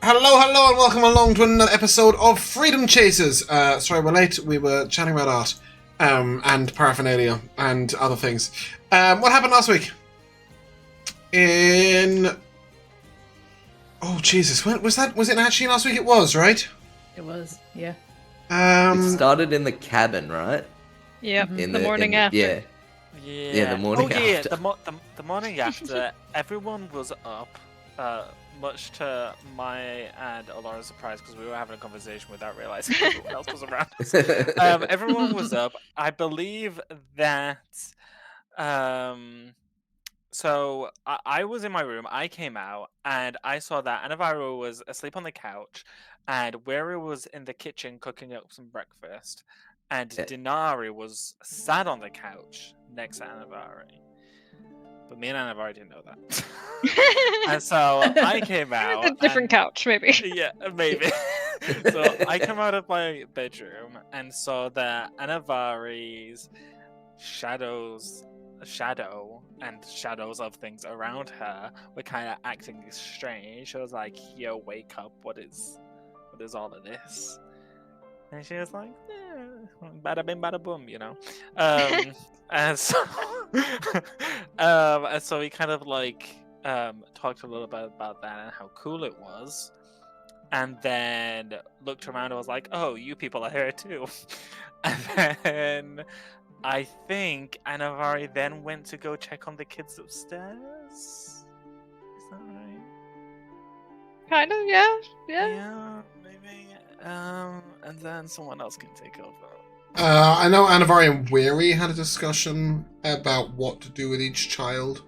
Hello, and welcome along to another episode of Freedom Chasers. Sorry we're late, we were chatting about art, and paraphernalia, and other things. What happened last week? Oh, Jesus, when was that? Was it actually last week? It was, right? It was, yeah. It started in the cabin, right? Yep, the morning after. Yeah, the morning after. The morning after, everyone was up, much to my and Elora's surprise, because we were having a conversation without realizing everyone else was around us. Everyone was up. I believe that... So I was in my room, I came out, and I saw that Anivari was asleep on the couch, and Weri was in the kitchen cooking up some breakfast, and Dinari was sat on the couch next to Anivari. But me and Anivari didn't know that. And so I came out. A different couch, maybe. Yeah, maybe. So I came out of my bedroom and saw that Anivari's shadow and shadows of things around her were kind of acting strange. She was like, "Yo, wake up! What is all of this?" And she was like, "Bada bing, bada boom," you know. And so, and so we kind of like talked a little bit about that and how cool it was, and then looked around and was like, "Oh, you people are here too." And then I think Anivari then went to go check on the kids upstairs. Is that right? Kind of, yeah. Yeah, maybe. And then someone else can take over. I know Anivari and Weri had a discussion about what to do with each child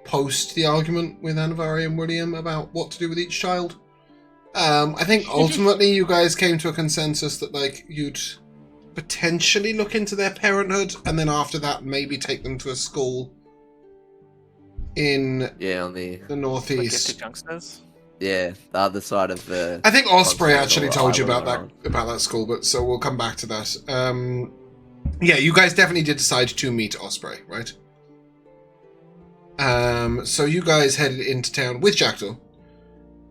post the argument with Anivari and William about what to do with each child. I think ultimately you guys came to a consensus that like you'd potentially look into their parenthood, and then after that maybe take them to a school in on the northeast. Youngsters? Yeah, the other side of the... I think Osprey actually told you about island that school, but so we'll come back to that. Yeah, you guys definitely did decide to meet Osprey, right? So you guys headed into town with Jackdaw,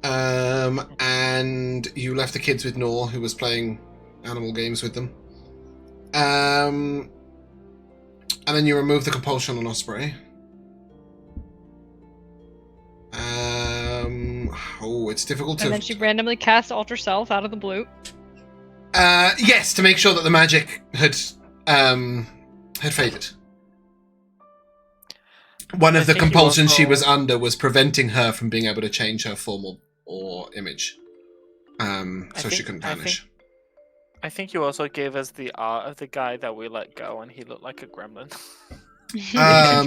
and you left the kids with Nor, who was playing animal games with them. And then you removed the compulsion on Osprey. It's difficult to... And then she randomly cast Alter Self out of the blue. Yes, to make sure that the magic had faded. One of the compulsions she was under was preventing her from being able to change her form or image. So she couldn't vanish. I think you also gave us the art of the guy that we let go, and he looked like a gremlin. Yeah,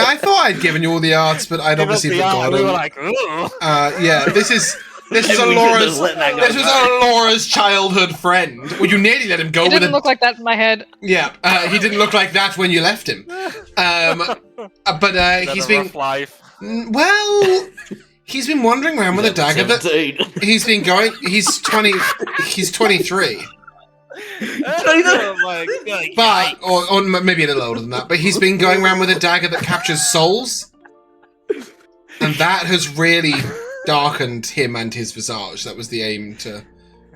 I thought I'd given you all the arts, but I'd obviously forgotten. We were like, ooh. Yeah, this is Elora's childhood friend. Well, you nearly let him go. He didn't look like that in my head. Yeah, he didn't look like that when you left him. But he's been life. Well. He's been wandering around with a dagger that he's been going. He's 20. He's 23. But or maybe a little older than that. But he's been going around with a dagger that captures souls, and that has really darkened him and his visage. That was the aim to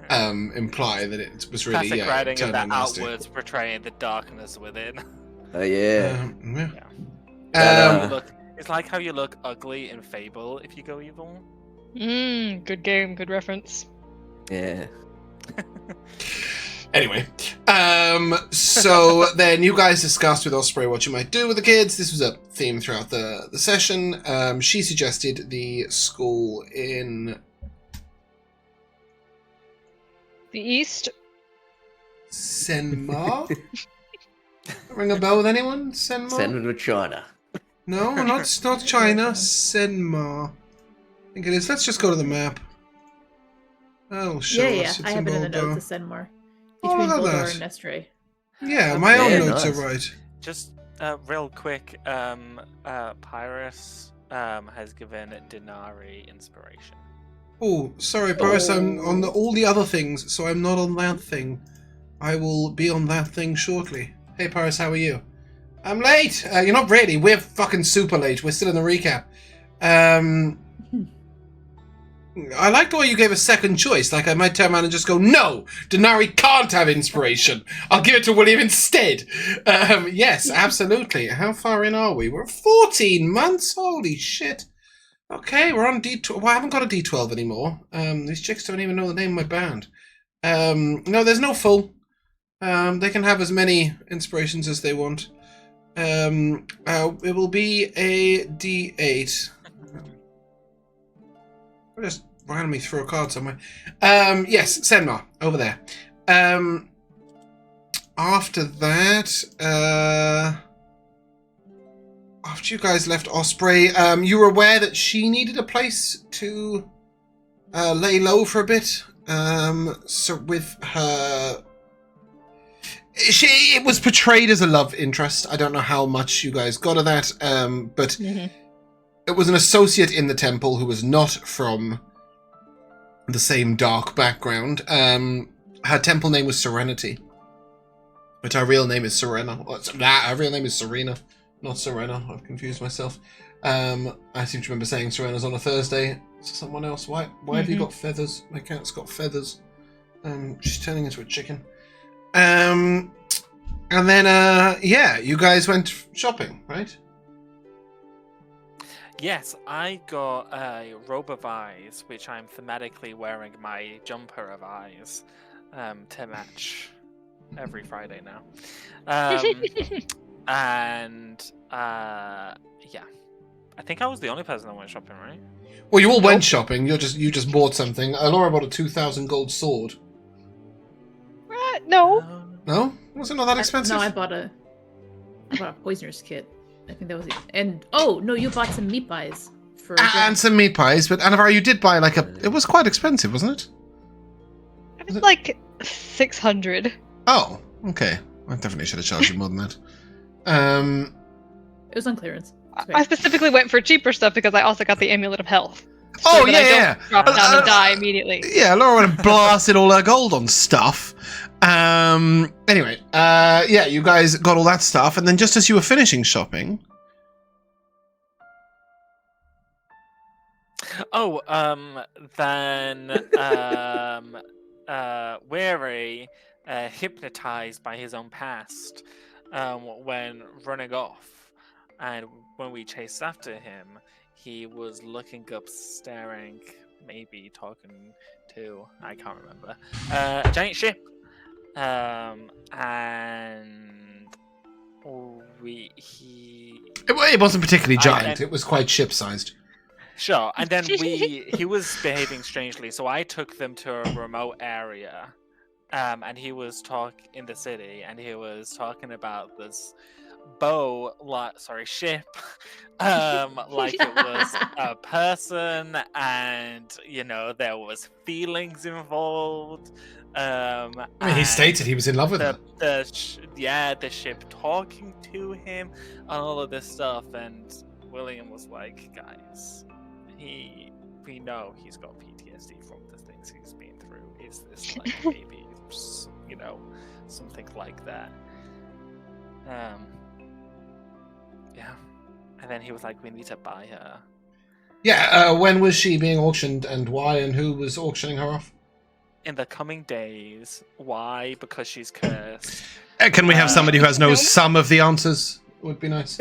imply that it was really classic writing of that nasty. outwards portraying the darkness within. Oh yeah. It's like how you look ugly in Fable if you go evil. Good game, good reference. Yeah. Anyway, so then you guys discussed with Osprey what you might do with the kids. This was a theme throughout the session. She suggested the school in... The east? Senma? Ring a bell with anyone? Senma? Senma China. No, not China. Senma. I think it is. Let's just go to the map. Oh, show us. Yeah. It's I have it in the Moldar. notes of Senmar. Oh, Between look at Boldor that. and Nestray. Yeah, my own notes nice. are right. Just real quick, Pyrus has given Dinari inspiration. Oh, sorry, Paris. I'm on all the other things, so I'm not on that thing. I will be on that thing shortly. Hey, Paris, how are you? I'm late. You're not ready. We're fucking super late. We're still in the recap. I like the way you gave a second choice. Like, I might turn around and just go, no, Dinari can't have inspiration. I'll give it to William instead. Yes, absolutely. How far in are we? We're 14 months? Holy shit. Okay, we're on D12. Well, I haven't got a D12 anymore. These chicks don't even know the name of my band. No, there's no full. They can have as many inspirations as they want. It will be a D8. I just randomly threw a card somewhere. Yes, Senmar, over there. After that, after you guys left Osprey, you were aware that she needed a place to lay low for a bit. So with her... it was portrayed as a love interest. I don't know how much you guys got of that, but it was an associate in the temple who was not from the same dark background. Her temple name was Serenity, but her real name is Serena. Her real name is Serena, not Serena. I've confused myself. I seem to remember saying Serena's on a Thursday to someone else. Why have you got feathers? My cat's got feathers. She's turning into a chicken. And then, yeah, you guys went shopping, right? Yes, I got a robe of eyes, which I'm thematically wearing my jumper of eyes to match every Friday now. And yeah, I think I was the only person that went shopping, right? Well, you all went shopping. You just bought something. Elora bought a 2,000 gold sword. No. No? Was it not that expensive? No, I bought a poisoner's kit. I think that was it. And oh no, you bought some meat pies for and some meat pies. But Anivari, you did buy like a. It was quite expensive, wasn't it? It was like 600. Oh, okay. I definitely should have charged you more than that. It was on clearance. I specifically went for cheaper stuff because I also got the Amulet of Health. So Oh that yeah, I don't yeah. drop down and die immediately. Yeah, Laura would have blasted all her gold on stuff. Anyway, yeah, you guys got all that stuff, and then just as you were finishing shopping... Oh, then, Weary, hypnotized by his own past, when running off, and when we chased after him, he was looking up, staring, maybe talking to, I can't remember, a giant ship. And It wasn't particularly giant. It was quite ship-sized. Sure, and then he was behaving strangely, so I took them to a remote area, and he was in the city, and he was talking about this ship, like it was a person, and there was feelings involved. I mean, he stated he was in love with her. The ship talking to him, and all of this stuff, and William was like, guys, we know he's got PTSD from the things he's been through. Is this like maybe something like that? Yeah. And then he was like, we need to buy her. Yeah, when was she being auctioned, and why, and who was auctioning her off? In the coming days. Why? Because she's cursed. Can we have somebody who knows some of the answers? Would be nice.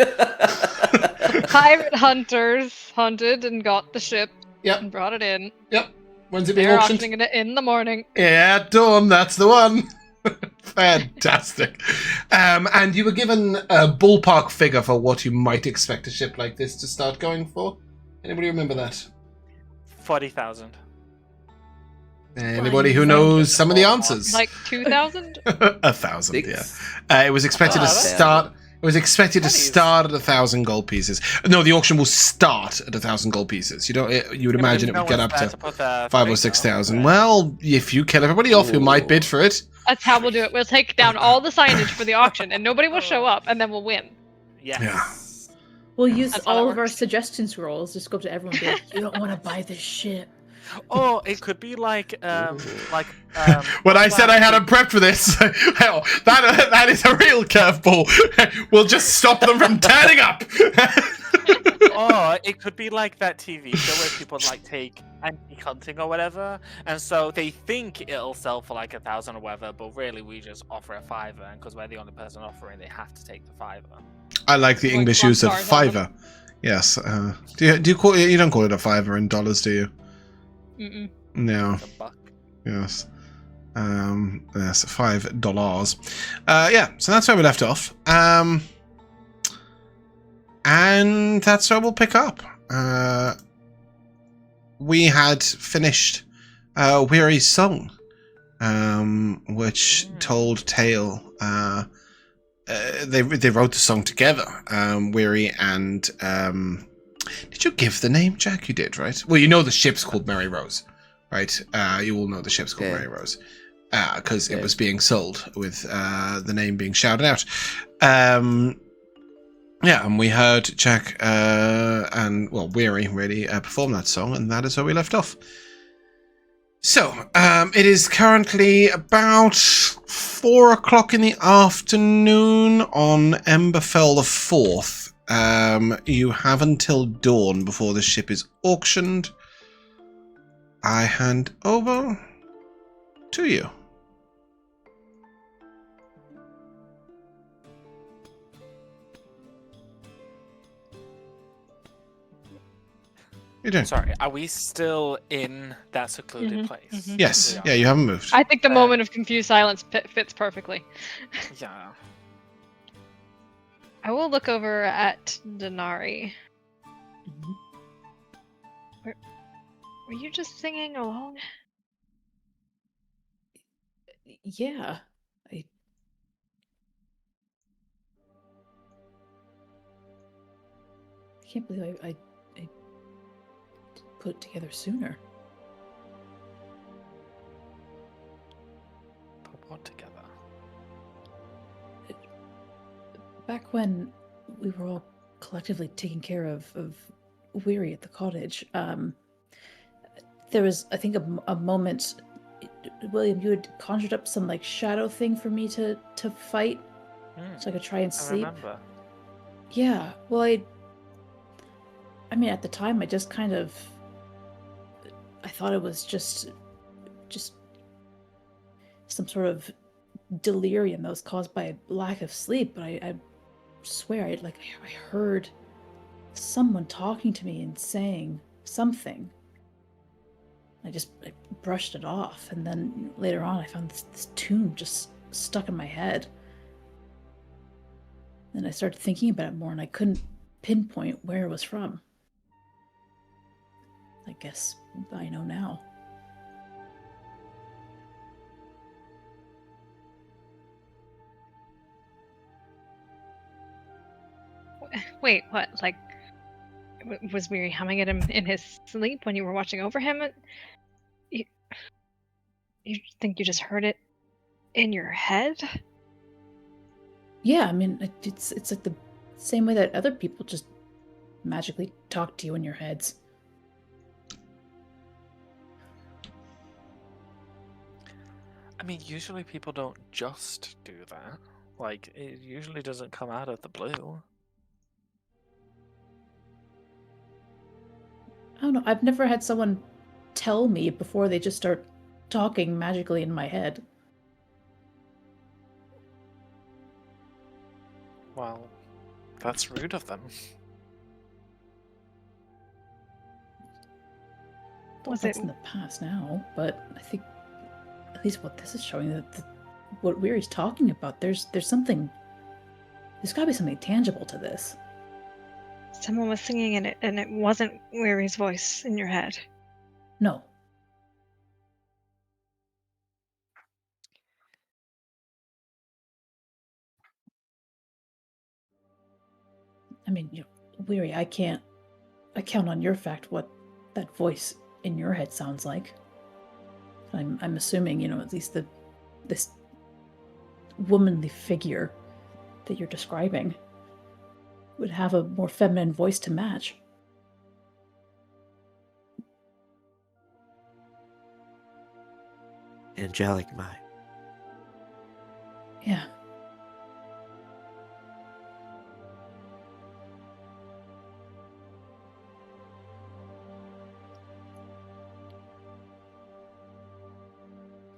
Pirate hunters hunted and got the ship. Yep. And brought it in. Yep. When's it being They're auctioned? auctioning it in the morning. Yeah, dawn. That's the one. Fantastic. And you were given a ballpark figure for what you might expect a ship like this to start going for. Anybody remember that? 40,000. Anybody who knows some of the answers? Like 2,000? 1,000. Yeah. It was expected to start. It was expected to start at 1,000 gold pieces. No, the auction will start at 1,000 gold pieces. You would imagine it would get up to 5,000 or 6,000. Well, if you kill everybody off who might bid for it. That's how we'll do it. We'll take down all the signage for the auction, and nobody will show up, and then we'll win. Yes. Yeah. We'll use all of our suggestion scrolls. Just go up to everyone and be like, you don't want to buy this shit. Oh, it could be like, when I said I had them prepped for this, hell, that is a real curveball. We'll just stop them from turning up. Or it could be like that TV show where people like take antique hunting or whatever, and so they think it'll sell for like 1,000 or whatever, but really we just offer a fiver, and because we're the only person offering, they have to take the fiver. I like the Like English rock use of stars on them. fiver. Yes. Do you call it? You don't call it a fiver in dollars, do you? Mm-mm. No. Like a buck. Yes. That's $5. Yeah. So that's where we left off. And that's where we'll pick up. We had finished Weary's song, which told tale. They wrote the song together, Weary and did you give the name, Jack? You did, right? Well, you know the ship's called Mary Rose, right? You all know the ship's called Mary Rose because it was being sold with the name being shouted out. Yeah, and we heard Jack and Weary really perform that song, and that is where we left off. So, it is currently about 4 o'clock in the afternoon on Emberfell the 4th. You have until dawn before the ship is auctioned. I hand over to you. You're doing. Sorry, are we still in that secluded place? mhm. Yes. We Yeah, are. you haven't moved. I think the moment of confused silence fits perfectly. Yeah. I will look over at Dinari. Were you just singing alone? Yeah. I can't believe I put it together sooner. Put what together? Back when we were all collectively taking care of Weary at the cottage, there was, I think, a moment. William, you had conjured up some like shadow thing for me to fight, so I could try and I sleep. remember. Yeah. Well, I mean, at the time, I just kind of, I thought it was just some sort of delirium that was caused by lack of sleep. But I swear, I heard someone talking to me and saying something. I brushed it off, and then later on, I found this tune just stuck in my head. Then I started thinking about it more, and I couldn't pinpoint where it was from. I guess I know now. Wait, what? Like, was Weary humming at him in his sleep when you were watching over him? You think you just heard it in your head? Yeah, I mean, it's like the same way that other people just magically talk to you in your heads. I mean, usually people don't just do that. Like, it usually doesn't come out of the blue. I don't know. I've never had someone tell me before they just start talking magically in my head. Well, that's rude of them. Was That's it? in the past now, but I think at least what this is showing that what Weary's talking about, there's something. There's got to be something tangible to this. Someone was singing in it, and it wasn't Weary's voice in your head. No. I mean, Weary, I count on your fact what that voice in your head sounds like. I'm assuming, at least this womanly figure that you're describing would have a more feminine voice to match. Angelic mind.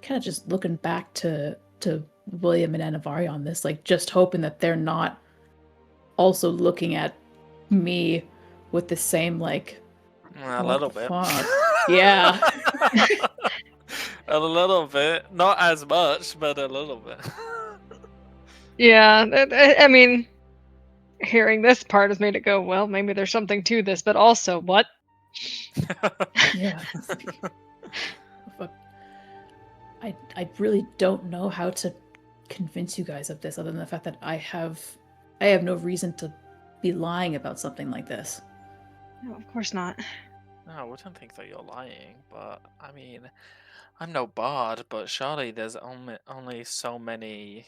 kind of just looking back to William and Anivari on this, like just hoping that they're not also looking at me with the same like A what little the bit. fuck? Yeah. A little bit. Not as much, but a little bit. Yeah, I mean, hearing this part has made it go, well, maybe there's something to this, but also, what? Yeah. But I really don't know how to convince you guys of this other than the fact that I have no reason to be lying about something like this. No, of course not. No, I wouldn't think that you're lying, but I mean, I'm no bard, but surely there's only so many,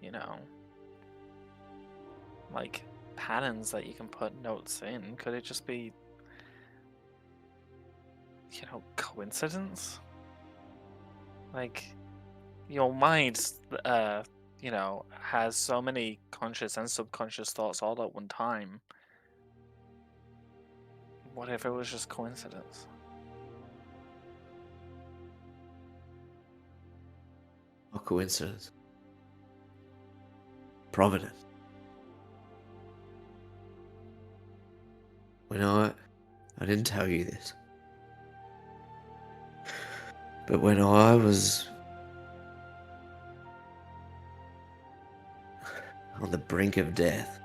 you know, like patterns that you can put notes in. Could it just be, you know, coincidence? Like, your mind, you know, has so many conscious and subconscious thoughts all at one time. What if it was just coincidence? A coincidence. Providence. When I didn't tell you this, but when I was on the brink of death,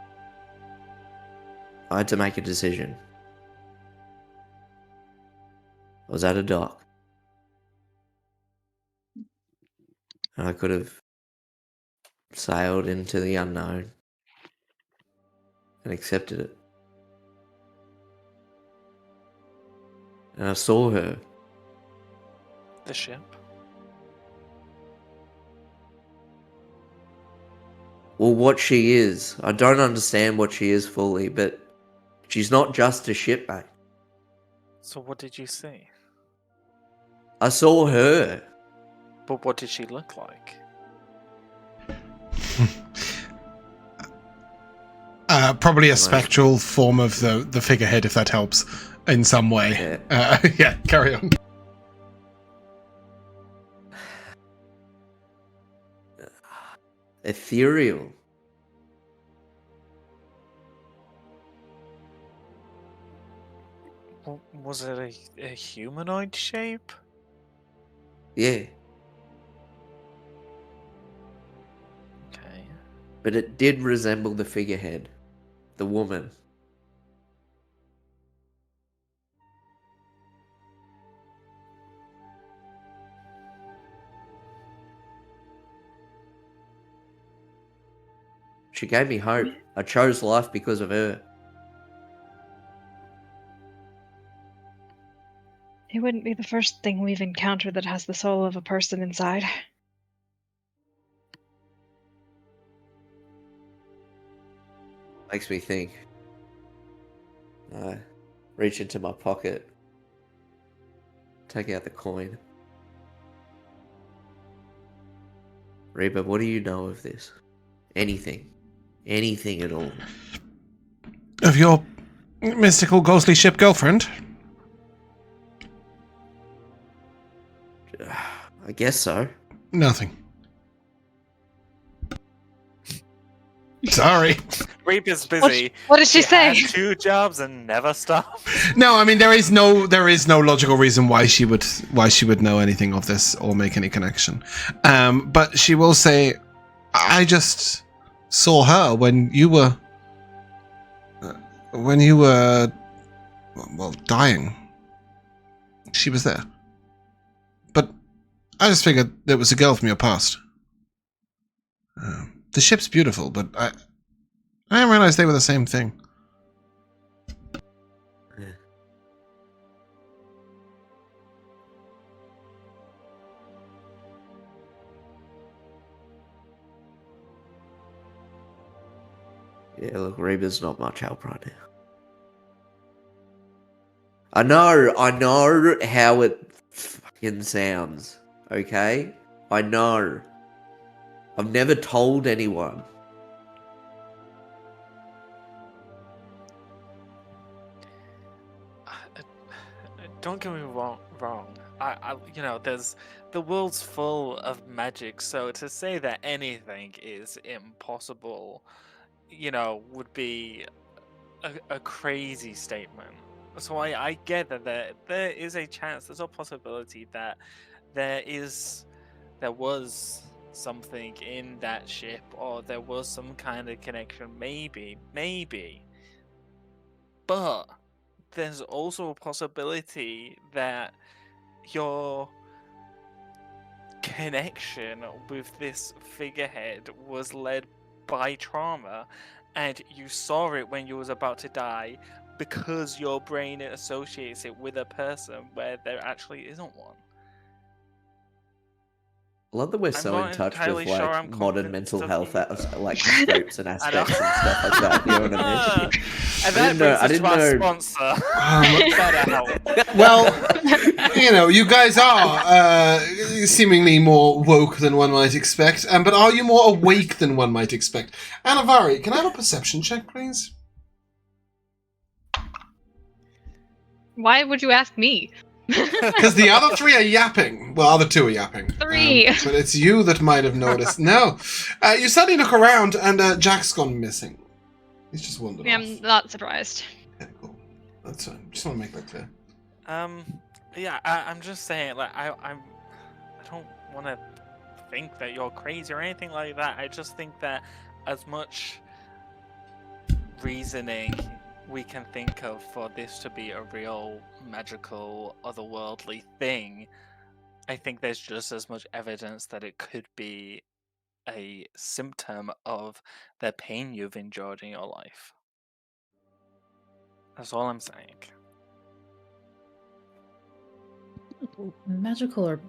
I had to make a decision. I was at a dock, and I could have sailed into the unknown and accepted it. And I saw her. The ship? Well, what she is. I don't understand what she is fully, but she's not just a shipmate. So what did you see? I saw her. But what did she look like? Probably a spectral form of the figurehead, if that helps in some way. Yeah, carry on. Ethereal. Was it a humanoid shape? Yeah, Okay. but it did resemble the figurehead, the woman. She gave me hope. I chose life because of her. It wouldn't be the first thing we've encountered that has the soul of a person inside. Makes me think. I reach into my pocket, take out the coin. Reba, what do you know of this? Anything. Anything at all. Of your mystical ghostly ship girlfriend? I guess so. Nothing. Sorry. Reap is busy. What did she say? Has 2 jobs and never stops. No, I mean there is no logical reason why she would know anything of this or make any connection. But she will say, I just saw her when you were dying. She was there. But I just figured it was a girl from your past. The ship's beautiful, but I didn't realize they were the same thing. Yeah, look, Reba's not much help right now. I know how it fucking sounds, okay? I know. I've never told anyone. Don't get me wrong. there's the world's full of magic, so to say that anything is impossible, would be a crazy statement. So I get that there is a chance, there's a possibility that there was something in that ship, or there was some kind of connection, maybe. But there's also a possibility that your connection with this figurehead was led by trauma, and you saw it when you was about to die because your brain associates it with a person where there actually isn't one. I love that we're I'm so not in touch entirely with sure like I'm modern convinced mental of health, either. like scopes and I know. aspects and stuff like that. You know what I mean? And that brings us to our sponsor. BetterHelp. Well, you guys are seemingly more woke than one might expect, but are you more awake than one might expect? Anivari, can I have a perception check, please? Why would you ask me? Because the other three are yapping. Well, other two are yapping. 3. But it's you that might have noticed. No. You suddenly look around, and Jack's gone missing. He's just wandered Yeah, off. I'm not surprised. Okay, cool. That's fine. Just want to make that clear. Yeah, I'm just saying, like, I don't want to think that you're crazy or anything like that. I just think that as much reasoning we can think of for this to be a real magical, otherworldly thing, I think there's just as much evidence that it could be a symptom of the pain you've endured in your life. That's all I'm saying. Magical or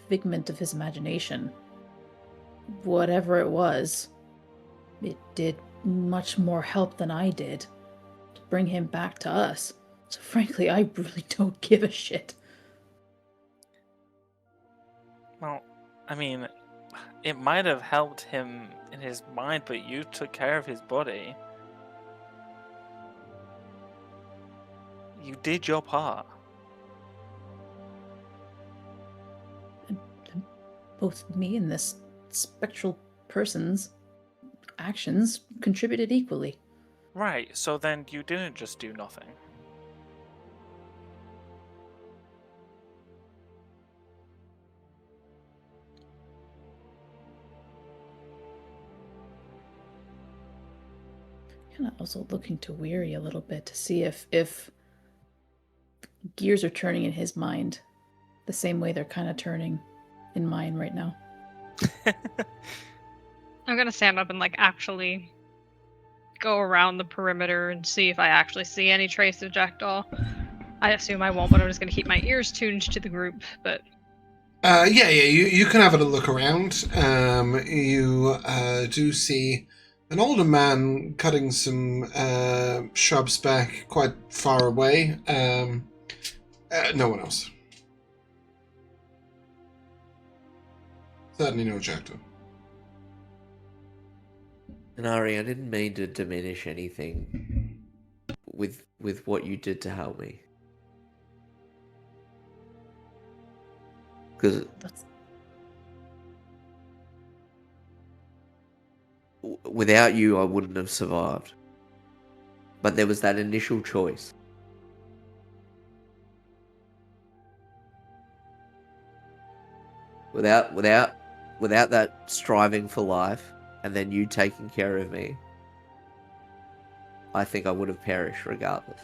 figment of his imagination. Whatever it was, it did much more help than I did to bring him back to us. So frankly, I really don't give a shit. Well, I mean, it might have helped him in his mind, but you took care of his body. You did your part. And both me and this spectral person's actions contributed equally. Right, so then you didn't just do nothing. Kind of also looking to Weary a little bit to see if gears are turning in his mind the same way they're kind of turning in mine right now. I'm gonna stand up and actually go around the perimeter and see if I actually see any trace of Jackdaw. I assume I won't, but I'm just gonna keep my ears tuned to the group. But You can have a look around. You do see an older man cutting some shrubs back quite far away. No one else. Certainly no Jackdaw. Dinari, I didn't mean to diminish anything with what you did to help me. Because without you, I wouldn't have survived. But there was that initial choice. Without that striving for life, and then you taking care of me, I think I would have perished regardless.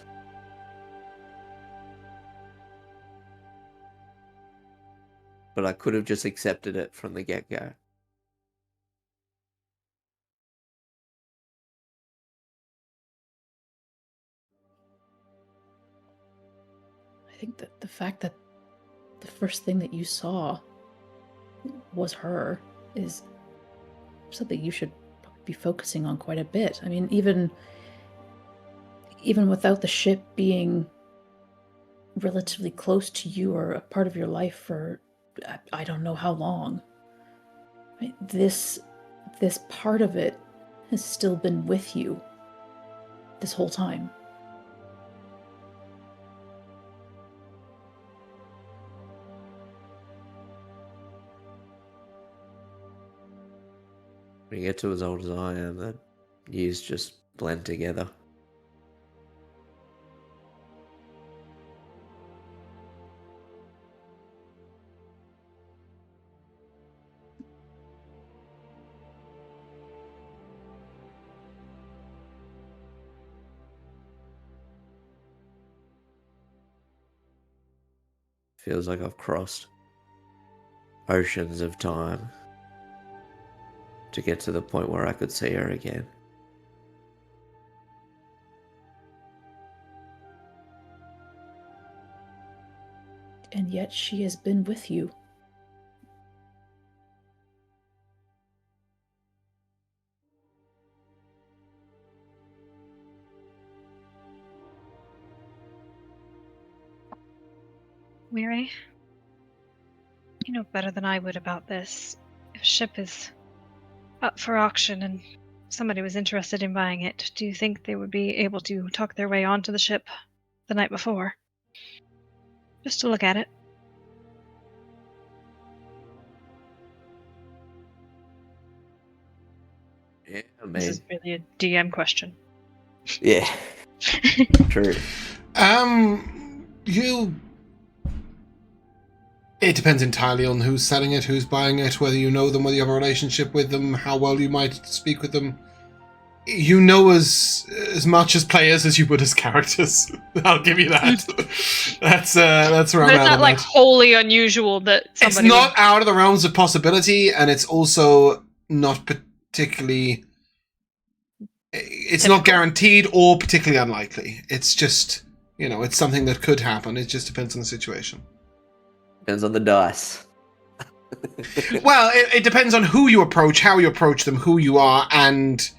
But I could have just accepted it from the get-go. I think that the fact that the first thing that you saw was her is something you should be focusing on quite a bit. I mean, even without the ship being relatively close to you or a part of your life for I don't know how long, right? This part of it has still been with you this whole time. When you get to as old as I am, the years just blend together. Feels like I've crossed oceans of time to get to the point where I could see her again. And yet she has been with you. Weary, you know better than I would about this. If a ship is up for auction and somebody was interested in buying it, do you think they would be able to talk their way onto the ship the night before? Just to look at it. Yeah, I This mean, is really a DM question. yeah, true. You. It depends entirely on who's selling it, who's buying it, whether you know them, whether you have a relationship with them, how well you might speak with them. You know as much as players as you would as characters. I'll give you that. That's where But I'm it's at not on like that. wholly unusual that It's somebody not out of the realms of possibility, and it's also not particularly. It's not Typical. guaranteed or particularly unlikely. It's just, it's something that could happen. It just depends on the situation. Depends on the dice. Well, it depends on who you approach, how you approach them, who you are, and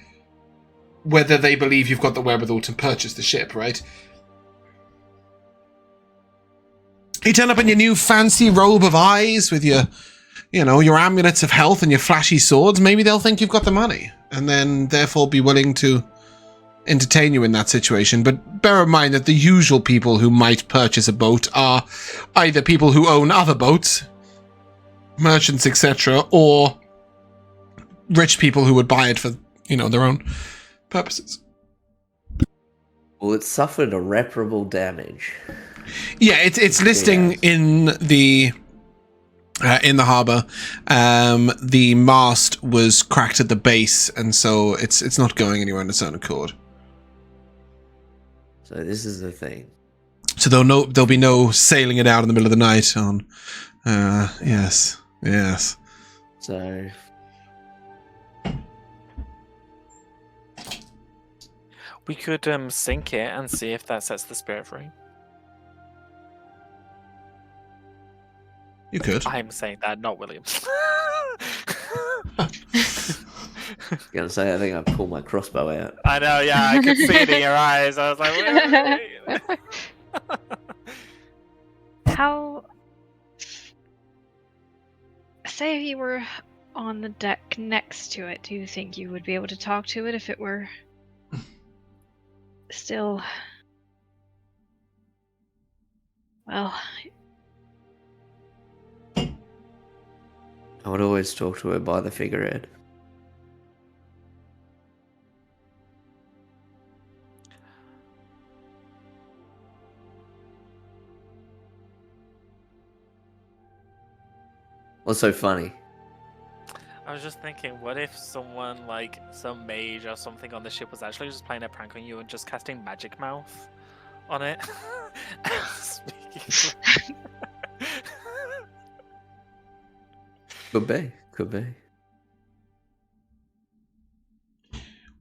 whether they believe you've got the wherewithal to purchase the ship, right? You turn up in your new fancy robe of eyes with your amulets of health and your flashy swords, maybe they'll think you've got the money, and then therefore be willing to entertain you in that situation. But bear in mind that the usual people who might purchase a boat are either people who own other boats, merchants, etc., or rich people who would buy it for, their own purposes. Well, it suffered irreparable damage. Yeah, it's listing in the harbour. The mast was cracked at the base, and so it's not going anywhere on its own accord. So this is the thing. So there'll be no sailing it out in the middle of the night on. Yes. So We could sink it and see if that sets the spirit free. You could. I'm saying that, not William. gonna say, I think I pulled my crossbow out. I know, yeah, I could see it in your eyes. I was like, wait. How... Say you were on the deck next to it, do you think you would be able to talk to it if it were still... Well... I would always talk to her by the figurehead. What's so funny? I was just thinking, what if someone, like some mage or something on the ship, was actually just playing a prank on you and just casting magic mouth on it? Speaking. Could be.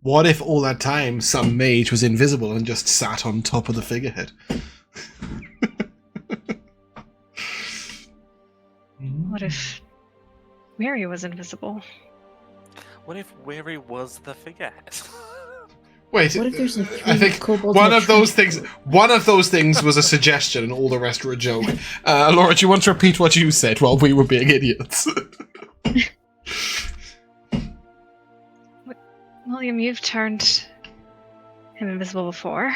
What if all that time some mage was invisible and just sat on top of the figurehead? What if Mary was invisible? What if Weary was the figurehead? Wait, What if there's like I three think kobolds one in a of those trench things. coat? One of those things was a suggestion, and all the rest were a joke. Laura, do you want to repeat what you said while we were being idiots? William, you've turned him invisible before.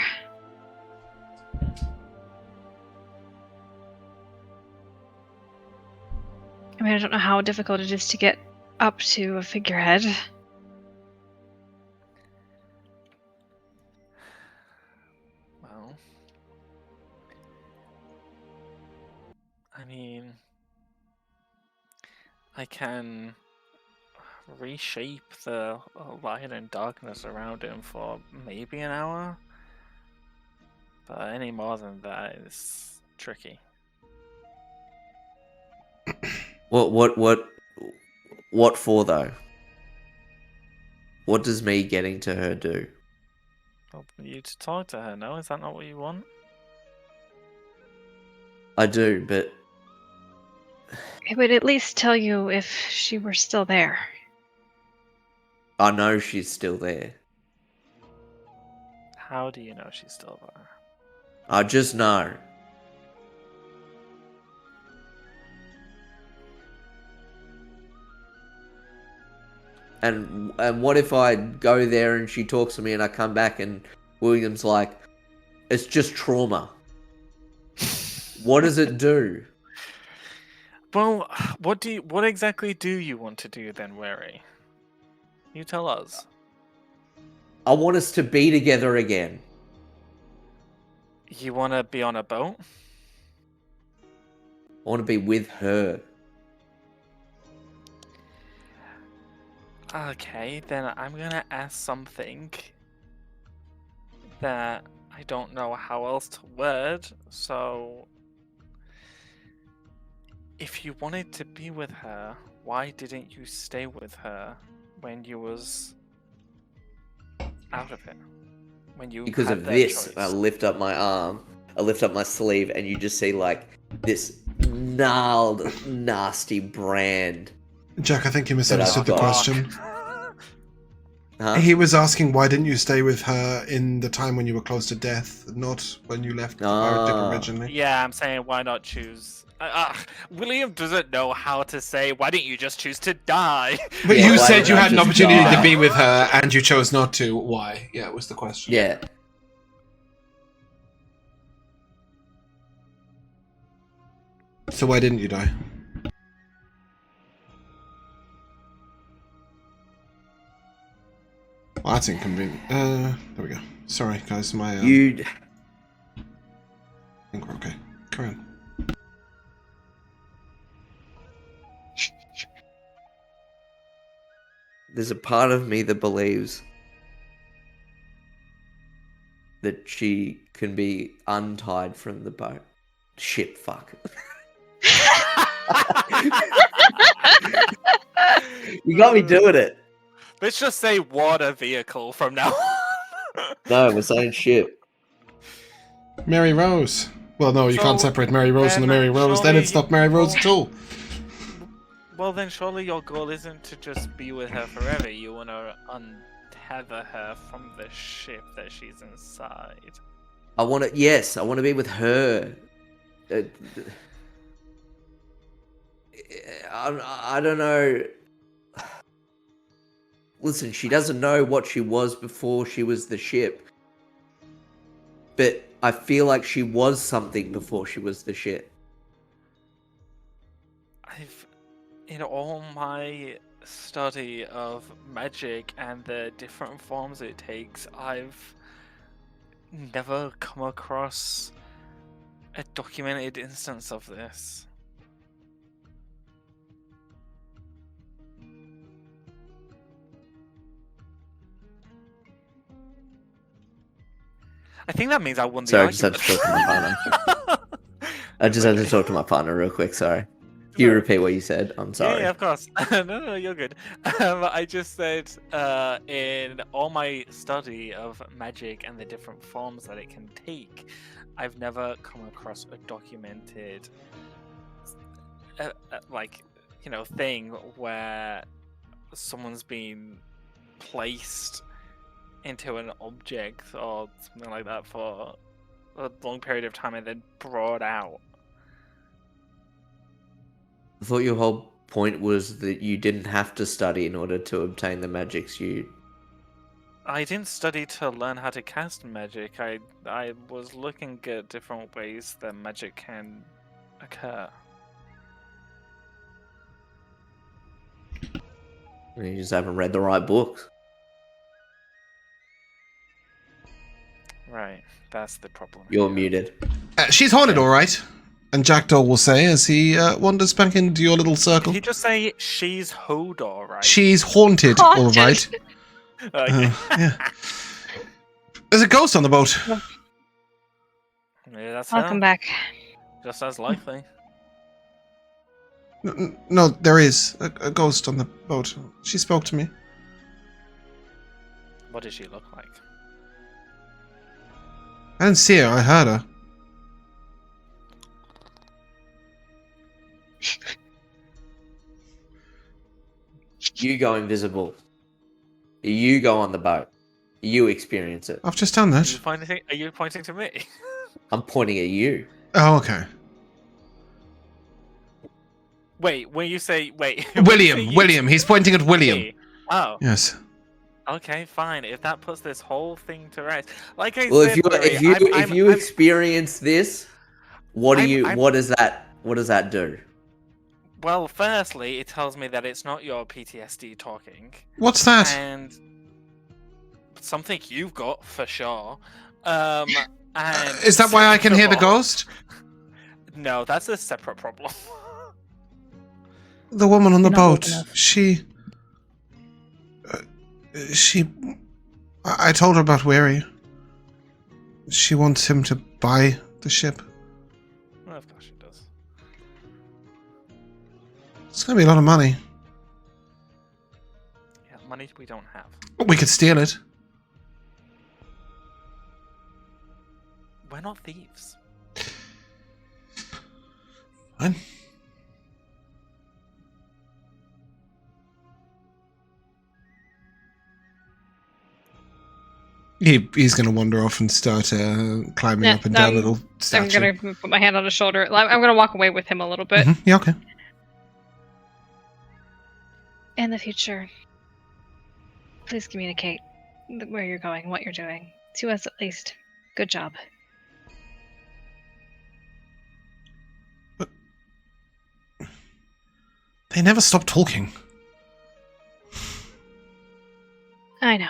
I mean, I don't know how difficult it is to get up to a figurehead. I mean, I can reshape the light and darkness around him for maybe an hour, but any more than that is tricky. What for though? What does me getting to her do? Well, you to talk to her, no? Is that not what you want? I do, but It would at least tell you if she were still there. I know she's still there. How do you know she's still there? I just know. And what if I go there and she talks to me and I come back and William's like, it's just trauma. What does it do? Well, what exactly do you want to do then, Wary? You tell us. I want us to be together again. You want to be on a boat? I want to be with her. Okay, then I'm gonna ask something that I don't know how else to word, so if you wanted to be with her, why didn't you stay with her when you was out of it? When you Because had of that this, choice? I lift up my arm, I lift up my sleeve, and you just see like this gnarled, nasty brand. Jack, I think you But misunderstood I've the got- question. Huh? He was asking why didn't you stay with her in the time when you were close to death, not when you left the pirate dip Ah. originally. Yeah, I'm saying why not choose? William doesn't know how to say. Why didn't you just choose to die? But Yeah, you why said didn't you I had an just opportunity die? to be with her and you chose not to. Why? Yeah, was the question. Yeah. So why didn't you die? Well, that's inconvenient. There we go. Sorry, guys. My You. I think we're okay. Carry on. There's a part of me that believes that she can be untied from the boat. Shit, fuck. You got me doing it. Let's just say water vehicle from now on. No, we're saying shit. Mary Rose. Well, no, you can't So, separate Mary Rose from the then Mary Rose. Then surely it's not Mary Rose at all. Well, then surely your goal isn't to just be with her forever. You want to untether her from the ship that she's inside. I want to. Yes, I want to be with her. I don't know. Listen, she doesn't know what she was before she was the ship. But I feel like she was something before she was the ship. In all my study of magic and the different forms it takes, I've never come across a documented instance of this. I think that means I won the Sorry, I just had argument. to talk to my partner. I just had to talk to my partner real quick, sorry. Can you Sorry. repeat what you said? I'm sorry. Yeah, of course. No, you're good. I just said in all my study of magic and the different forms that it can take, I've never come across a documented, thing where someone's been placed into an object or something like that for a long period of time and then brought out. I thought your whole point was that you didn't have to study in order to obtain the magics you... I didn't study to learn how to cast magic. I was looking at different ways that magic can occur. You just haven't read the right books. Right, that's the problem. You're muted. She's haunted, all right. And Jackdaw will say as he wanders back into your little circle. Did he just say she's Hodor, right? She's haunted, all right. Okay. Yeah. There's a ghost on the boat. Yeah, that's I'll her. come back. Just as likely. No, there is a ghost on the boat. She spoke to me. What does she look like? I didn't see her, I heard her. You go invisible. You go on the boat. You experience it. I've just done Are that. you pointing to me? I'm pointing at you. Oh, okay. Wait, when you say William. He's pointing at William. Me. Oh, Yes. okay, fine. If that puts this whole thing to rest, like I Well, said, if you experience this, what does that do? Well, firstly, it tells me that it's not your PTSD talking, What's that? and something you've got for sure. And Is that why I can second hear of the all- ghost? No, that's a separate problem. The woman on the You're not woke boat. enough. She. I told her about Weary. She wants him to buy the ship. Well, of course she does. It's gonna be a lot of money. Yeah, money we don't have. We could steal it. We're not thieves. Fine. He's going to wander off and start climbing Yeah, up and down I'm- little I'm statue. gonna put my hand on his shoulder. I'm gonna walk away with him a little bit. Mhm, yeah, okay. In the future, please communicate where you're going, what you're doing. To us, at least. Good job. They never stop talking. I know.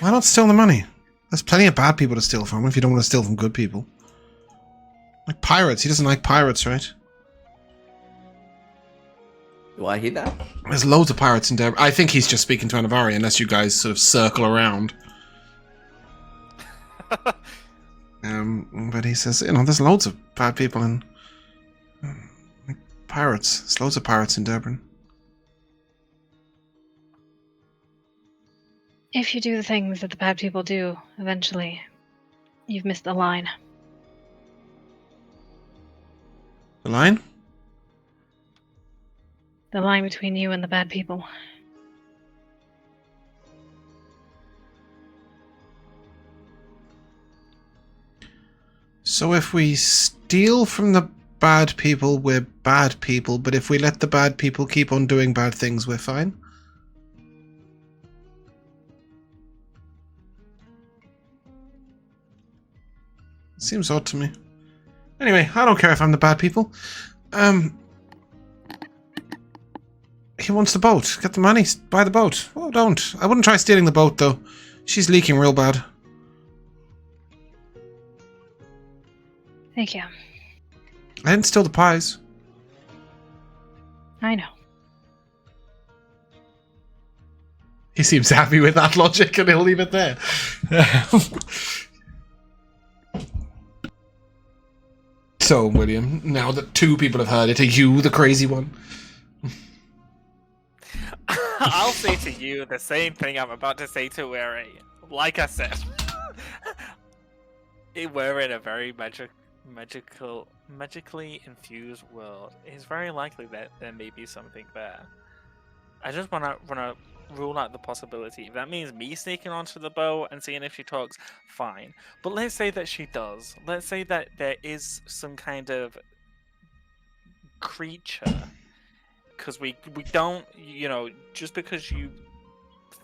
Why not steal the money? There's plenty of bad people to steal from if you don't want to steal from good people. Like pirates. He doesn't like pirates, right? Do I hear that? There's loads of pirates in Deborah. I think he's just speaking to Anivari unless you guys sort of circle around. But he says, there's loads of bad people in... like pirates. There's loads of pirates in Deborah. If you do the things that the bad people do, eventually, you've missed the line. The line? The line between you and the bad people. So if we steal from the bad people, we're bad people, but if we let the bad people keep on doing bad things, we're fine? Seems odd to me. Anyway, I don't care if I'm the bad people. He wants the boat. Get the money, buy the boat. Oh, don't. I wouldn't try stealing the boat, though. She's leaking real bad. Thank you. I didn't steal the pies. I know. He seems happy with that logic, and he'll leave it there. So, William, now that two people have heard it, are you the crazy one? I'll say to you the same thing I'm about to say to Weary. Like I said, we're in a very magically infused world. It's very likely that there may be something there. I just wanna rule out the possibility. If that means me sneaking onto the boat and seeing if she talks, fine. But let's say that she does. Let's say that there is some kind of creature. Because we don't, just because you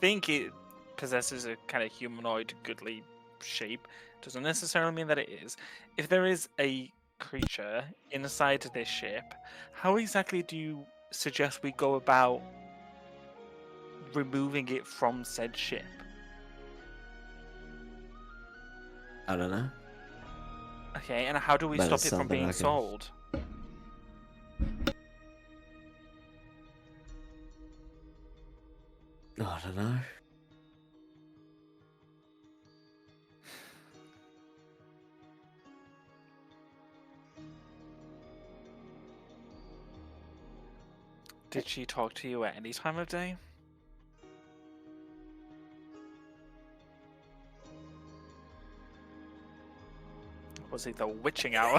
think it possesses a kind of humanoid, goodly shape, doesn't necessarily mean that it is. If there is a creature inside this ship, how exactly do you suggest we go about removing it from said ship? I don't know. Okay, and how do we But stop it's it from something being I can- sold? I don't know. Did she talk to you at any time of day? Was it the witching hour?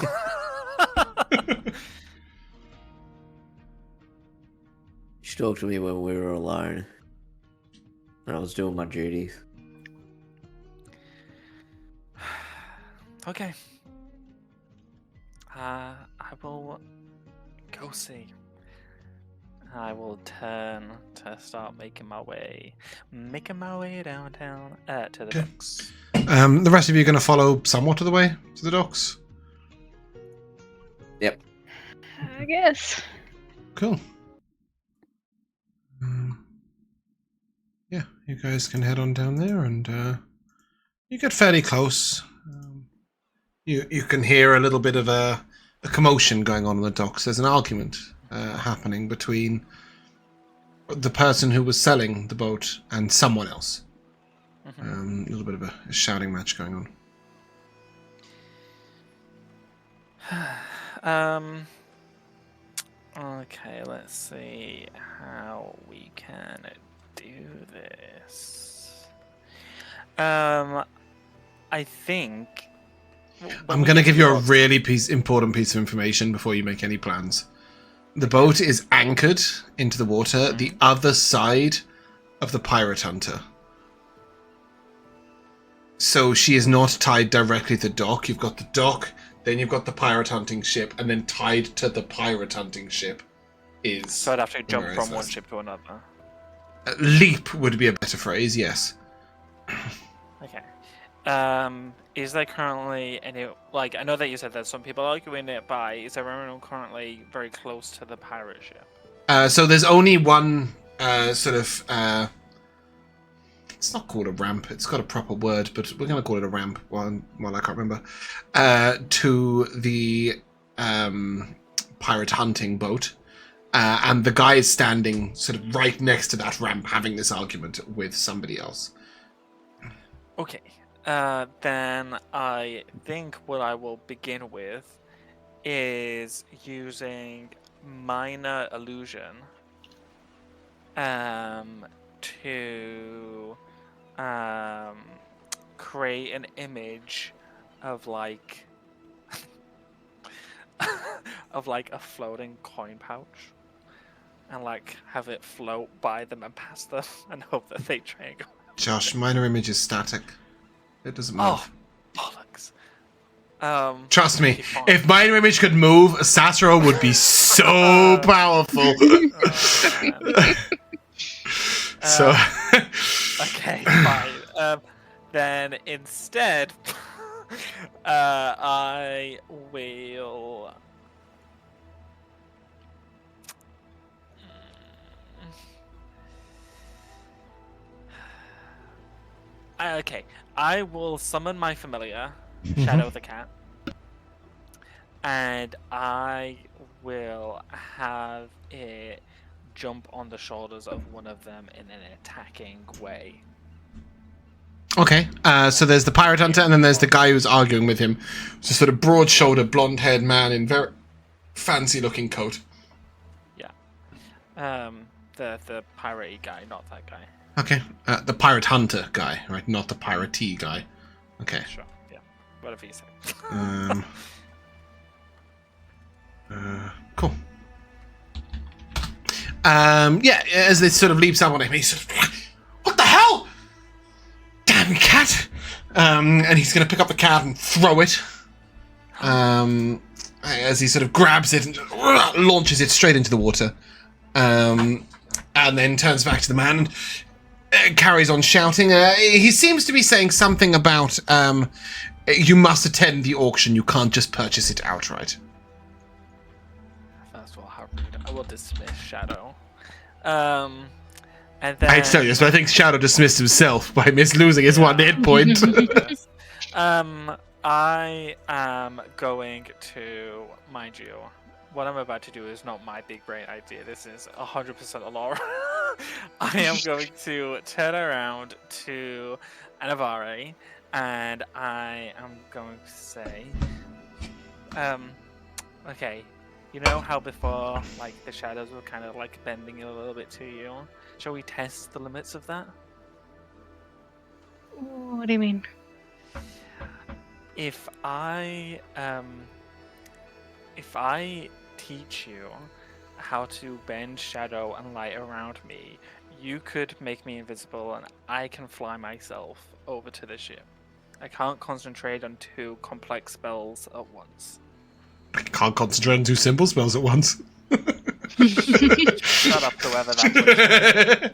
She talked to me when we were alone. When I was doing my duties. Okay. I will go see. I will turn to start making my way downtown to the Okay. docks. The rest of you are going to follow somewhat of the way to the docks? Yep. I guess. Cool. Yeah, you guys can head on down there, and you get fairly close. You can hear a little bit of a commotion going on the docks. There's an argument happening between the person who was selling the boat and someone else. A little bit of a shouting match going on. Okay, let's see how we can do this. I think I'm going to give you a really important piece of information before you make any plans. The boat is anchored into the water the other side of the pirate hunter. So she is not tied directly to the dock. You've got the dock, then you've got the pirate hunting ship, and then tied to the pirate hunting ship is... So I'd have to jump Where from is one this? ship to another. Leap would be a better phrase, yes. Okay. Is there currently any, like, I know that you said there's some people arguing nearby. Is there anyone currently very close to the pirate ship? So there's only one it's not called a ramp, it's got a proper word, but we're going to call it a ramp while I can't remember, to the pirate hunting boat. And the guy is standing sort of right next to that ramp having this argument with somebody else. Okay. Then I think what I will begin with is using minor illusion to create an image of like of like a floating coin pouch and like have it float by them and past them and hope that they try and go. Josh, minor image is static. It doesn't move. Oh, bollocks. Trust me, okay, fine. if minor image could move, Sasro would be so powerful. So, Okay, fine. Then instead, I will. Okay, I will summon my familiar, Shadow the Cat, and I will have it jump on the shoulders of one of them in an attacking way. okay, so there's the pirate hunter, and then there's the guy who's arguing with him. It's a sort of broad-shouldered, blonde-haired man in very fancy-looking coat. Yeah. The pirate guy, not that guy. Okay, the pirate hunter guy, right? Not the piratey guy. Okay. Sure. Yeah. Whatever you say. Cool. Yeah, as this sort of leaps up on him, he's sort of, what the hell? Damn cat! And he's going to pick up the cat and throw it. As he sort of grabs it and launches it straight into the water. And then turns back to the man and carries on shouting. He seems to be saying something about you must attend the auction, you can't just purchase it outright. First of all, how rude. I will dismiss Shadow. And then... I hate to tell you this, but I think Shadow dismissed himself by losing his one hit point. I am going to, mind you, what I'm about to do is not my big brain idea. This is 100% Elora. I am going to turn around to Anivari, and I am going to say, okay, you know how before, like, the shadows were kind of, like, bending a little bit to you? Shall we test the limits of that? What do you mean? If I teach you how to bend shadow and light around me, you could make me invisible and I can fly myself over to the ship. I can't concentrate on 2 complex spells at once. I can't concentrate on 2 simple spells at once. Shut up, whoever that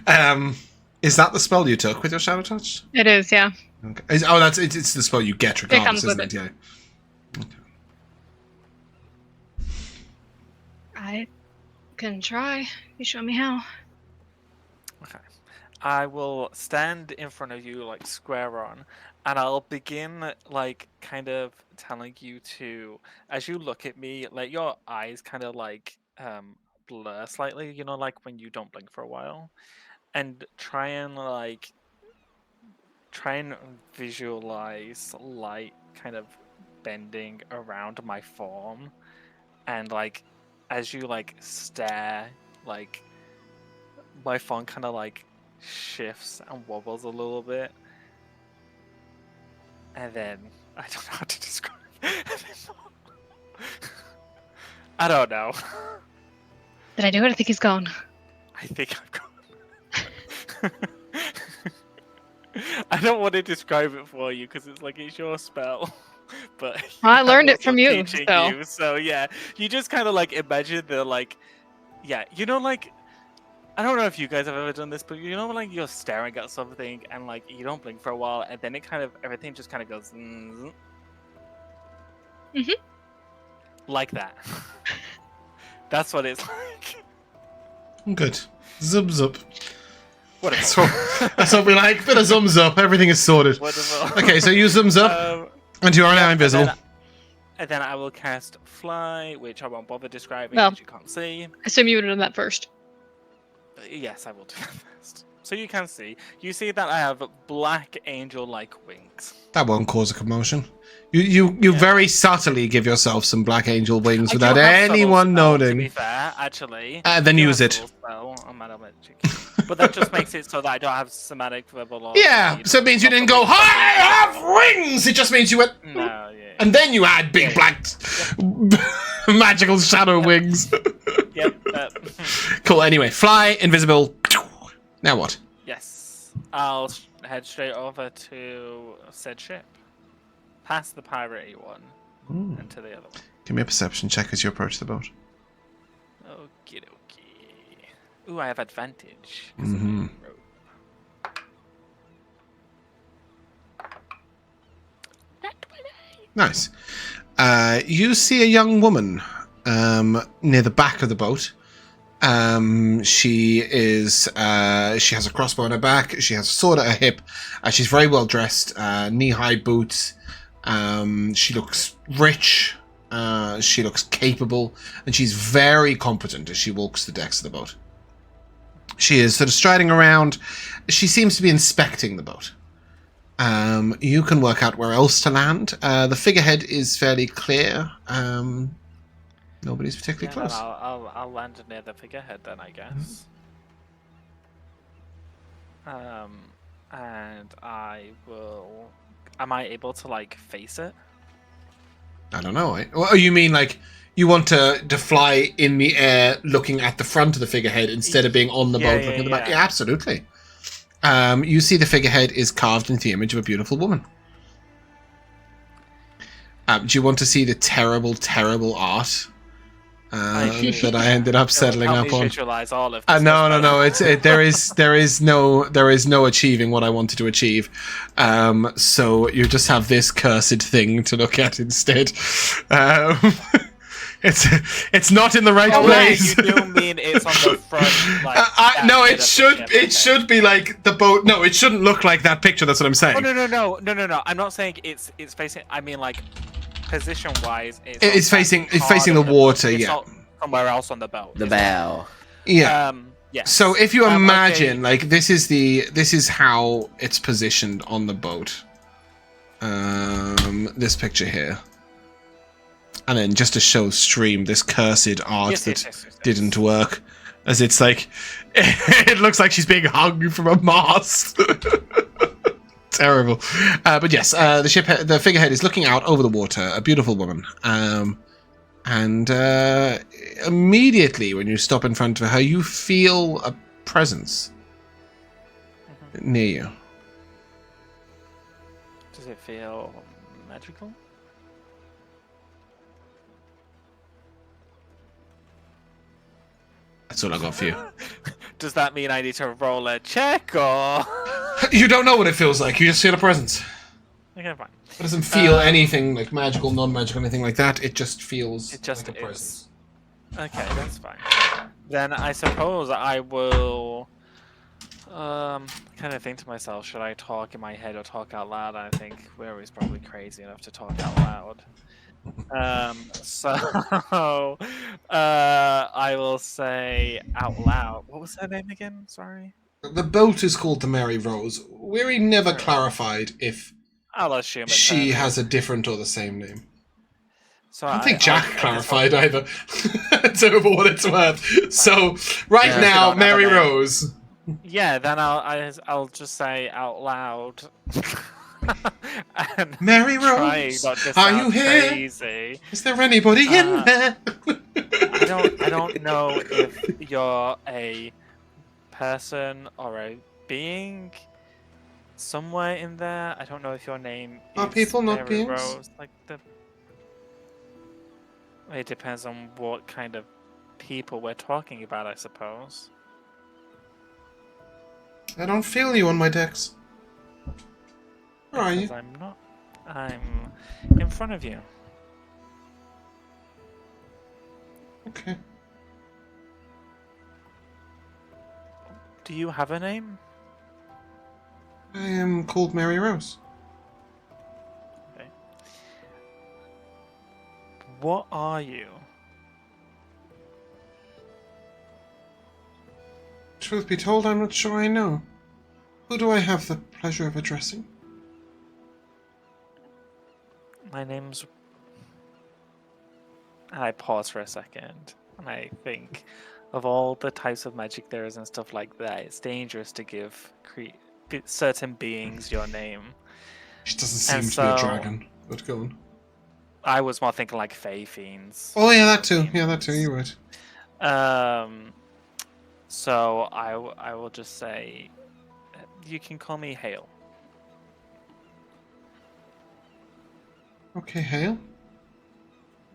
was. Is that the spell you took with your Shadow Touch? It is, yeah. Okay. It's the spell you get regardless, comes with isn't it? Yeah. Okay. I can try. You show me how. Okay. I will stand in front of you, like, square on, and I'll begin, like, kind of telling you to, as you look at me, let your eyes kind of, like, blur slightly, you know, like when you don't blink for a while, and try and visualize light kind of bending around my form, and, like, as you, like, stare, like, my form kind of, like, shifts and wobbles a little bit, and then I don't know how to describe it anymore. I don't know. Did I do it? I think he's gone. I think I'm gone. I don't want to describe it for you because it's like it's your spell, but I learned I'm it from also you, teaching so. you, so yeah, you just kind of like imagine the like, yeah, you know, like, I don't know if you guys have ever done this, but you know, like you're staring at something and like you don't blink for a while, and then it kind of everything just kind of goes, like that. That's what it's like. Good. Zub zub. Whatever. That's what we like. Bit of zums up. Everything is sorted. Whatever. Okay, so you zums up, and you are now invisible. And then I will cast Fly, which I won't bother describing Well, because you can't see. I assume you would have done that first. Yes, I will do that first. So you can see. You see that I have black angel-like wings. That won't cause a commotion. You very subtly give yourself some black angel wings I without do have anyone subtle spell, knowing. To be fair, actually. Then I do use have it. subtle spell on my magic. But that just makes it so that I don't have somatic verbal. Yeah, so it means you didn't go, I have wings! It just means you went, No, yeah. and then you had big black magical shadow wings. Yep. Cool, anyway, fly, invisible. Now what? Yes. I'll head straight over to said ship. Past the piratey one and to the other one. Give me a perception check as you approach the boat. Okie dokie. Ooh, I have advantage. Mm-hmm. Nice. You see a young woman near the back of the boat. She has a crossbow on her back. She has a sword at her hip. She's very well dressed, knee-high boots. She looks rich. She looks capable, and she's very competent as she walks the decks of the boat. She is sort of striding around. She seems to be inspecting the boat. You can work out where else to land. The figurehead is fairly clear. Nobody's particularly close. I'll land near the figurehead then, I guess. And I will. Am I able to like face it? I don't know. Oh, you mean like you want to fly in the air, looking at the front of the figurehead instead of being on the boat looking at the back? Yeah, absolutely. You see the figurehead is carved into the image of a beautiful woman. Do you want to see the terrible, terrible art that I ended up settling up on? Visualize all of this. No. There is no achieving what I wanted to achieve. So you just have this cursed thing to look at instead. It's not in the right Oh, place. you do mean it's on the front, like... No, that it bit of the should. ship, It okay. should be like the boat. No, it shouldn't look like that picture. That's what I'm saying. Oh, no. I'm not saying it's facing... I mean, like, position-wise, It's on that facing part the of water. It's Yeah. not somewhere else on the boat. The is it? bow. Yeah. Yes. So if you Okay. imagine, like, this is how it's positioned on the boat. This picture here, and then just to show stream this cursed art Yes. didn't work, as it's like it looks like she's being hung from a mast. Terrible. But yes, the figurehead is looking out over the water, a beautiful woman. And immediately when you stop in front of her, you feel a presence near you. Does it feel magical? That's all I got for you. Does that mean I need to roll a check, or...? You don't know what it feels like. You just feel a presence. Okay, fine. It doesn't feel anything like magical, non-magical, anything like that. It just feels It just like a is. presence. Okay, that's fine. Then I suppose I will... kind of think to myself, should I talk in my head or talk out loud? I think Weary's probably crazy enough to talk out loud. So I will say out loud. What was her name again? Sorry. The boat is called the Mary Rose. Weary never clarified if I'll assume it's she her. has a different or the same name. So I don't think Jack I'll clarified either. So for what it's worth. So right Yeah. now, Don't have a Mary name. Rose. Yeah, then I'll just say out loud. And Mary try Rose, not to are you sound here? crazy. Is there anybody in there? I don't know if you're a person or a being somewhere in there. I don't know if your name Are is people not Mary beings? Rose. It depends on what kind of people we're talking about, I suppose. I don't feel you on my decks. Where are you? Because I'm not. I'm in front of you. Okay. Do you have a name? I am called Mary Rose. Okay. What are you? Truth be told, I'm not sure I know. Who do I have the pleasure of addressing? My name's... I pause for a second, and I think of all the types of magic there is and stuff like that, it's dangerous to give certain beings your name. She doesn't seem And to be a so- dragon, but go on. I was more thinking like Fey Fiends. Oh yeah, that too. Yeah, that too. You're right. So I will just say, you can call me Hale. Okay, Hale.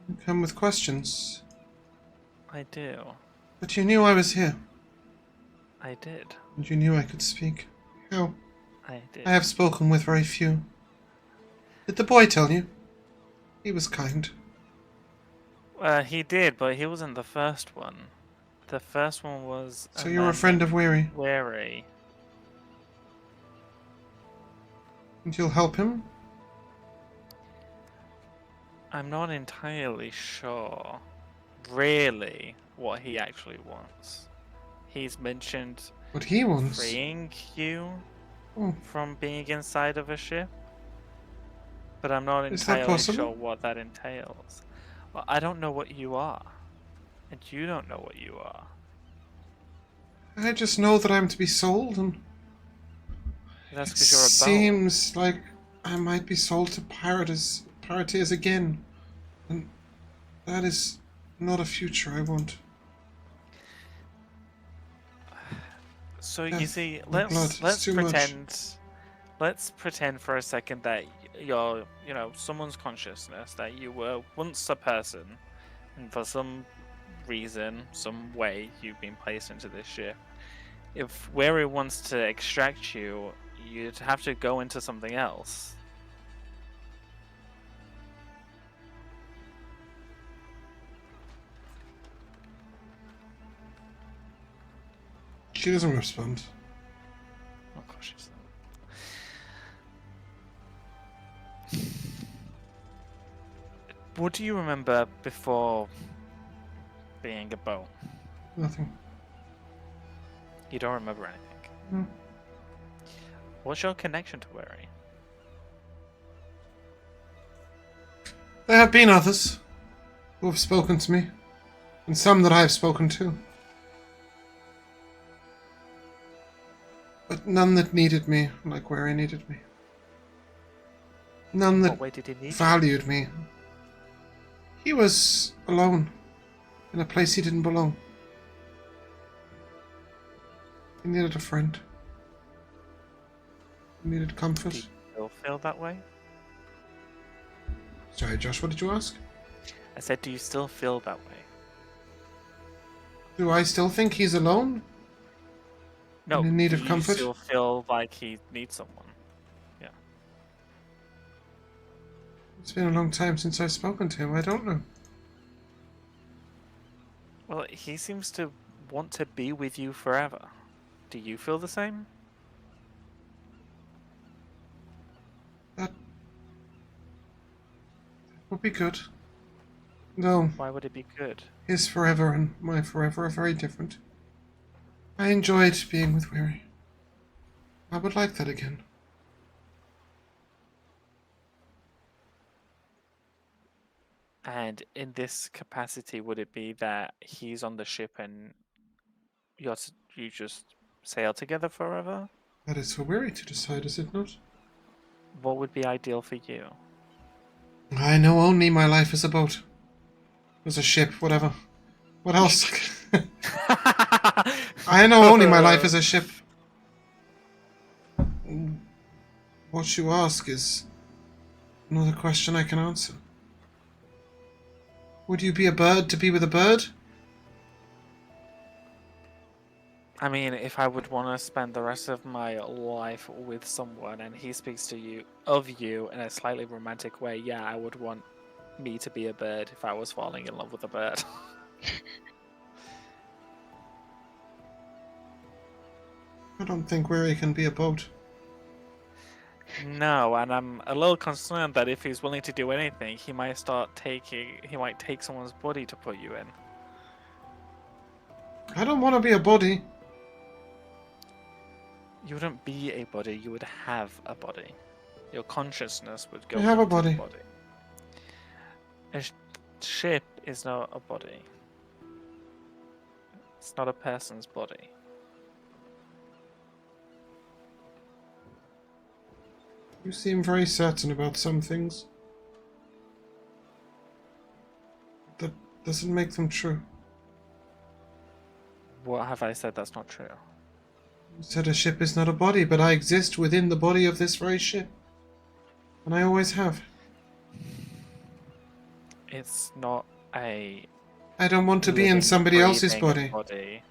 You come with questions. I do. But you knew I was here, I did. and you knew I could speak. How? I did. I have spoken with very few. Did the boy tell you? He was kind. He did, but he wasn't the first one. The first one was... So you're a friend of Weary, Weary. and you'll help him? I'm not entirely sure, really, what he actually wants. He's mentioned What he wants. freeing you Oh, from being inside of a ship, but I'm not Is that entirely possible? sure what that entails. Well, I don't know what you are, and you don't know what you are. I just know that I'm to be sold, and That's it because you're a boat. seems like I might be sold to pirateers again, and that is not a future I want. So you Death see, and blood, it's let's too much. pretend for a second that you're, someone's consciousness, that you were once a person, and for some reason, some way, you've been placed into this ship. If Weary wants to extract you, you'd have to go into something else. She doesn't respond. Of course she doesn't. What do you remember before being a boat? Nothing. You don't remember anything. No. What's your connection to Weary? There have been others who have spoken to me, and some that I have spoken to. But none that needed me like Weary needed me. None that What way did he need you? valued me. He was alone, in a place he didn't belong. He needed a friend. He needed comfort. Do you still feel that way? Sorry, Josh, what did you ask? I said, do you still feel that way? Do I still think he's alone? No. And in need do of comfort? you still feel like he needs someone? Yeah. It's been a long time since I've spoken to him. I don't know. Well, he seems to want to be with you forever. Do you feel the same? That would be good. No, Why would it be good? his forever and my forever are very different. I enjoyed being with Weary. I would like that again. And in this capacity, would it be that he's on the ship and you just sail together forever? That is for Weary to decide, is it not? What would be ideal for you? I know only my life is a boat. As a ship, whatever. What else? I know only my life is a ship. What you ask is not a question I can answer. Would you be a bird to be with a bird? I mean, if I would want to spend the rest of my life with someone and he speaks to you of you in a slightly romantic way, yeah, I would want me to be a bird if I was falling in love with a bird. I don't think Weary can be a boat. No, and I'm a little concerned that if he's willing to do anything, he might take someone's body to put you in. I don't want to be a body. You wouldn't be a body, you would have a body. Your consciousness would go I have a into the body. body. A ship is not a body. It's not a person's body. You seem very certain about some things. That doesn't make them true. What have I said that's not true? You said a ship is not a body, but I exist within the body of this very ship. And I always have. It's not a I don't want to be in living, somebody else's breathing body. body.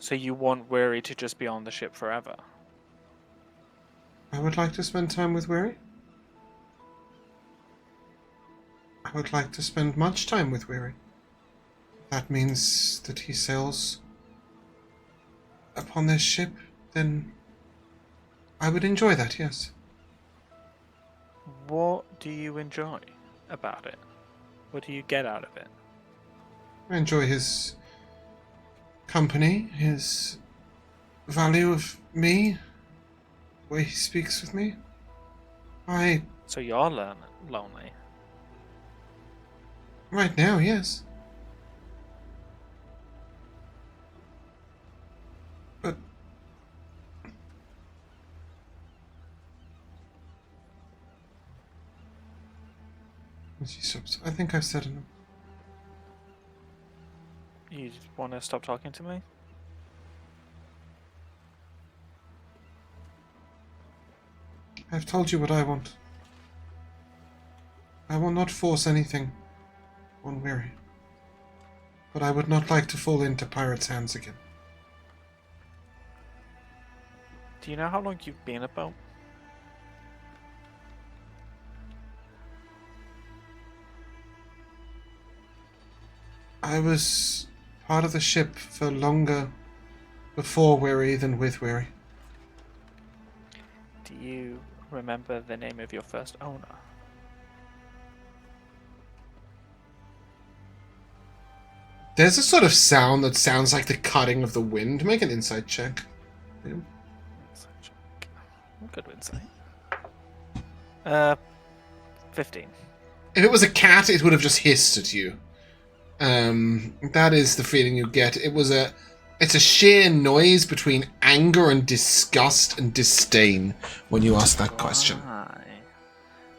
So you want Weary to just be on the ship forever? I would like to spend time with Weary. I would like to spend much time with Weary. That means that he sails upon this ship, then I would enjoy that, yes. What do you enjoy about it? What do you get out of it? I enjoy his company, his value of me, the way he speaks with me. So you're lonely. Right now, yes. But she stops. I think I've said enough. You want to stop talking to me? I've told you what I want. I will not force anything on Weary. But I would not like to fall into pirates' hands again. Do you know how long you've been a boat? I was part of the ship for longer before Weary than with Weary. Do you remember the name of your first owner? There's a sort of sound that sounds like the cutting of the wind. Make an insight check. Yeah. Insight check. Good insight. 15. If it was a cat, it would have just hissed at you. That is the feeling you get. It's a sheer noise between anger and disgust and disdain when you ask that question. Why?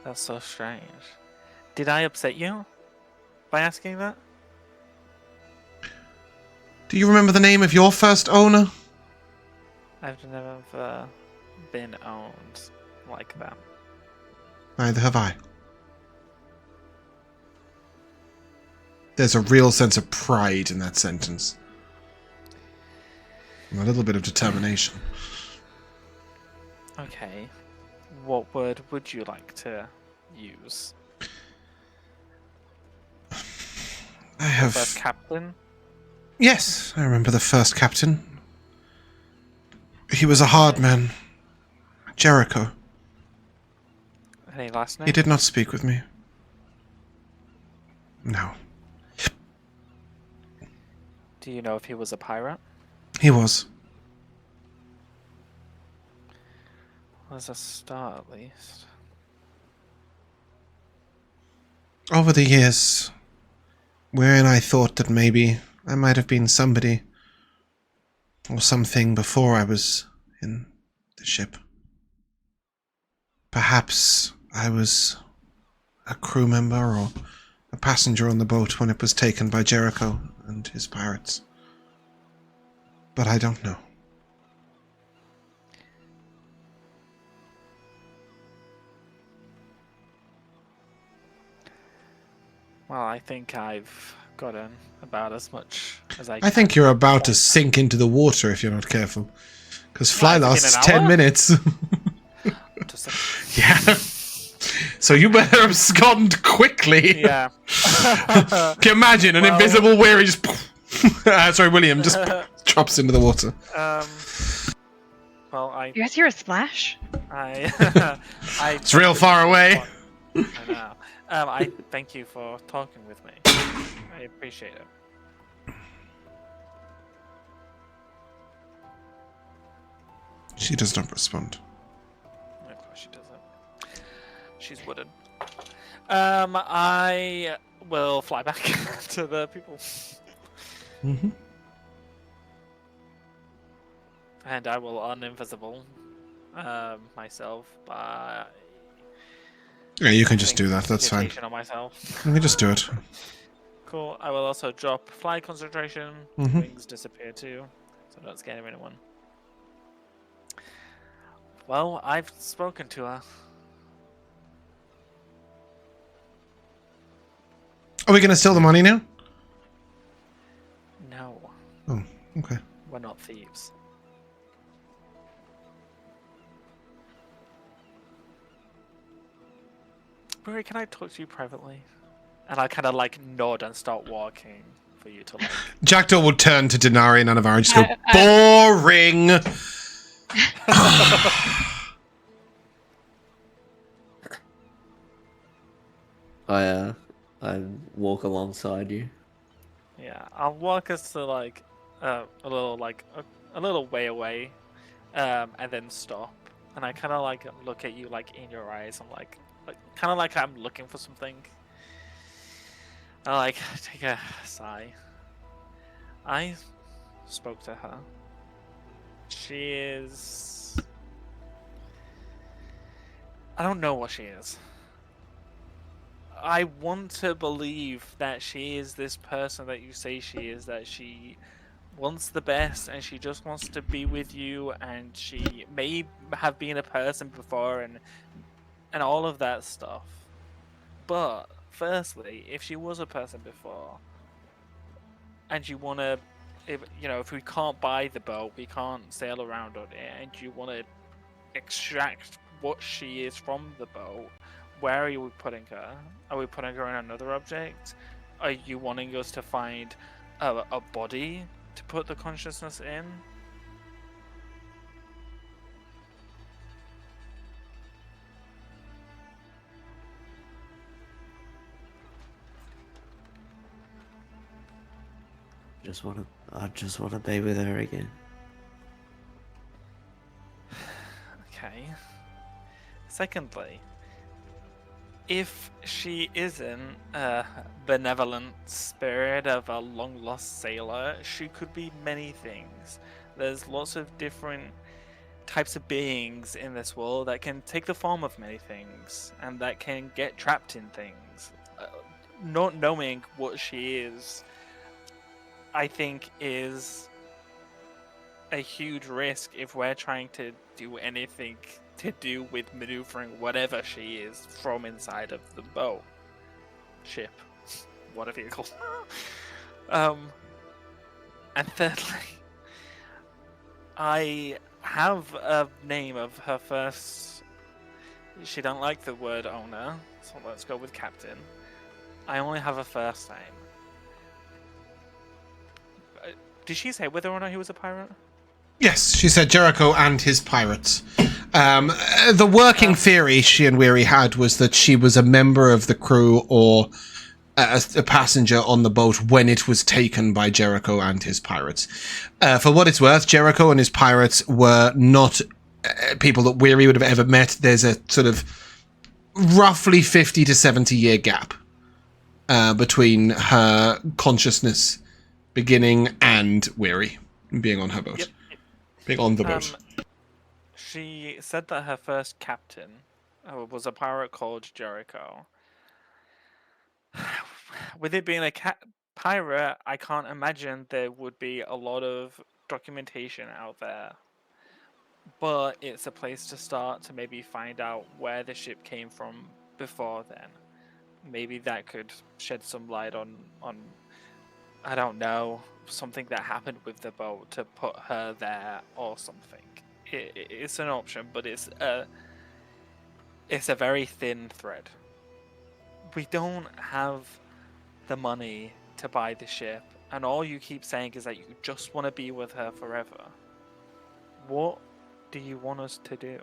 That's so strange. Did I upset you by asking that? Do you remember the name of your first owner? I've never been owned like that. Neither have I. There's a real sense of pride in that sentence. And a little bit of determination. Okay. What word would you like to use? I have... First captain? Yes, I remember the first captain. He was a hard man. Jericho. Any last name? He did not speak with me. No. Do you know if he was a pirate? He was. Was a star at least. Over the years, wherein I thought that maybe I might have been somebody or something before I was in the ship. Perhaps I was a crew member or a passenger on the boat when it was taken by Jericho and his pirates. But I don't know. Well, I think I've gotten about as much as I I can. think you're about to sink into the water if you're not careful. Because fly What, in lasts an 10 hour? minutes. Just a- Yeah. So you better abscond quickly. Yeah. Can you imagine an Well- invisible weary just... sorry, William just drops into the water. Well, I You guys hear a splash? It's real far away. I know. I thank you for talking with me. I appreciate it. She does not respond. Of course she doesn't. She's wooden. I will fly back to the people. Mm-hmm. And I will uninvisible myself by Yeah, you can just do that. That's fine. mutation on myself. You can just do it. Cool. I will also drop fly concentration. Mhm. Wings disappear too, so I don't scare anyone. Well, I've spoken to her. Are we going to steal the money now? No, Oh, okay. we're not thieves. Murray, can I talk to you privately? And I kind of like nod and start walking for you to like. Jackdaw will turn to Dinari and Anivari and just go, boring! I walk alongside you. Yeah, I'll walk us to like a little way away, and then stop. And I kind of like look at you like in your eyes. I'm like kind of like I'm looking for something. I like take a sigh. I spoke to her. She is. I don't know what she is. I want to believe that she is this person that you say she is, that she wants the best and she just wants to be with you, and she may have been a person before and all of that stuff. But firstly, if she was a person before and you want to, if we can't buy the boat, we can't sail around on it, and you want to extract what she is from the boat, where are you putting her? Are we putting her in another object? Are you wanting us to find a body to put the consciousness in. I just wanna be with her again. Okay. Secondly, if she isn't a benevolent spirit of a long lost sailor, she could be many things. There's lots of different types of beings in this world that can take the form of many things and that can get trapped in things. Not knowing what she is, I think, is a huge risk if we're trying to do anything to do with maneuvering whatever she is from inside of the boat, ship, what a vehicle. And thirdly, I have a name of her first. She don't like the word owner, so let's go with captain. I only have a first name. Did she say whether or not he was a pirate? Yes, she said Jericho and his pirates. The working theory she and Weary had was that she was a member of the crew or a passenger on the boat when it was taken by Jericho and his pirates. For what it's worth, Jericho and his pirates were not people that Weary would have ever met. There's a sort of roughly 50 to 70 year gap between her consciousness beginning and Weary being on her boat. Yep. Being on the boat. She said that her first captain was a pirate called Jericho. With it being a pirate, I can't imagine there would be a lot of documentation out there. But it's a place to start to maybe find out where the ship came from before then. Maybe that could shed some light on I don't know, something that happened with the boat to put her there or something. It's an option, but it's a very thin thread. We don't have the money to buy the ship, and all you keep saying is that you just want to be with her forever. What do you want us to do?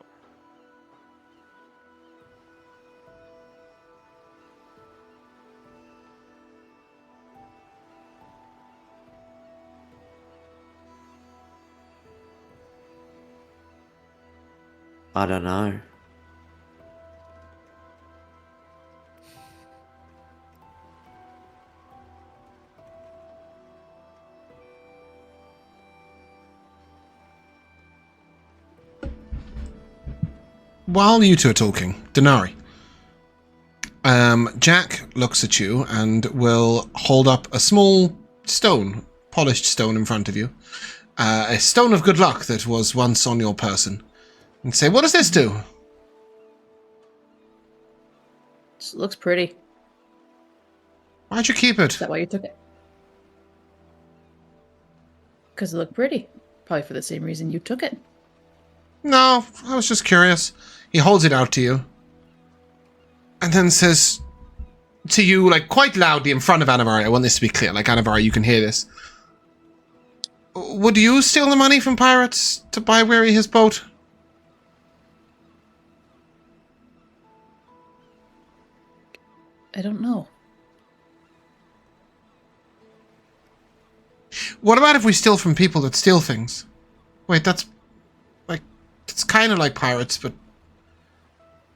I don't know. While you two are talking, Dinari, Jack looks at you and will hold up a small stone, polished stone in front of you, a stone of good luck that was once on your person, and say, "What does this do?" It looks pretty. Why'd you keep it? Is that why you took it? Because it looked pretty. Probably for the same reason you took it. No, I was just curious. He holds it out to you, and then says to you, like, quite loudly in front of Anivari, I want this to be clear, like, Anivari, you can hear this. "Would you steal the money from pirates to buy Weary his boat?" I don't know. What about if we steal from people that steal things? Wait, that's it's kind of like pirates, but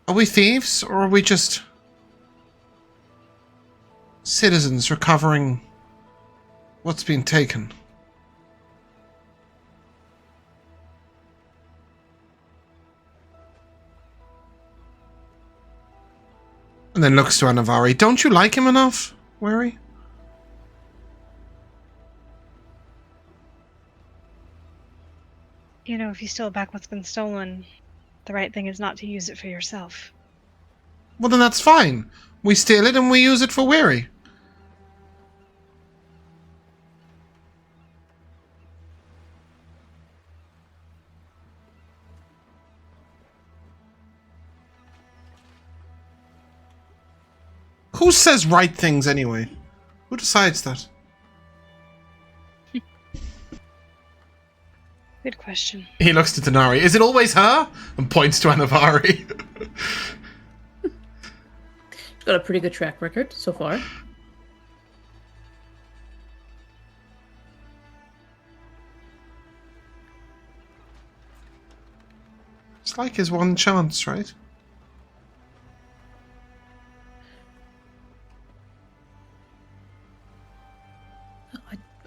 are we thieves, or are we just citizens recovering what's been taken? And then looks to Anivari. Don't you like him enough, Weary? You know, if you steal back what's been stolen, the right thing is not to use it for yourself. Well, then that's fine. We steal it and we use it for Weary. Who says right things anyway? Who decides that? Good question. He looks to Dinari. Is it always her? And points to Anivari. She's got a pretty good track record so far. It's like his one chance, right?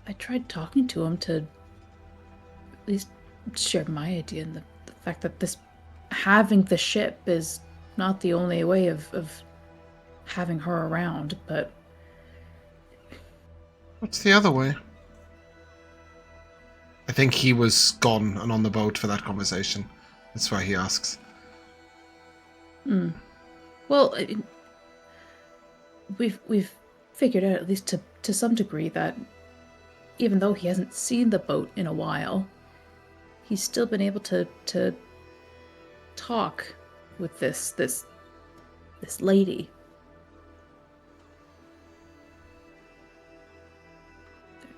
I tried talking to him to at least share my idea and the fact that this having the ship is not the only way of having her around, but What's the other way? I think he was gone and on the boat for that conversation. That's why he asks. Well, we've figured out, at least to some degree, that even though he hasn't seen the boat in a while, he's still been able to talk with this lady.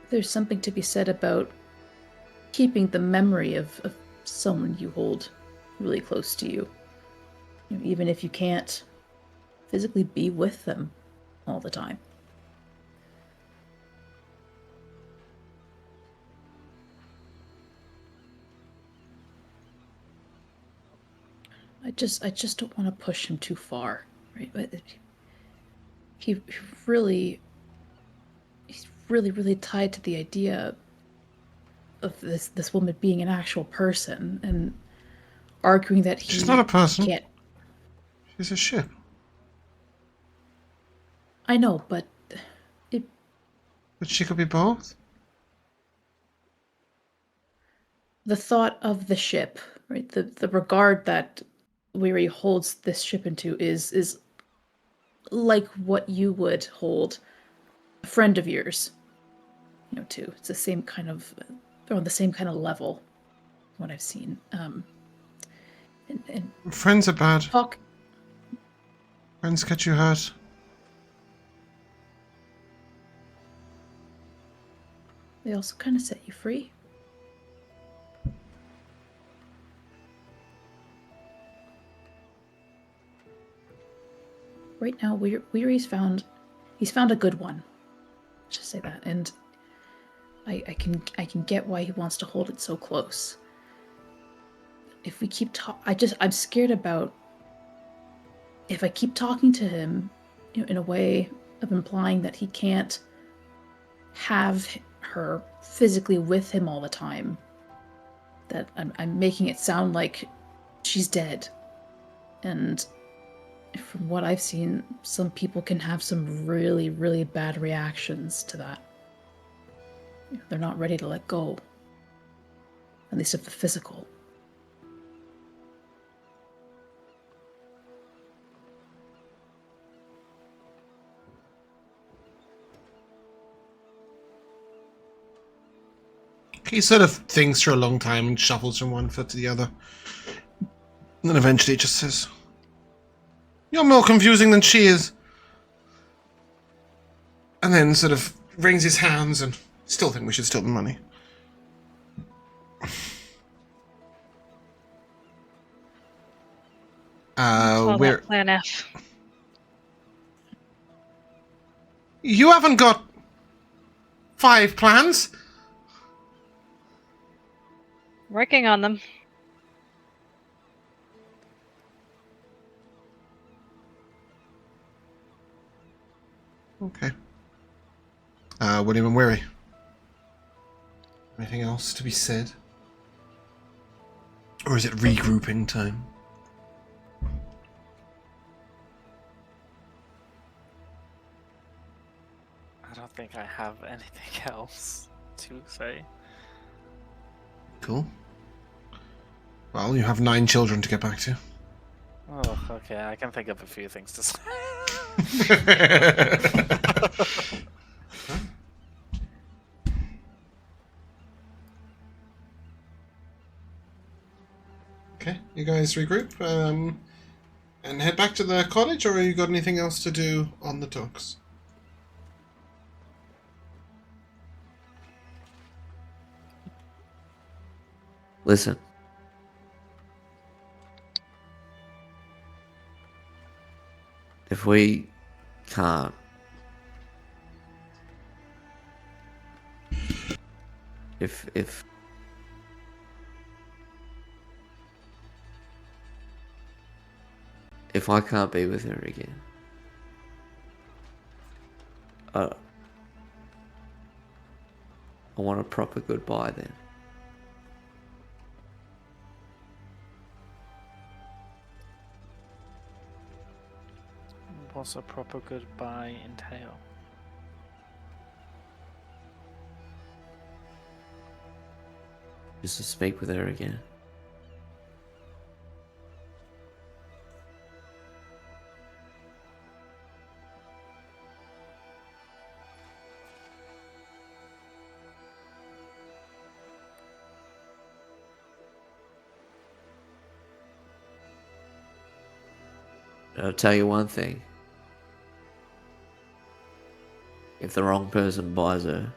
There's something to be said about keeping the memory of someone you hold really close to you. You know, even if you can't physically be with them all the time. I just don't want to push him too far, right? But he's really tied to the idea of this woman being an actual person and arguing that She's not a person. Can't. She's a ship. I know, but But she could be both. the thought of the ship, right? The regard that Weary holds this ship into is like what you would hold a friend of yours, you know, to. It's the same kind of, they're on the same kind of level, what I've seen. And Friends are bad. talk. Friends get you hurt. They also kind of set you free. Right now, Weary's found a good one. Let's just say that, and I can get why he wants to hold it so close. If we keep I'm scared about if I keep talking to him, you know, in a way of implying that he can't have her physically with him all the time. That I'm making it sound like she's dead, and from what I've seen, some people can have some really, really bad reactions to that. They're not ready to let go. At least of the physical. He sort of thinks for a long time and shuffles from one foot to the other. And then eventually just says, "You're more confusing than she is." And then sort of wrings his hands and still think we should steal the money. Call We're... that Plan F. You haven't got 5 plans? Working on them. Okay. William and Weary. Anything else to be said? Or is it regrouping time? I don't think I have anything else to say. Cool. Well, you have 9 children to get back to. Oh, okay. I can think of a few things to say. Okay, you guys regroup and head back to the cottage, or you got anything else to do on the docks? Listen. If we can't if I can't be with her again, I want a proper goodbye then. What's a proper goodbye entail? Just to speak with her again. I'll tell you one thing. If the wrong person buys her,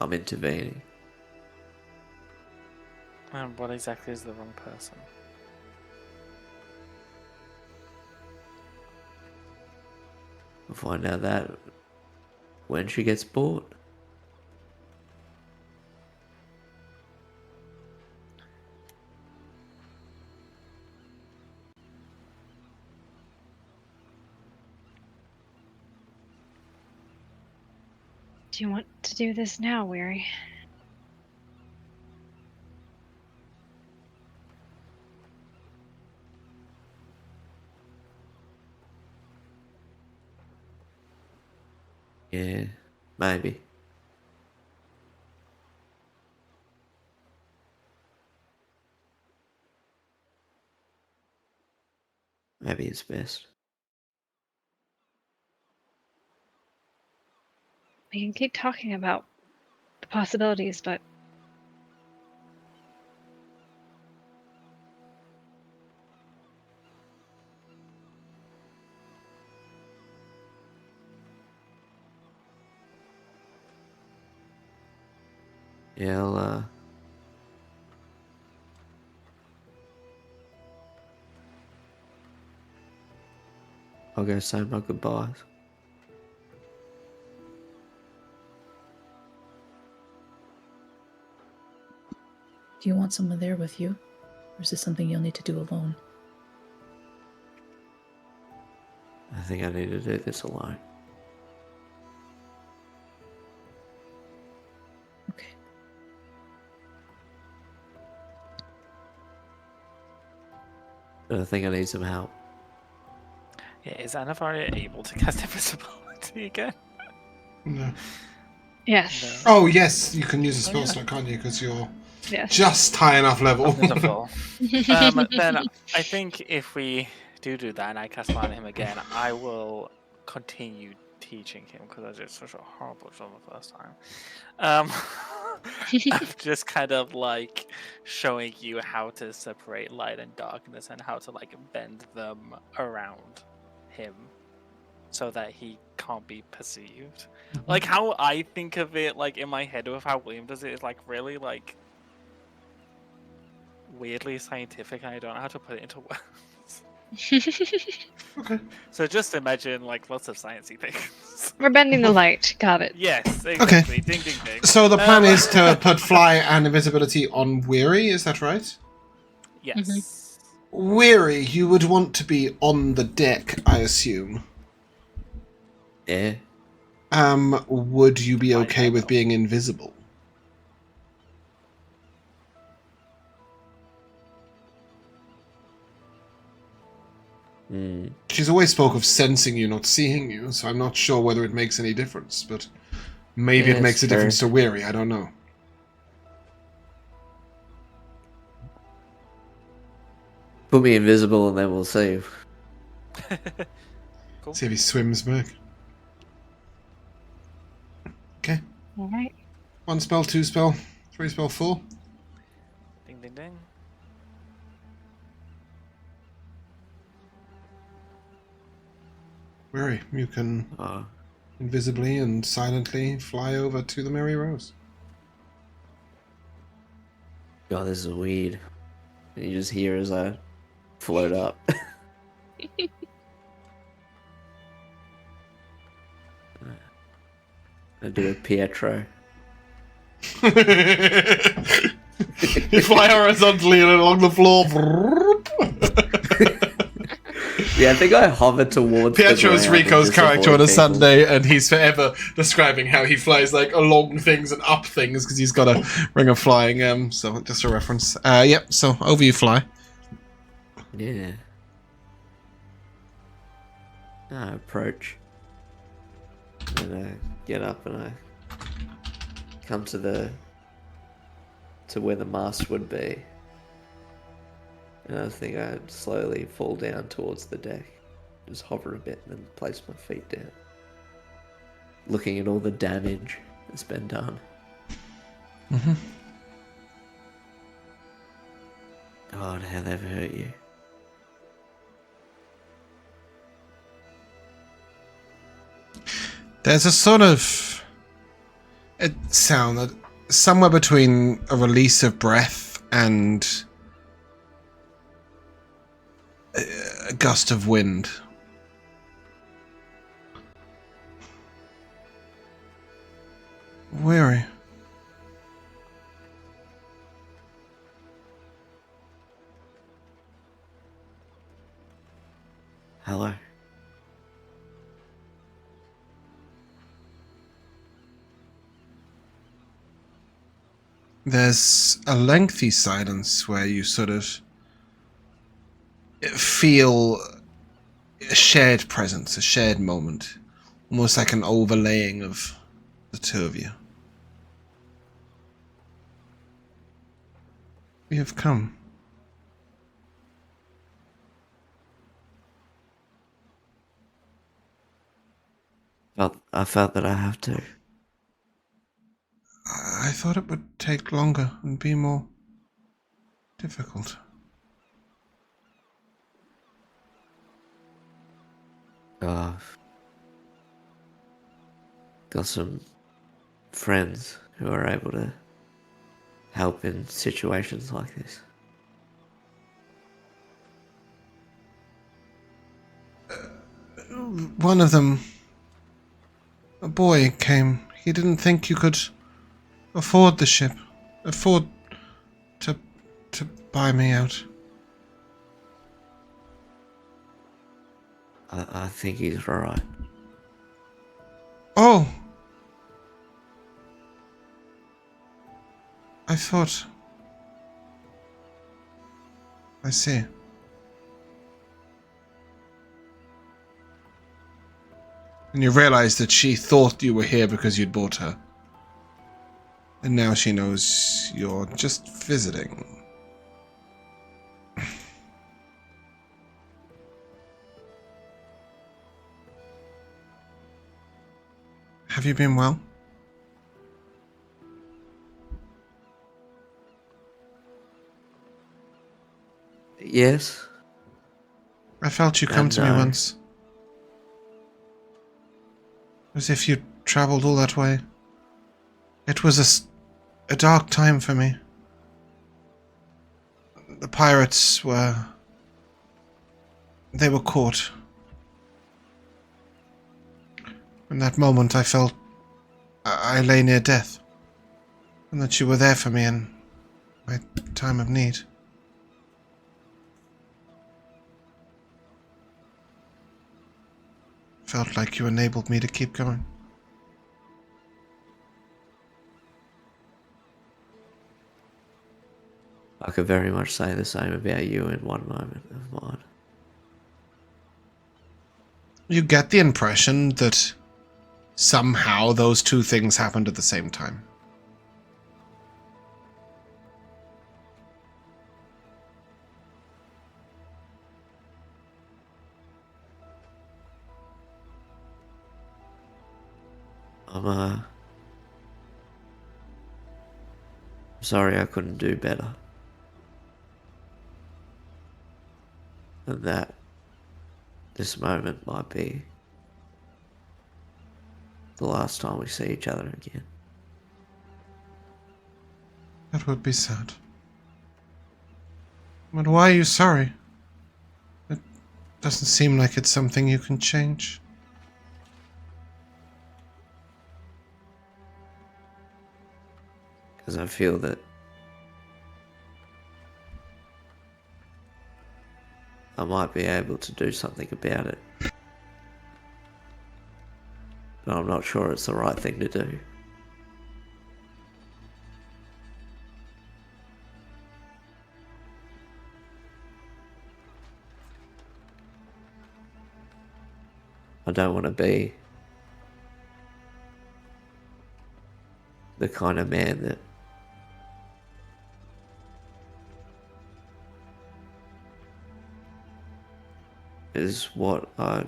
I'm intervening. And what exactly is the wrong person? We'll find out that when she gets bought. Do you want to do this now, Weary? Yeah, maybe. Maybe it's best. We can keep talking about the possibilities, but Yeah, I'll go say my goodbyes. Do you want someone there with you? Or is this something you'll need to do alone? I think I need to do this alone. Okay. But I think I need some help. Yeah, is Anivari able to cast invisibility again? No. yes. Oh, yes, you can use a spell yeah. slot, can't you? Because you're Yes. just high enough level. Wonderful. Then I think if we do that and I cast mine on him again, I will continue teaching him because I did such a horrible job the first time. I'm just kind of like showing you how to separate light and darkness and how to like bend them around him so that he can't be perceived. Like how I think of it, like in my head with how William does it, is like really like weirdly scientific, and I don't know how to put it into words. Okay. So just imagine like lots of sciencey things. We're bending the light. Got it. Yes, exactly. Ding ding ding. So the plan is to put fly and invisibility on Weary, is that right? Yes. Weary, you would want to be on the deck, I assume. Yeah. Would you be Why okay with not? being invisible? She's always spoke of sensing you, not seeing you, so I'm not sure whether it makes any difference, but maybe Yeah, it makes a it's difference true. to Weary, I don't know. Put me invisible and then we'll see. Cool. See if he swims back. Okay. All right. 1 spell, 2 spell, 3 spell, 4. Ding ding ding. Weary, you can Oh, invisibly and silently fly over to the Merry Rose. God, this is weird. You just hear as I float up. I do a Pietro. You fly horizontally and along the floor. Yeah, I think I hover towards Pietro's the ground Rico's and just character on avoid a people. Sunday, and he's forever describing how he flies like along things and up things because he's got a ring of flying. So just a reference. Yep. So over you fly. Yeah. I approach. And I get up and I come to where the mast would be. And I think I'd slowly fall down towards the deck. Just hover a bit and then place my feet down. Looking at all the damage that's been done. Mm-hmm. God, how they've hurt you. There's a sort of a sound that somewhere between a release of breath and a gust of wind. Weary. Hello. There's a lengthy silence where you sort of feel a shared presence, a shared moment, almost like an overlaying of the two of you. We have come. I felt that I have to. I thought it would take longer and be more difficult. I've got some friends who are able to help in situations like this. One of them, a boy, came. He didn't think you could afford the ship, afford to buy me out. I think he's right. Oh! I thought... I see. And you realize that she thought you were here because you'd bought her. And now she knows you're just visiting. Have you been well? Yes. I felt you come to me No. once. As if you'd travelled all that way. It was a dark time for me. The pirates were... They were caught. In that moment I felt I lay near death. And that you were there for me in my time of need. Felt like you enabled me to keep going. I could very much say the same about you in one moment of mine. You get the impression that somehow those two things happened at the same time. I'm sorry I couldn't do better than that. This moment might be the last time we see each other again. That would be sad. But why are you sorry? It doesn't seem like it's something you can change. Because I feel that I might be able to do something about it. But I'm not sure it's the right thing to do. I don't want to be the kind of man that is what I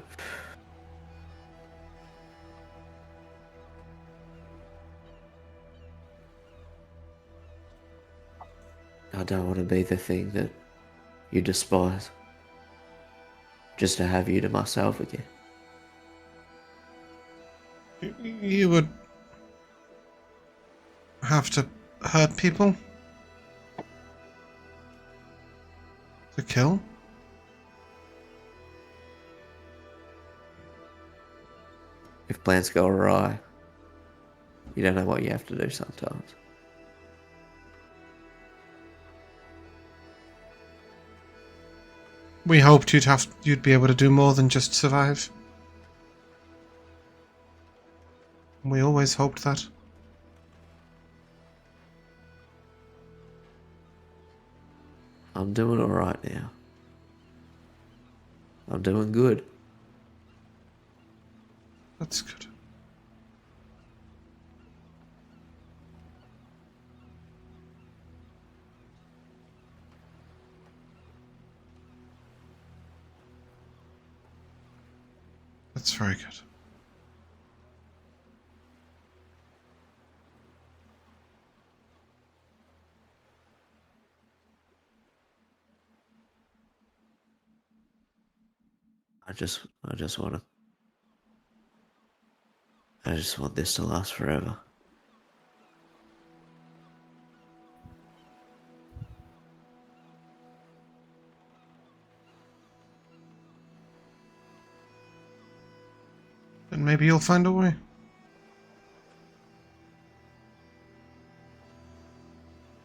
don't want to be the thing that you despise just to have you to myself again. You would have to hurt people to kill? If plans go awry, you don't know what you have to do sometimes. We hoped you'd be able to do more than just survive. We always hoped that. I'm doing alright now. I'm doing good. That's good. That's very good. I just want this to last forever. And maybe you'll find a way.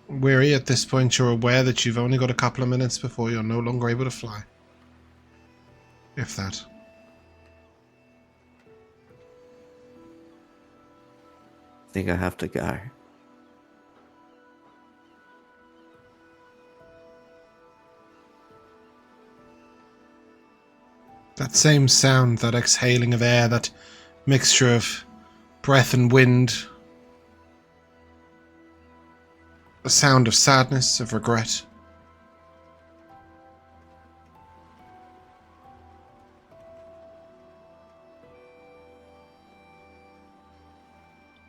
Weary, at this point you're aware that you've only got a couple of minutes before you're no longer able to fly. If that. I think I have to go. That same sound, that exhaling of air, that mixture of breath and wind. The sound of sadness, of regret.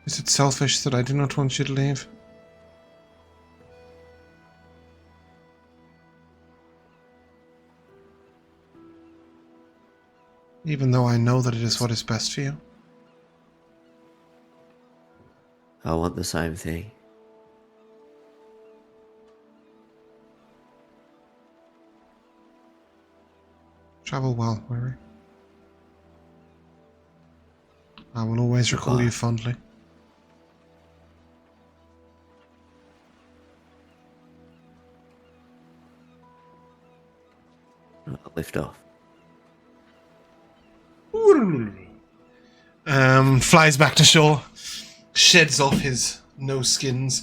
Is it selfish that I do not want you to leave? Even though I know that it is what is best for you? I want the same thing. Travel well, Weary. I will always recall you fondly. I'll lift off. Flies back to shore, sheds off his nose skins.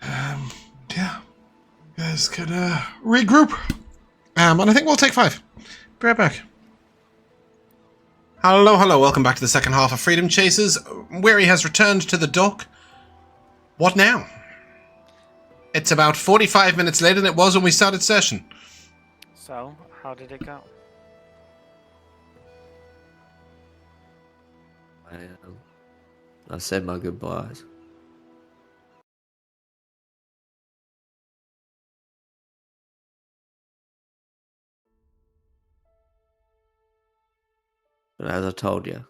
Yeah, you guys could regroup. And I think we'll take 5. Be right back. Hello, welcome back to the second half of Freedom Chasers. Weary has returned to the dock. What now? It's about 45 minutes later than it was when we started session. So, how did it go? I said my goodbyes. But as I told you,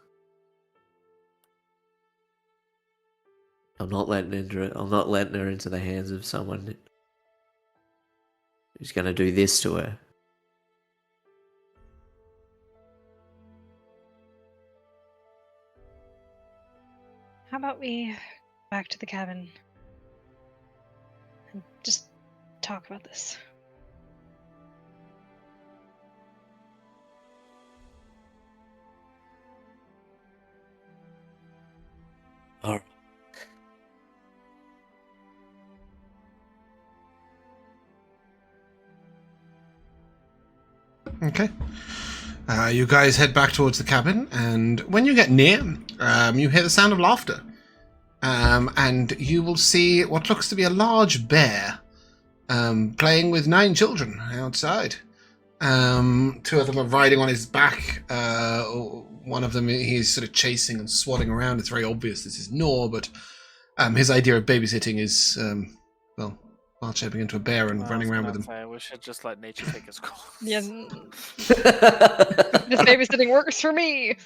I'm not letting her into the hands of someone who's going to do this to her. How about we back to the cabin and just talk about this? All right. Okay. You guys head back towards the cabin, and when you get near, you hear the sound of laughter. And you will see what looks to be a large bear playing with 9 children outside. 2 of them are riding on his back. One of them he's sort of chasing and swatting around. It's very obvious this is Nor, but his idea of babysitting is, wild shaping into a bear and running around with him. We should just let nature take his course. Yeah. This babysitting works for me.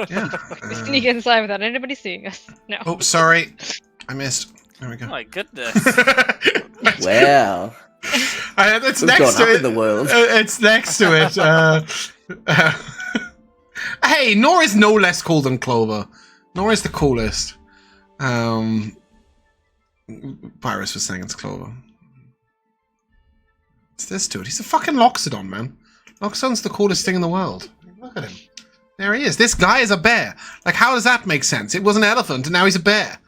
Yeah. We sneak inside without anybody seeing us. No. Oh, sorry. I missed. There we go. Oh my goodness. Wow. It's We've next gone to up it. in the world. It's next to it. Hey, Nor is no less cool than Clover. Nor is the coolest. Pyrus was saying it's Clover. What's this to it? He's a fucking Loxodon, man. Loxodon's the coolest thing in the world. Look at him. There he is. This guy is a bear. Like, how does that make sense? It was an elephant, and now he's a bear.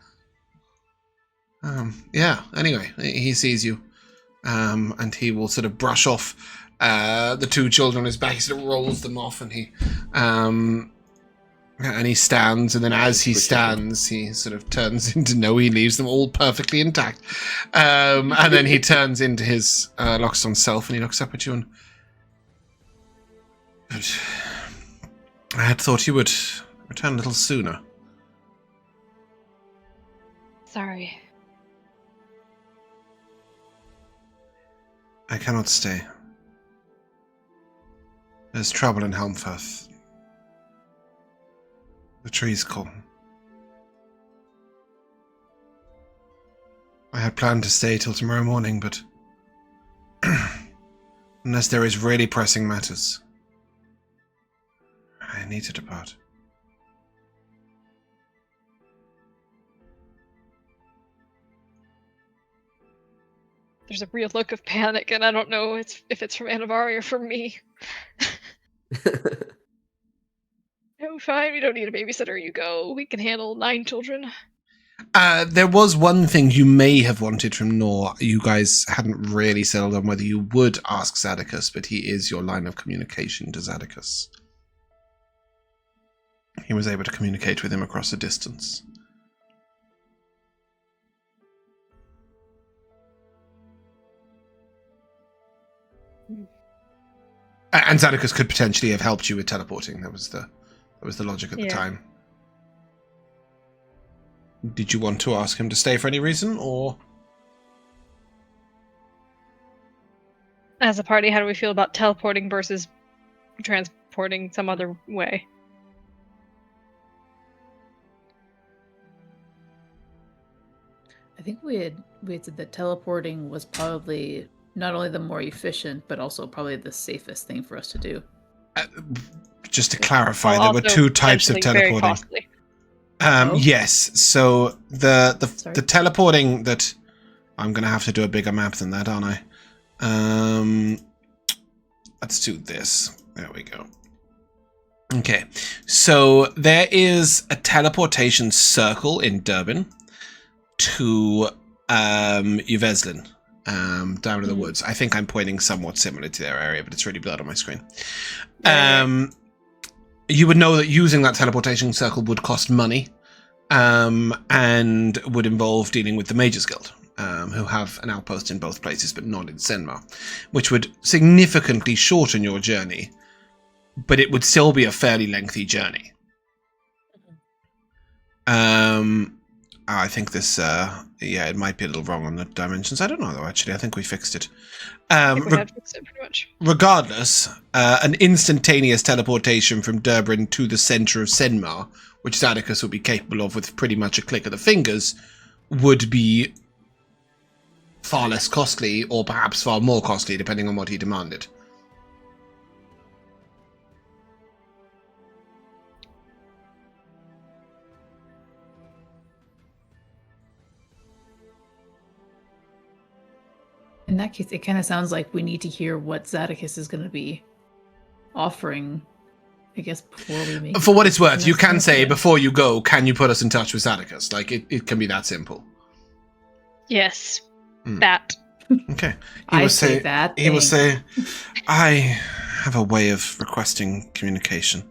Yeah, anyway, he sees you. And he will sort of brush off the 2 children on his back. He sort of rolls them off, and he stands, and then as he stands, he sort of turns into he leaves them all perfectly intact. And then he turns into his Loxodon self, and he looks up at you and... I had thought you would return a little sooner. Sorry. I cannot stay. There's trouble in Helmfirth. The trees call. I had planned to stay till tomorrow morning, but unless there is really pressing matters, I need to depart. There's a real look of panic, and I don't know if it's from Anivari or from me. No, fine, we don't need a babysitter, you go. We can handle 9 children. There was one thing you may have wanted from Nor. You guys hadn't really settled on whether you would ask Zadicus, but he is your line of communication to Zadicus. He was able to communicate with him across a distance. And Zadicus could potentially have helped you with teleporting. That was the logic at the time. Did you want to ask him to stay for any reason, or? As a party, how do we feel about teleporting versus transporting some other way? I think we had said that teleporting was probably not only the more efficient, but also probably the safest thing for us to do. Just to clarify, there were 2 types of teleporting. Very costly. Yes, so the teleporting that... I'm going to have to do a bigger map than that, aren't I? Let's do this. There we go. Okay, so there is a teleportation circle in Durban to Uveslin, down in the woods. I think I'm pointing somewhat similar to their area, but it's really blurred on my screen. You would know that using that teleportation circle would cost money, and would involve dealing with the Mages Guild, who have an outpost in both places, but not in Senmar, which would significantly shorten your journey, but it would still be a fairly lengthy journey. I think this, it might be a little wrong on the dimensions. I don't know, though, actually. I think we fixed it. I think we have fixed it pretty much. Regardless, an instantaneous teleportation from Durban to the center of Senmar, which Zadicus would be capable of with pretty much a click of the fingers, would be far less costly, or perhaps far more costly, depending on what he demanded. In that case, it kind of sounds like we need to hear what Zadicus is going to be offering, I guess, before we make... For what it's worth, you next can say, move. before you go, can you put us in touch with Zadicus? Like, it can be that simple. Yes. Hmm. That. Okay. I say that. He will thing. say, I have a way of requesting communication.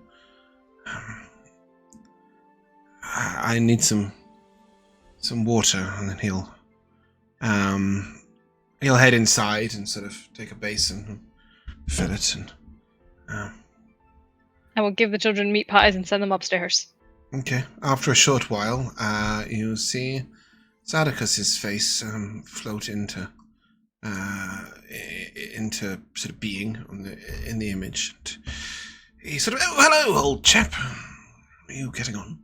I need some water, and then he'll head inside and sort of take a basin and fill it, and I will give the children meat pies and send them upstairs. okay. After a short while, you see Zadicus's face float into sort of being in the image. And he sort of, oh, hello, old chap. How are you getting on?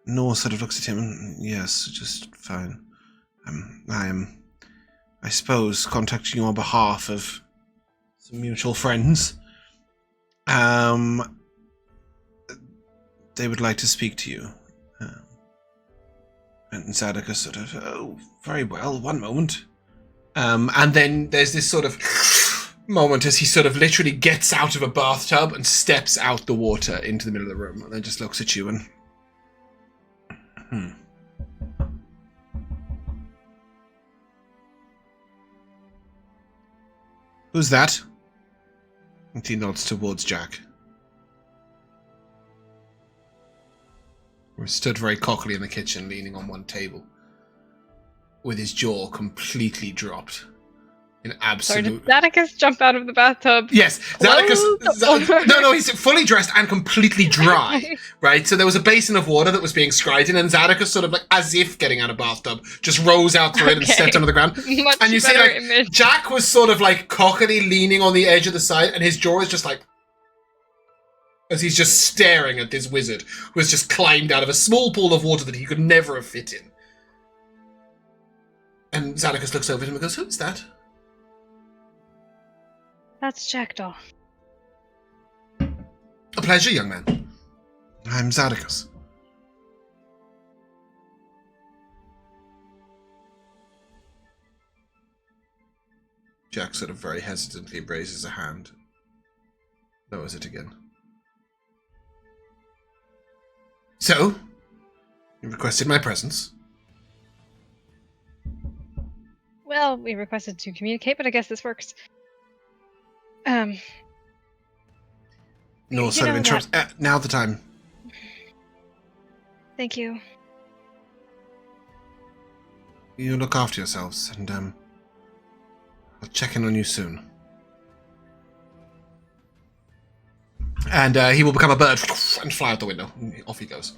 Nor sort of looks at him and, yes, just fine. I am, I suppose, contacting you on behalf of some mutual friends. They would like to speak to you. And Zadicus sort of, oh, very well, one moment. And then there's this sort of moment as he sort of literally gets out of a bathtub and steps out the water into the middle of the room, and then just looks at you and... Who's that? And he nods towards Jack. Who stood very cockily in the kitchen, leaning on one table, with his jaw completely dropped. In Sorry, absolute... did Zadicus jump out of the bathtub? Yes, Zadicus... No, he's fully dressed and completely dry, right? So there was a basin of water that was being scried in, and Zadicus sort of like, as if getting out of bathtub, just rose out through it and stepped onto the ground. Much And you see, better like, image. Jack was sort of like cockily leaning on the edge of the side, and his jaw is just like... as he's just staring at this wizard who has just climbed out of a small pool of water that he could never have fit in. And Zadicus looks over at him and goes, who's that? That's Jackdaw. A pleasure, young man. I'm Zadicus. Jack sort of very hesitantly raises a hand. Lowers it again. So, you requested my presence. Well, we requested to communicate, but I guess this works. No You sort of know interrupts. Now the time. Thank you. You look after yourselves, and I'll check in on you soon. And he will become a bird and fly out the window. Off he goes.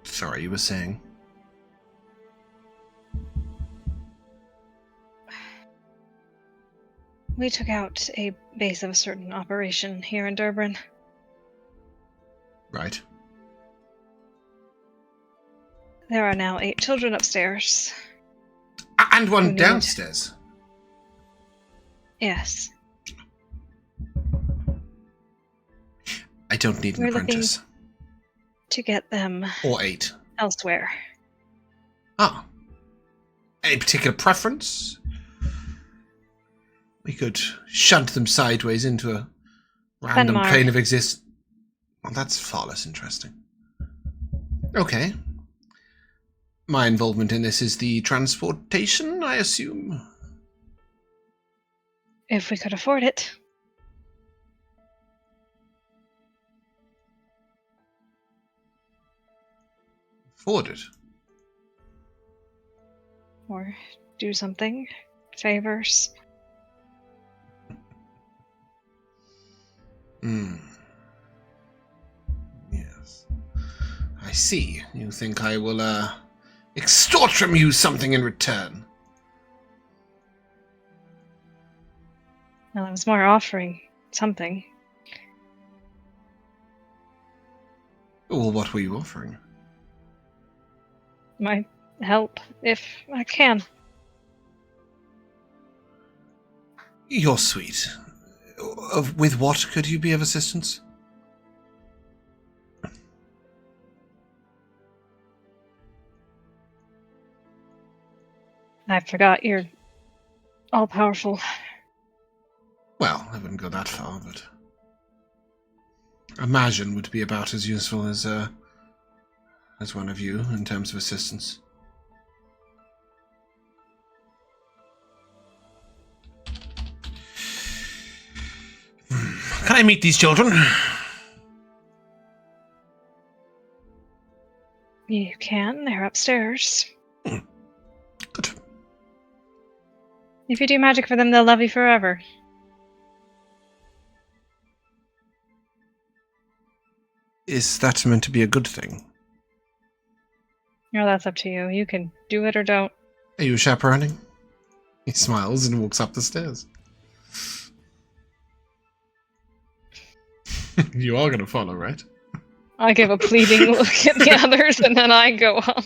Sorry, you were saying? We took out a base of a certain operation here in Durban. Right. There are now 8 children upstairs. And Who one need- downstairs. Yes. I don't need an We're looking- apprentice. To get them Or 8. elsewhere. Ah. Any particular preference? We could shunt them sideways into a random Benmar. plane of existence. Well, that's far less interesting. Okay. My involvement in this is the transportation, I assume? If we could afford it. Afford it. Or do something. Favors. Yes. I see. You think I will, extort from you something in return? Well, I was more offering something. Well, what were you offering? My help, if I can. You're sweet. With what could you be of assistance? I forgot you're all-powerful. Well, I wouldn't go that far, but imagine would be about as useful as one of you in terms of assistance. Can I meet these children? You can. They're upstairs. Good. If you do magic for them, they'll love you forever. Is that meant to be a good thing? No, that's up to you. You can do it or don't. Are you chaperoning? He smiles and walks up the stairs. You are going to follow, right? I give a pleading look at the others, and then I go up.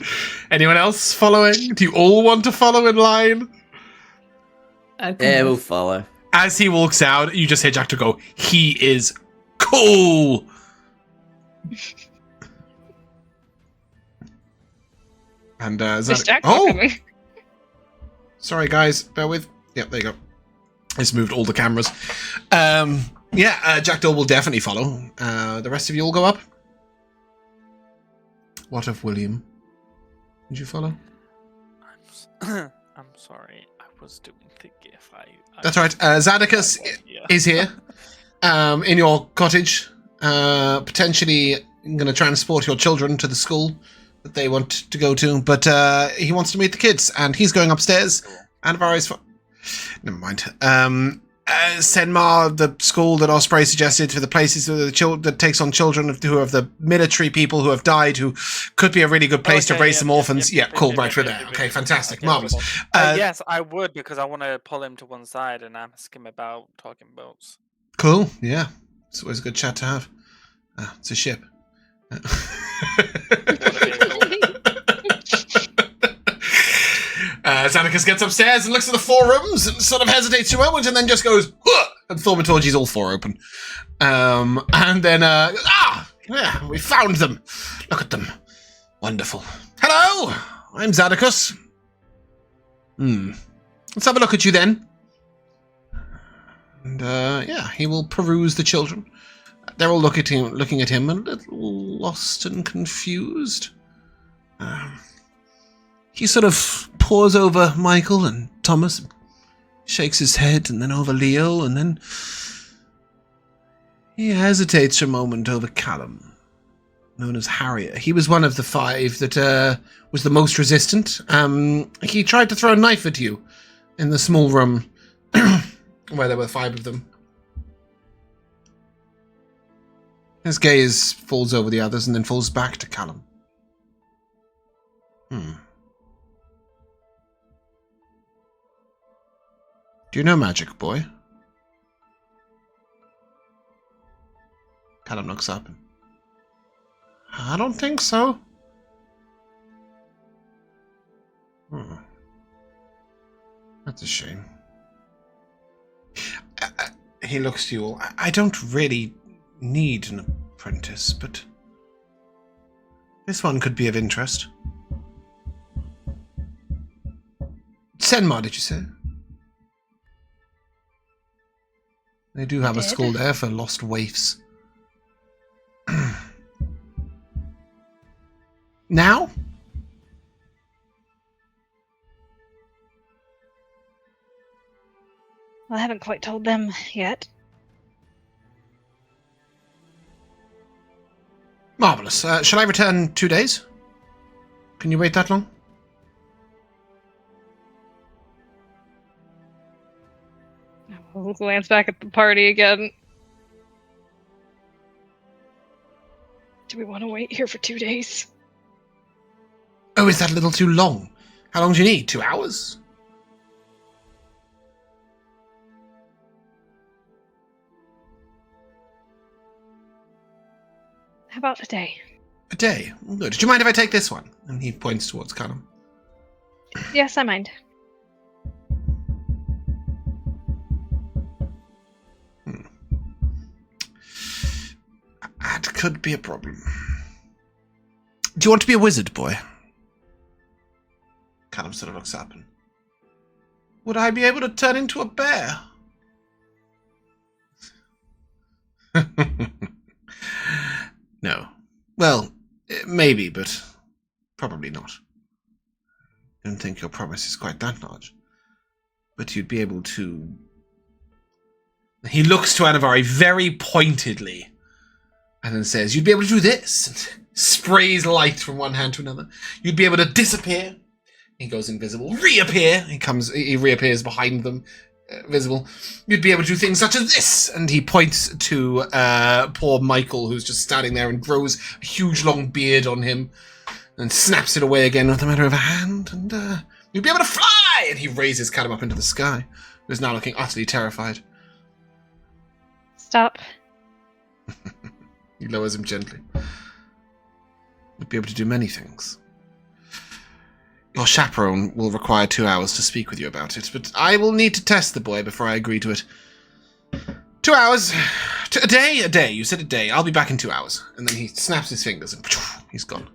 Anyone else following? Do you all want to follow in line? Yeah, we'll follow. As he walks out, you just hear Jack to go, he is cool! And Is Jack oh! Sorry guys, bear with. Yep, there you go. I just moved all the cameras. Jack Doe will definitely follow. The rest of you all go up. What of William? Did you follow? I'm sorry. I was doing the GIF. That's right. Zadicus is here. In your cottage. Potentially going to transport your children to the school that they want to go to. But he wants to meet the kids. And he's going upstairs. Anivari's... Never mind. Senmar, the school that Osprey suggested for the places that takes on children who are the military people who have died, who could be a really good place to raise some orphans. Cool, right, we're there. Okay, fantastic, marvelous. Yes, I would, because I want to pull him to one side and ask him about talking boats. Cool, yeah. It's always a good chat to have. It's a ship. Xanacus gets upstairs and looks at the 4 rooms and sort of hesitates for a moment and then just goes, "Huh!" and thaumaturgy's all 4 open. And then, yeah, we found them. Look at them. Wonderful. Hello, I'm Zadicus. Let's have a look at you then. And, he will peruse the children. They're all looking at him a little lost and confused. He sort of pores over Michael and Thomas, shakes his head, and then over Leo, and then he hesitates for a moment over Callum, known as Harrier. He was one of the 5 that was the most resistant. He tried to throw a knife at you in the small room where there were 5 of them. His gaze falls over the others and then falls back to Callum. Do you know magic, boy? Callum looks up. I don't think so. That's a shame. He looks to you all. I don't really need an apprentice, but this one could be of interest. Senmar, did you say? They do have a school there for lost waifs. Now? I haven't quite told them yet. Marvellous. Shall I return 2 days? Can you wait that long? I'll glance back at the party again. Do we want to wait here for 2 days? Oh, is that a little too long? How long do you need? 2 hours? How about a day? A day. Good. Do you mind if I take this one? And he points towards Callum. Yes, I mind. That could be a problem. Do you want to be a wizard, boy? Callum sort of looks up and... Would I be able to turn into a bear? No. Well, maybe, but probably not. I don't think your promise is quite that large. But you'd be able to... He looks to Anivari very pointedly and then says, you'd be able to do this. And sprays light from one hand to another. You'd be able to disappear. He goes invisible. Reappear. He reappears behind them. Visible. You'd be able to do things such as this. And he points to poor Michael, who's just standing there and grows a huge long beard on him and snaps it away again with a matter of a hand. And you'd be able to fly. And he raises Callum up into the sky, who's now looking utterly terrified. Stop. He lowers him gently. You'd be able to do many things. Your chaperone will require 2 hours to speak with you about it, but I will need to test the boy before I agree to it. 2 hours. A day? A day. You said a day. I'll be back in 2 hours. And then he snaps his fingers and he's gone.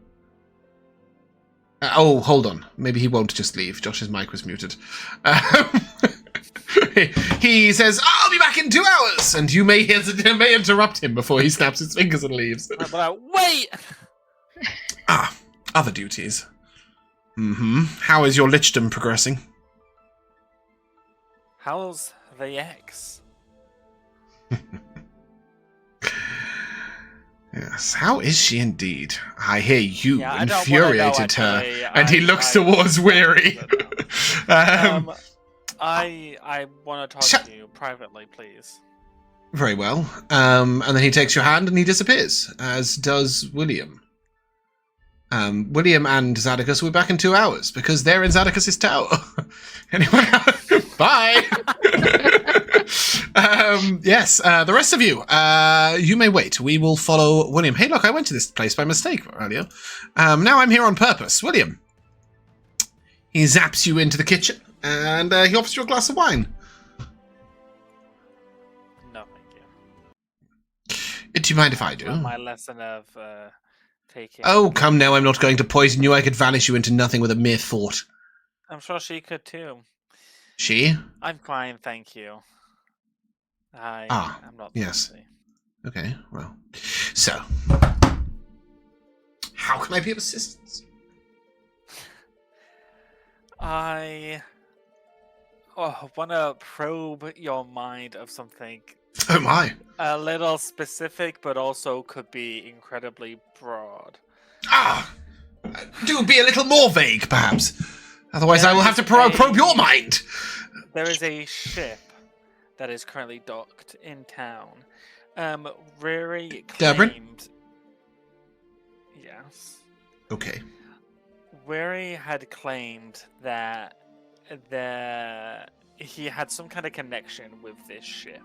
Oh, hold on. Maybe he won't just leave. Josh's mic was muted. He says, I'll be back in 2 hours! And you may interrupt him before he snaps his fingers and leaves. Wait! Other duties. How is your lichdom progressing? How's the ex? Yes, how is she indeed? I hear you Yeah, infuriated her. And he looks towards Weary. I want to talk to you privately, please. Very well. And then he takes your hand and he disappears, as does William. William and Zadicus will be back in 2 hours because they're in Zadicus's tower. Anyway, bye. Yes, the rest of you, you may wait. We will follow William. Hey, look, I went to this place by mistake earlier. Now I'm here on purpose. William. He zaps you into the kitchen and he offers you a glass of wine. No, thank you. Do you mind if I do? My lesson of taking... Oh, come now, I'm not going to poison you. I could vanish you into nothing with a mere thought. I'm sure she could too. She? I'm fine, thank you. I'm not yes. thirsty. Okay, well. So, how can I be of assistance? I want to probe your mind of something Oh my. a little specific, but also could be incredibly broad. Do be a little more vague, perhaps. Otherwise I will have to probe your mind. There is a ship that is currently docked in town. Riri Durbin? claimed... Yes. Okay. Weary had claimed that he had some kind of connection with this ship.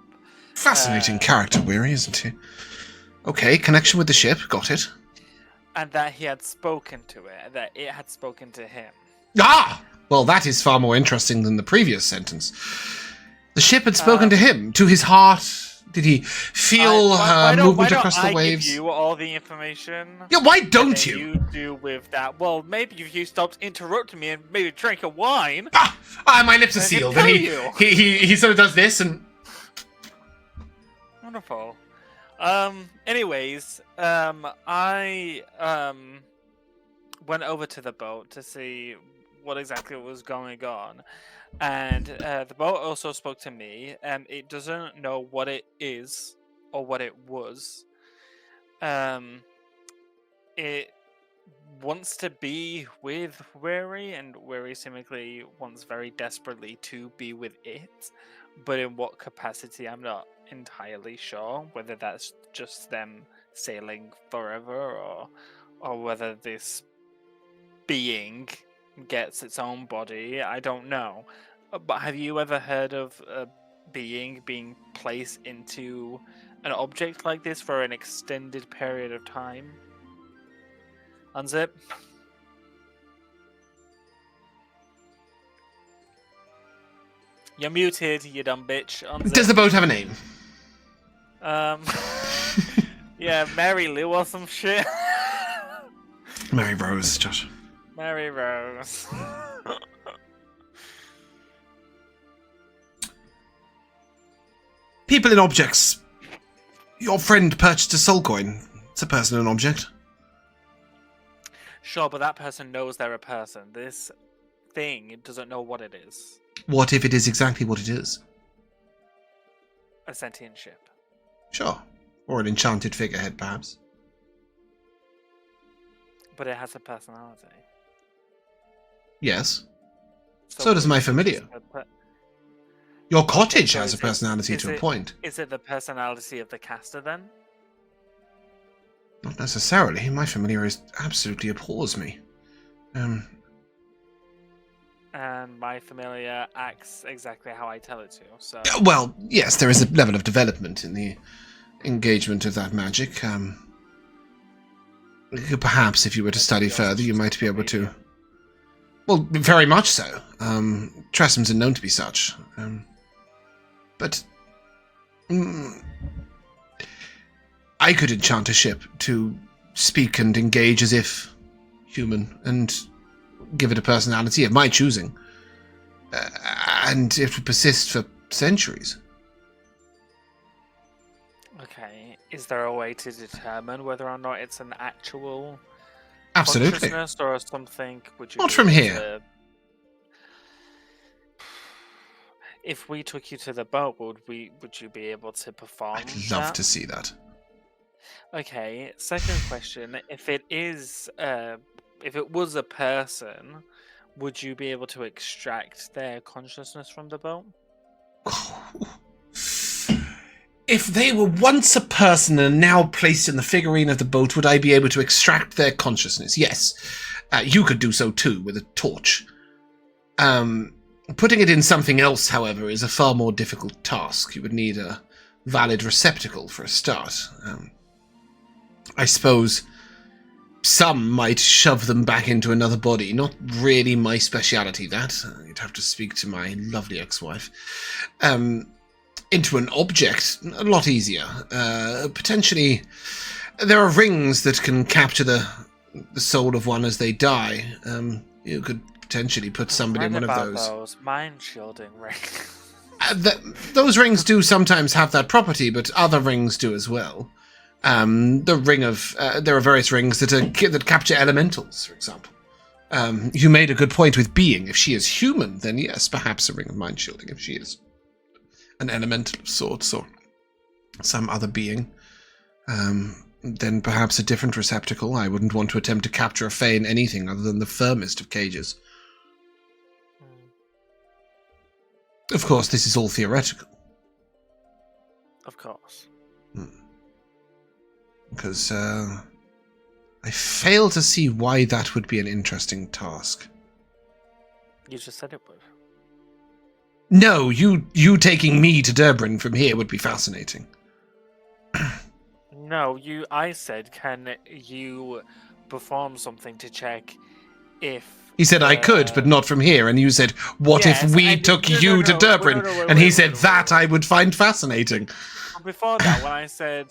Fascinating character, Weary, isn't he? Okay, connection with the ship, got it. And that he had spoken to it, that it had spoken to him. Well, that is far more interesting than the previous sentence. The ship had spoken to him, to his heart. Did he feel her movement across the waves? Give you all the information. Yeah, why don't you? You do with that. Well, maybe if you stopped interrupting me and maybe drank a wine. My lips are sealed. And he sort of does this and. Wonderful. Anyways, I went over to the boat to see what exactly was going on, and the boat also spoke to me, and it doesn't know what it is or what it was. It wants to be with Weary, and Weary seemingly wants very desperately to be with it, but in what capacity I'm not entirely sure. Whether that's just them sailing forever, or whether this being gets its own body, I don't know. But have you ever heard of a being being placed into an object like this for an extended period of time? Unzip. You're muted, you dumb bitch. Unzip. Does the boat have a name? Yeah, Mary Lou or some shit. Mary Rose, Josh. Mary Rose. People and objects. Your friend purchased a soul coin. It's a person and object. Sure, but that person knows they're a person. This thing doesn't know what it is. What if it is exactly what it is? A sentient ship. Sure. Or an enchanted figurehead, perhaps. But it has a personality. Yes. So does my familiar. Your cottage has a personality to a point. Is it the personality of the caster then? Not necessarily. My familiar absolutely abhors me. And my familiar acts exactly how I tell it to. So. Well, yes, there is a level of development in the engagement of that magic. Perhaps if you were to study further, you might be able to. Well, very much so. Tressums are known to be such. But I could enchant a ship to speak and engage as if human and give it a personality of my choosing. And it would persist for centuries. Okay. Is there a way to determine whether or not it's an actual Absolutely. consciousness or something? Would you Not be from able here. to- If we took you to the boat, would you be able to perform? I'd love that? to see that. Okay. Second question: if it was a person, would you be able to extract their consciousness from the boat? If they were once a person and now placed in the figurine of the boat, would I be able to extract their consciousness? Yes. You could do so too, with a torch. Putting it in something else, however, is a far more difficult task. You would need a valid receptacle for a start. I suppose some might shove them back into another body. Not really my speciality, that. You'd have to speak to my lovely ex-wife. Into an object, a lot easier. Potentially, there are rings that can capture the soul of one as they die. You could potentially put somebody in one of those. Mind shielding rings. Those rings do sometimes have that property, but other rings do as well. The ring of there are various rings that capture elementals, for example. You made a good point with being. If she is human, then yes, perhaps a ring of mind shielding. If she is an elemental of sorts or some other being, then perhaps a different receptacle. I wouldn't want to attempt to capture a fae in anything other than the firmest of cages. Of course, this is all theoretical. Of course. Because I fail to see why that would be an interesting task. You just said it would. No, you taking me to Durbin from here would be fascinating. No, I said, can you perform something to check if... He said I could, but not from here. And you said, what Yes, if we and- took no, you no, to no, Durbin? wait, And he wait, said wait, that I would find fascinating. Before that, when I said,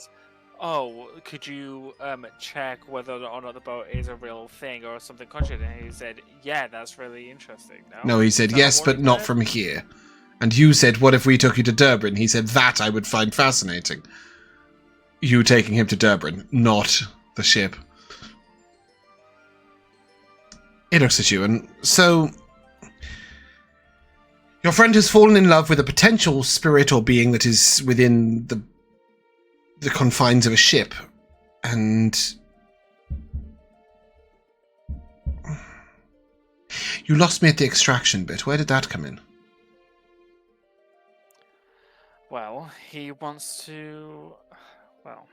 oh, could you check whether or not the boat is a real thing or something conscious? And he said, yeah, that's really interesting. No, he said Is that yes, what but he not said? from here. And you said, what if we took you to Durbin? He said that I would find fascinating. You taking him to Durbin, not the ship. He looks at you, and so... Your friend has fallen in love with a potential spirit or being that is within the confines of a ship, and... You lost me at the extraction bit. Where did that come in? Well, he wants to... Well,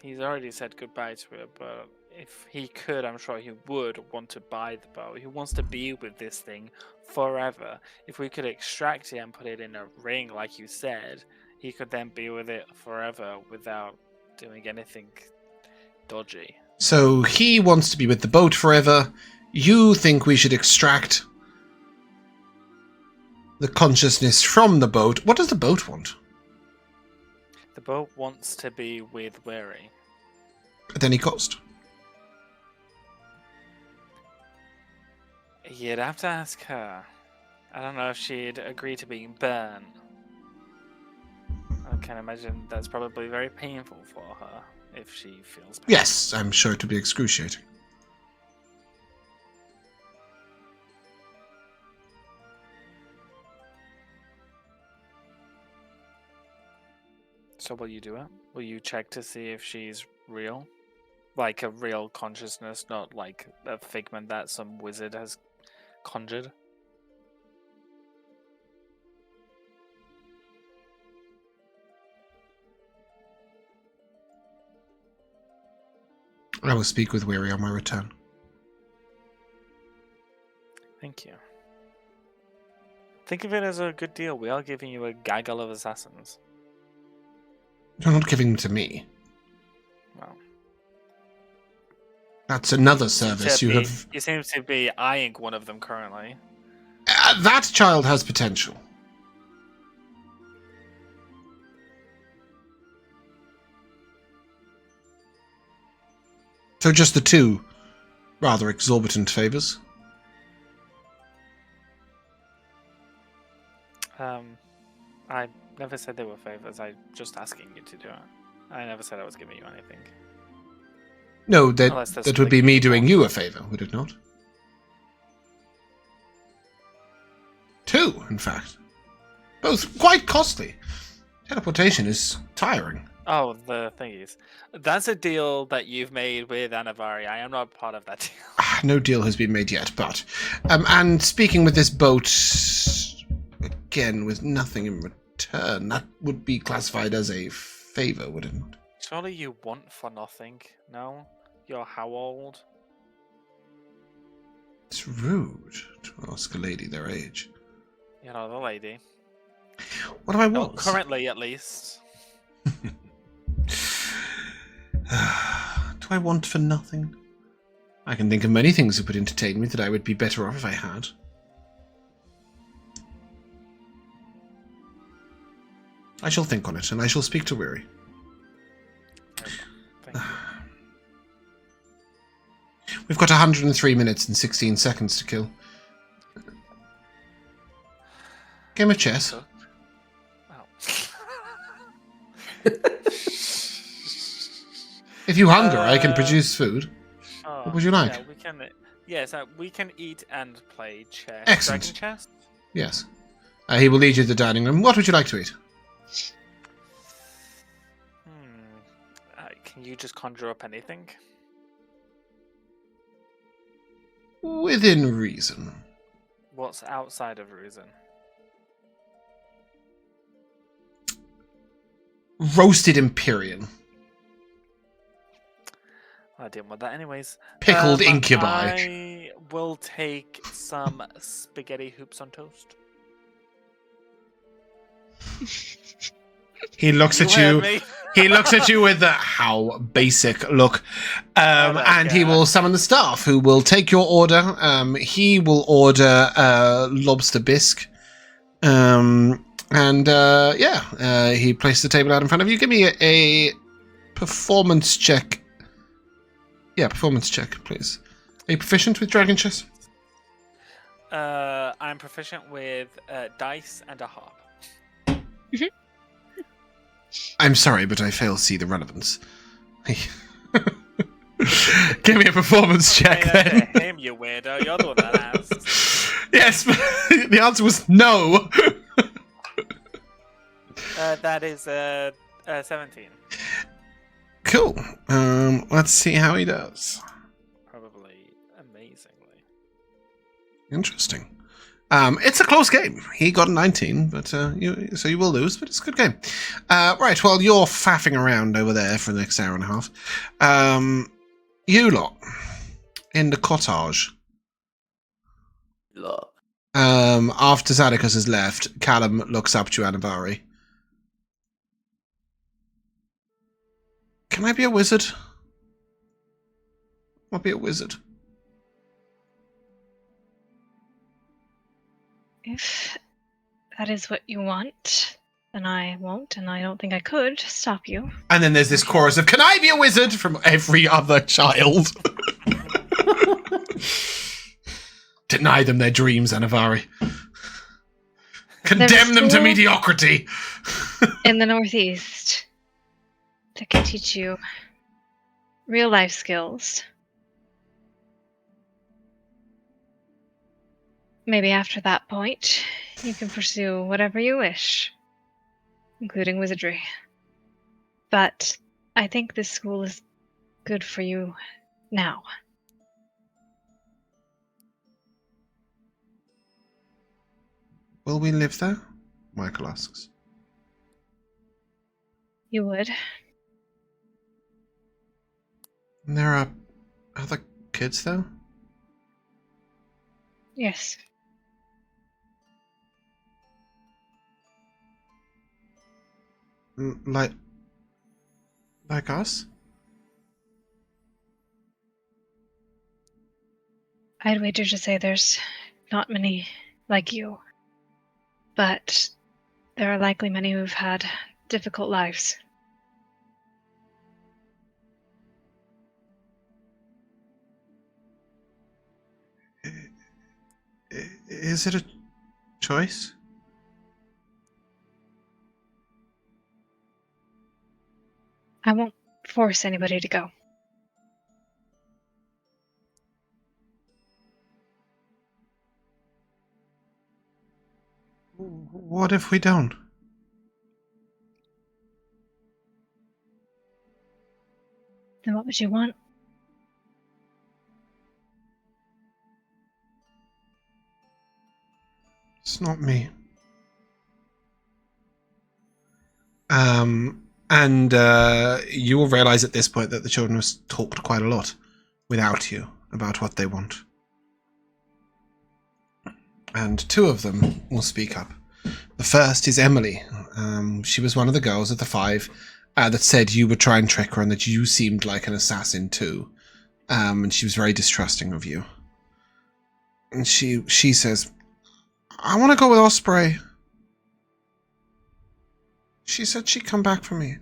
he's already said goodbye to it, but if he could, I'm sure he would want to buy the boat. He wants to be with this thing forever. If we could extract it and put it in a ring, like you said, he could then be with it forever without doing anything dodgy. So he wants to be with the boat forever. You think we should extract the consciousness from the boat. What does the boat want? The boat wants to be with Weary. At any cost. You'd have to ask her. I don't know if she'd agree to being burned. I can imagine that's probably very painful for her if she feels pain. Yes, I'm sure it would be excruciating. So will you do it? Will you check to see if she's real? Like a real consciousness, not like a figment that some wizard has conjured? I will speak with Weary on my return. Thank you. Think of it as a good deal. We are giving you a gaggle of assassins. You're not giving them to me. Well, That's another service you have... You seem to be eyeing one of them currently. That child has potential. So just the two rather exorbitant favors. I never said they were favors. I'm just asking you to do it. I never said I was giving you anything. No, Unless there's that would be something me you doing want. you a favor, would it not? Two, in fact. Both quite costly. Teleportation is tiring. Oh, the thingies. That's a deal that you've made with Anivari. I am not part of that deal. No deal has been made yet, but... and speaking with this boat, again, with nothing in return, that would be classified as a favor, would it not? Surely you want for nothing, no? You're how old? It's rude to ask a lady their age. You know, the lady. What do I No, want? currently, at least. Do I want for nothing? I can think of many things that would entertain me that I would be better off if I had. I shall think on it, and I shall speak to Weary. Thank you. We've got 103 minutes and 16 seconds to kill. Game of chess. Oh. If you hunger, I can produce food. Oh, What would you like? Yeah, we can. Yes, we can eat and play chess. Excellent. Dragon chess. Yes. He will lead you to the dining room. What would you like to eat? Can you just conjure up anything? Within reason. What's outside of reason? Roasted Empyrean. I didn't want that anyways. Pickled incubi. I will take some spaghetti hoops on toast. He looks at heard you. me. He looks at you with a how basic look. And he will summon the staff who will take your order. He will order lobster bisque. He places the table out in front of you. Give me a performance check. Yeah, performance check, please. Are you proficient with Dragon Chess? I'm proficient with dice and a harp. I'm sorry, but I fail to see the relevance. Give me a performance check, then. Him, you weirdo. You're the one that asked. Yes, but the answer was no. That is 17. Cool. Let's see how he does. Probably amazingly. Interesting. It's a close game. He got a 19, but so you will lose, but it's a good game. Right, well, you're faffing around over there for the next hour and a half. You lot in the cottage. Lot. After Zadicus has left, Callum looks up to Anivari. Can I be a wizard? I'll be a wizard. If that is what you want, then I won't, and I don't think I could stop you. And then there's this chorus of, "Can I be a wizard?" from every other child. Deny them their dreams, Anivari. Condemn them to mediocrity. In the Northeast, that can teach you real life skills. Maybe after that point, you can pursue whatever you wish, including wizardry. But I think this school is good for you now. Will we live there? Michael asks. You would. And there are other kids there? Yes. Like us? I'd wager to say there's not many like you. But there are likely many who've had difficult lives. Is it a choice? I won't force anybody to go. What if we don't? Then what would you want? It's not me. And you will realize at this point that the children have talked quite a lot without you about what they want. And two of them will speak up. The first is Emily. She was one of the girls of the 5 that said you would try and trick her and that you seemed like an assassin too. And she was very distrusting of you. And she says, "I want to go with Osprey. She said she'd come back for me."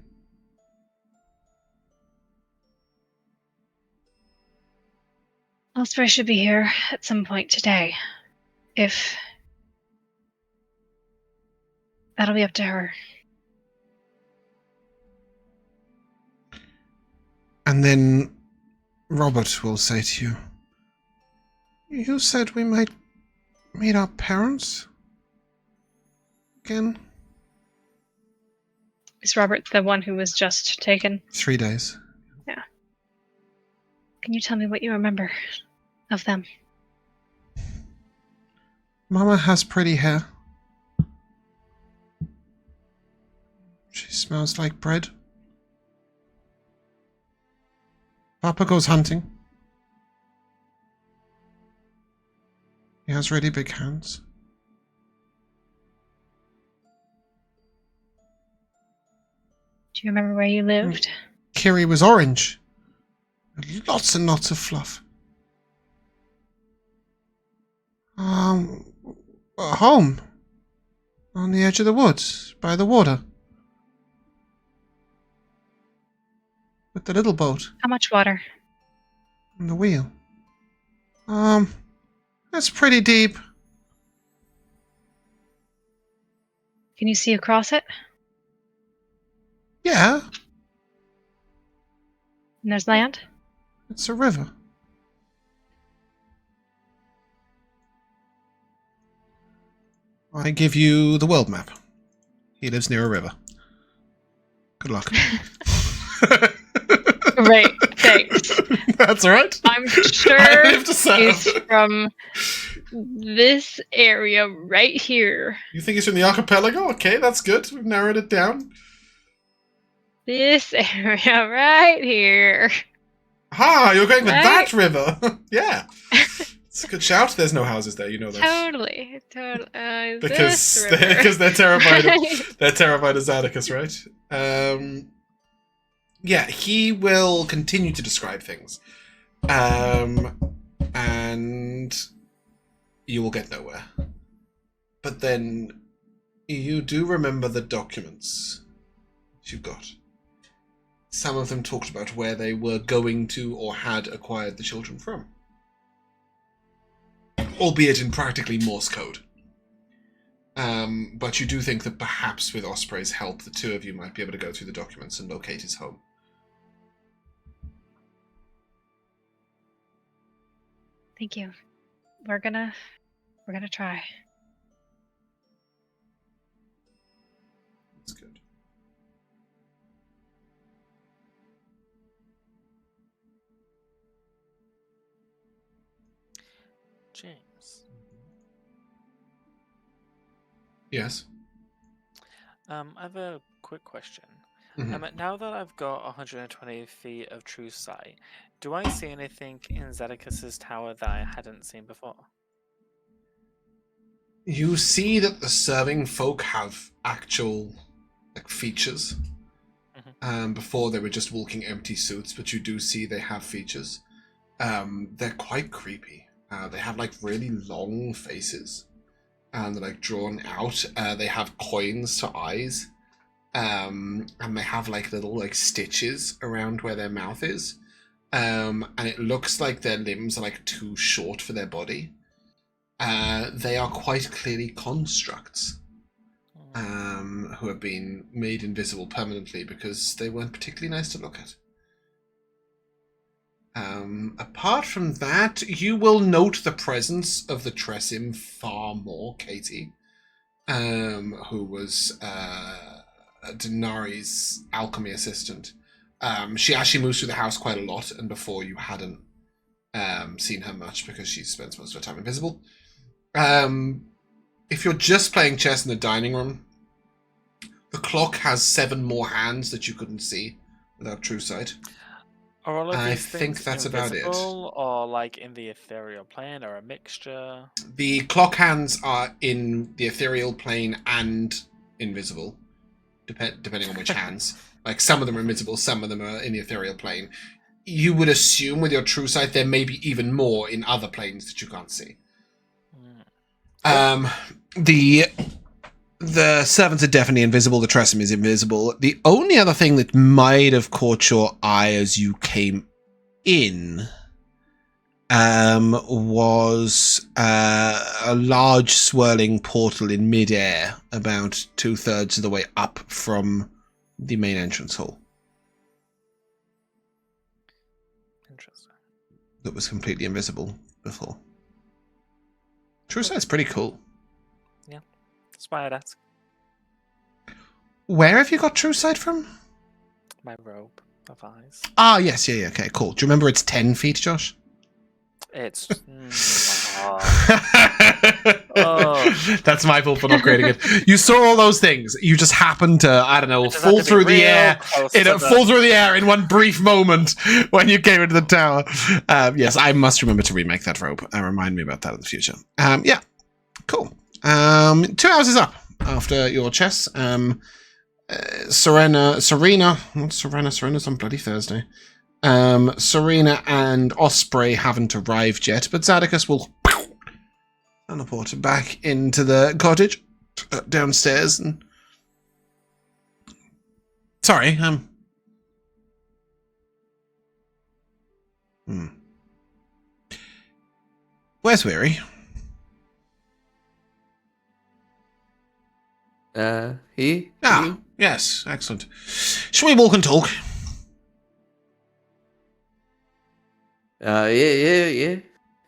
Osprey should be here at some point today. If... That'll be up to her. And then Robert will say to you, "You said we might meet our parents again?" Is Robert the one who was just taken? 3 days. Yeah. Can you tell me what you remember of them? Mama has pretty hair. She smells like bread. Papa goes hunting. He has really big hands. Do you remember where you lived? Kiri was orange. Lots and lots of fluff. Home. On the edge of the woods, by the water. With the little boat. How much water? And the wheel. That's pretty deep. Can you see across it? Yeah, And there's land? it's a river. I give you the world map. He lives near a river. Good luck. Great, thanks. That's all right. I'm sure I live to serve. he's from this area right here. You think he's from the Archipelago? Okay, that's good. We've narrowed it down. This area right here. Ah, you're going with Right? that river. Yeah. It's a good shout. There's no houses there, you know that. Totally. Because this river. because they're terrified Right. they're terrified of Zadicus, right? Yeah, he will continue to describe things. And you will get nowhere. But then you do remember the documents you got. Some of them talked about where they were going to or had acquired the children from. Albeit in practically Morse code. But you do think that perhaps with Osprey's help, the two of you might be able to go through the documents and locate his home. Thank you. We're gonna try. That's good. James. Yes. I have a quick question. Mhm. Now that I've got 120 feet of true sight, do I see anything in Zedekis's tower that I hadn't seen before? You see that the serving folk have actual features. Before they were just walking empty suits, but you do see they have features. They're quite creepy. They have really long faces, and they're drawn out. They have coins for eyes, and they have little stitches around where their mouth is. And it looks like their limbs are too short for their body. They are quite clearly constructs. Who have been made invisible permanently because they weren't particularly nice to look at. Apart from that, you will note the presence of the Tressim far more, Katie, who was Dinari's alchemy assistant. She actually moves through the house quite a lot, and before you hadn't seen her much because she spends most of her time invisible. If you're just playing chess in the dining room, the clock has 7 more hands that you couldn't see without true sight. Are all of I these think things that's about it. invisible, or in the ethereal plane, or a mixture? The clock hands are in the ethereal plane and invisible, depending on which hands. Some of them are invisible, some of them are in the ethereal plane. You would assume with your true sight there may be even more in other planes that you can't see. The servants are definitely invisible. The Tressim is invisible. The only other thing that might have caught your eye as you came in was a large swirling portal in midair, about 2/3 of the way up from the main entrance hall. Interesting. That was completely invisible before. True sight's pretty cool. Yeah, that's why I'd ask. Where have you got true sight from? My robe of eyes. Ah, yes, yeah, okay, cool. Do you remember it's 10 feet, Josh? It's... That's my fault for not creating it. You saw all those things. You just happened to, I don't know, fall through the air. Fall through the air in one brief moment when you came into the tower. Yes, I must remember to remake that robe. Remind me about that in the future. Yeah, cool. 2 hours is up after your chess. Serena's on bloody Thursday. Serena and Osprey haven't arrived yet, but Zadicus will teleport back into the cottage downstairs and sorry, Where's Weary? Here? Ah, yes, excellent. Shall we walk and talk? Yeah.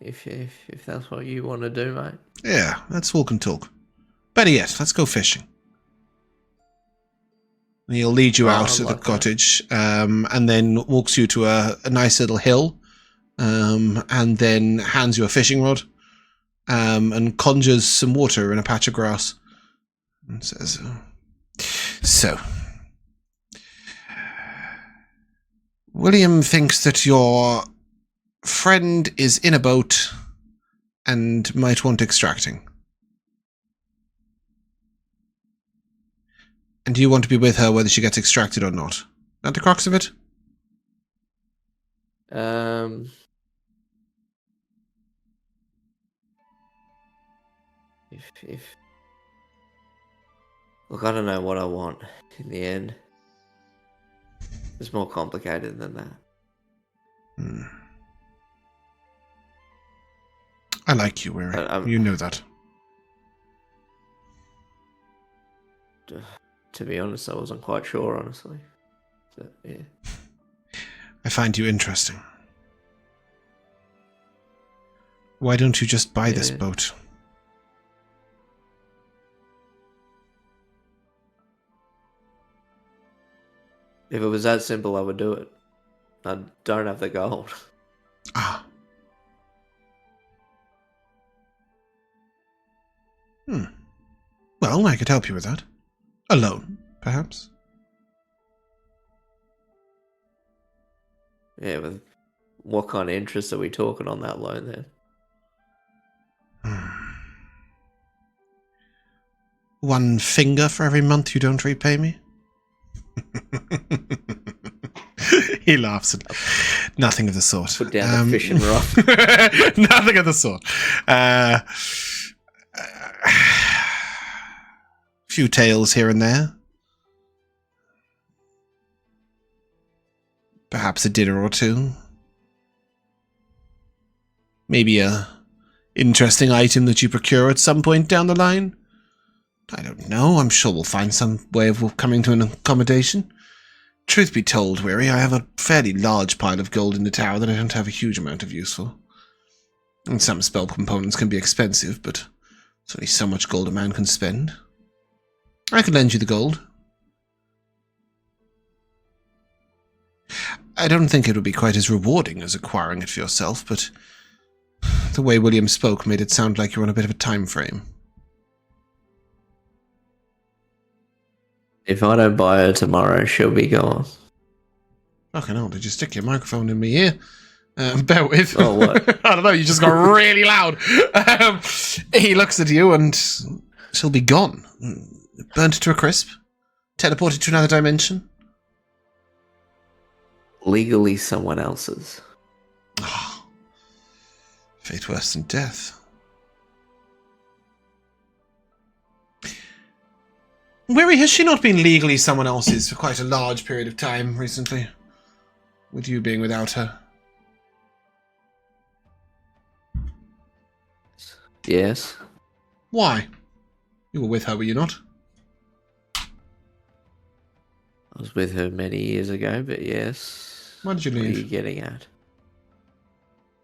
If that's what you want to do, mate. Yeah, let's walk and talk. Better yet, let's go fishing. And he'll lead you out to the cottage, and then walks you to a nice little hill, and then hands you a fishing rod, and conjures some water in a patch of grass, and says, "So, William thinks that your friend is in a boat and might want extracting. And do you want to be with her whether she gets extracted or not? That the crux of it? If look, I don't know what I want in the end. It's more complicated than that. I like you, Weary. You know that. To be honest, I wasn't quite sure, honestly. So, yeah. I find you interesting. Why don't you just buy this boat? If it was that simple, I would do it. I don't have the gold. Ah. Well, I could help you with that. A loan, perhaps? Yeah, but what kind of interest are we talking on that loan then? 1 finger for every month you don't repay me? He laughs at nothing of the sort. Put down the fishing rod. Nothing of the sort. Few tales here and there. Perhaps a dinner or two. Maybe a interesting item that you procure at some point down the line. I don't know. I'm sure we'll find some way of coming to an accommodation. Truth be told, Weary, I have a fairly large pile of gold in the tower that I don't have a huge amount of use for. And some spell components can be expensive, but there's only so much gold a man can spend. I could lend you the gold. I don't think it would be quite as rewarding as acquiring it for yourself, but the way William spoke made it sound like you're on a bit of a time frame. If I don't buy her tomorrow, she'll be gone. Fucking hell, did you stick your microphone in my ear? Bear with. Oh, what? I don't know, you just got really loud. He looks at you and she'll be gone. Burnt to a crisp. Teleported to another dimension. Legally someone else's. Oh, fate worse than death. Weary, has she not been legally someone else's for quite a large period of time recently? With you being without her? Yes. Why? You were with her, were you not? I was with her many years ago, but yes. Why did you leave? What are you getting at?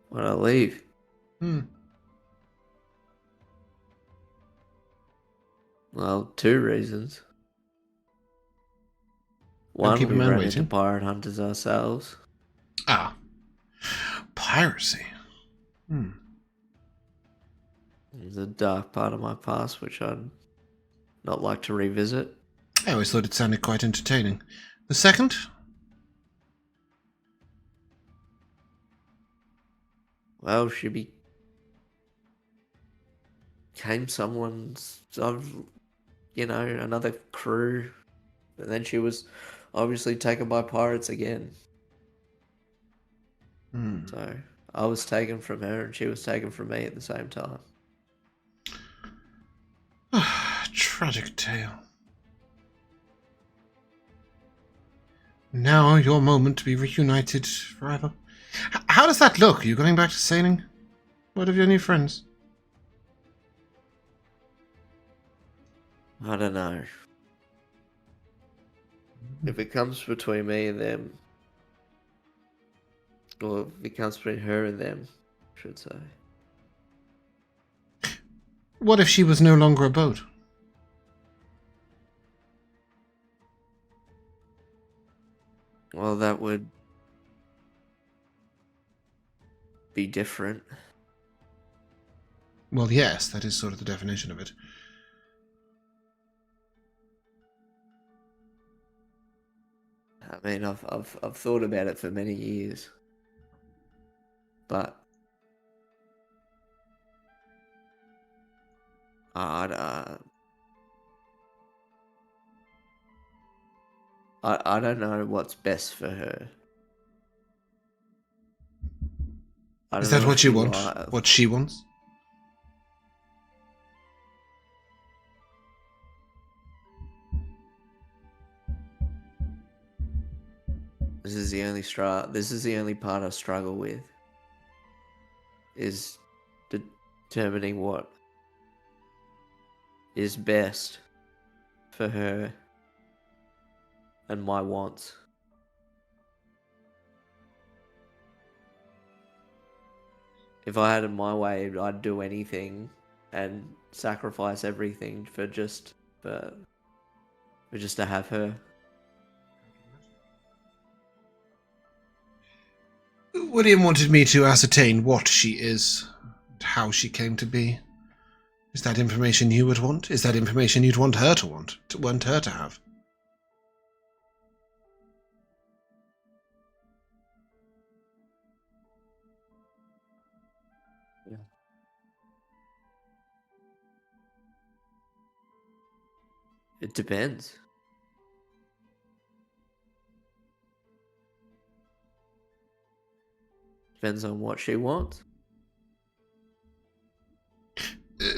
Why did I leave? Well, 2 reasons. One, keep a we man ran waiting. into pirate hunters ourselves. Ah. Piracy. There's a dark part of my past which I'd not like to revisit. I always thought it sounded quite entertaining. The second? Well, she became someone's of, another crew. And then she was obviously taken by pirates again. So I was taken from her and she was taken from me at the same time. Tragic tale. Now your moment to be reunited forever. How does that look? Are you going back to sailing? What of your new friends? I don't know. If it comes between me and them, or if it comes between her and them, I should say. What if she was no longer a boat? Well, that would be different. Well, yes, that is sort of the definition of it. I mean, I've thought about it for many years, but I don't know what's best for her. Is that what you want? What she wants? This is the only part I struggle with. Is determining what is best for her and my wants. If I had it my way, I'd do anything and sacrifice everything for just to have her. William wanted me to ascertain what she is, and how she came to be. Is that information you would want? Is that information you'd want her to want her to have? Yeah. It depends. Depends on what she wants.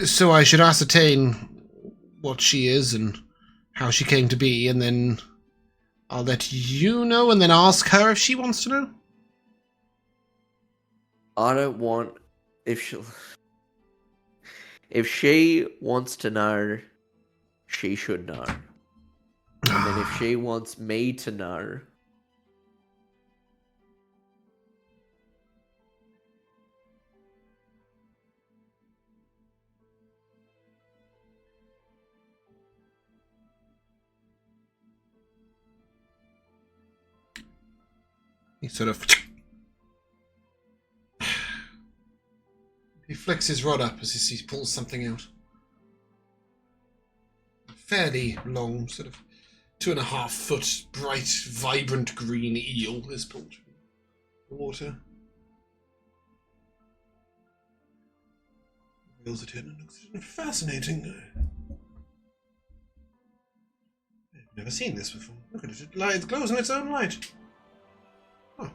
So I should ascertain what she is and how she came to be, and then I'll let you know, and then ask her if she wants to know? I don't want... If she wants to know, she should know. And then if she wants me to know... He sort of... He flicks his rod up as he pulls something out. A fairly long, sort of 2.5 foot, bright, vibrant green eel is pulled from the water. Reels it in and looks at it. Fascinating. I've never seen this before. Look at it. It glows in its own light. Oh.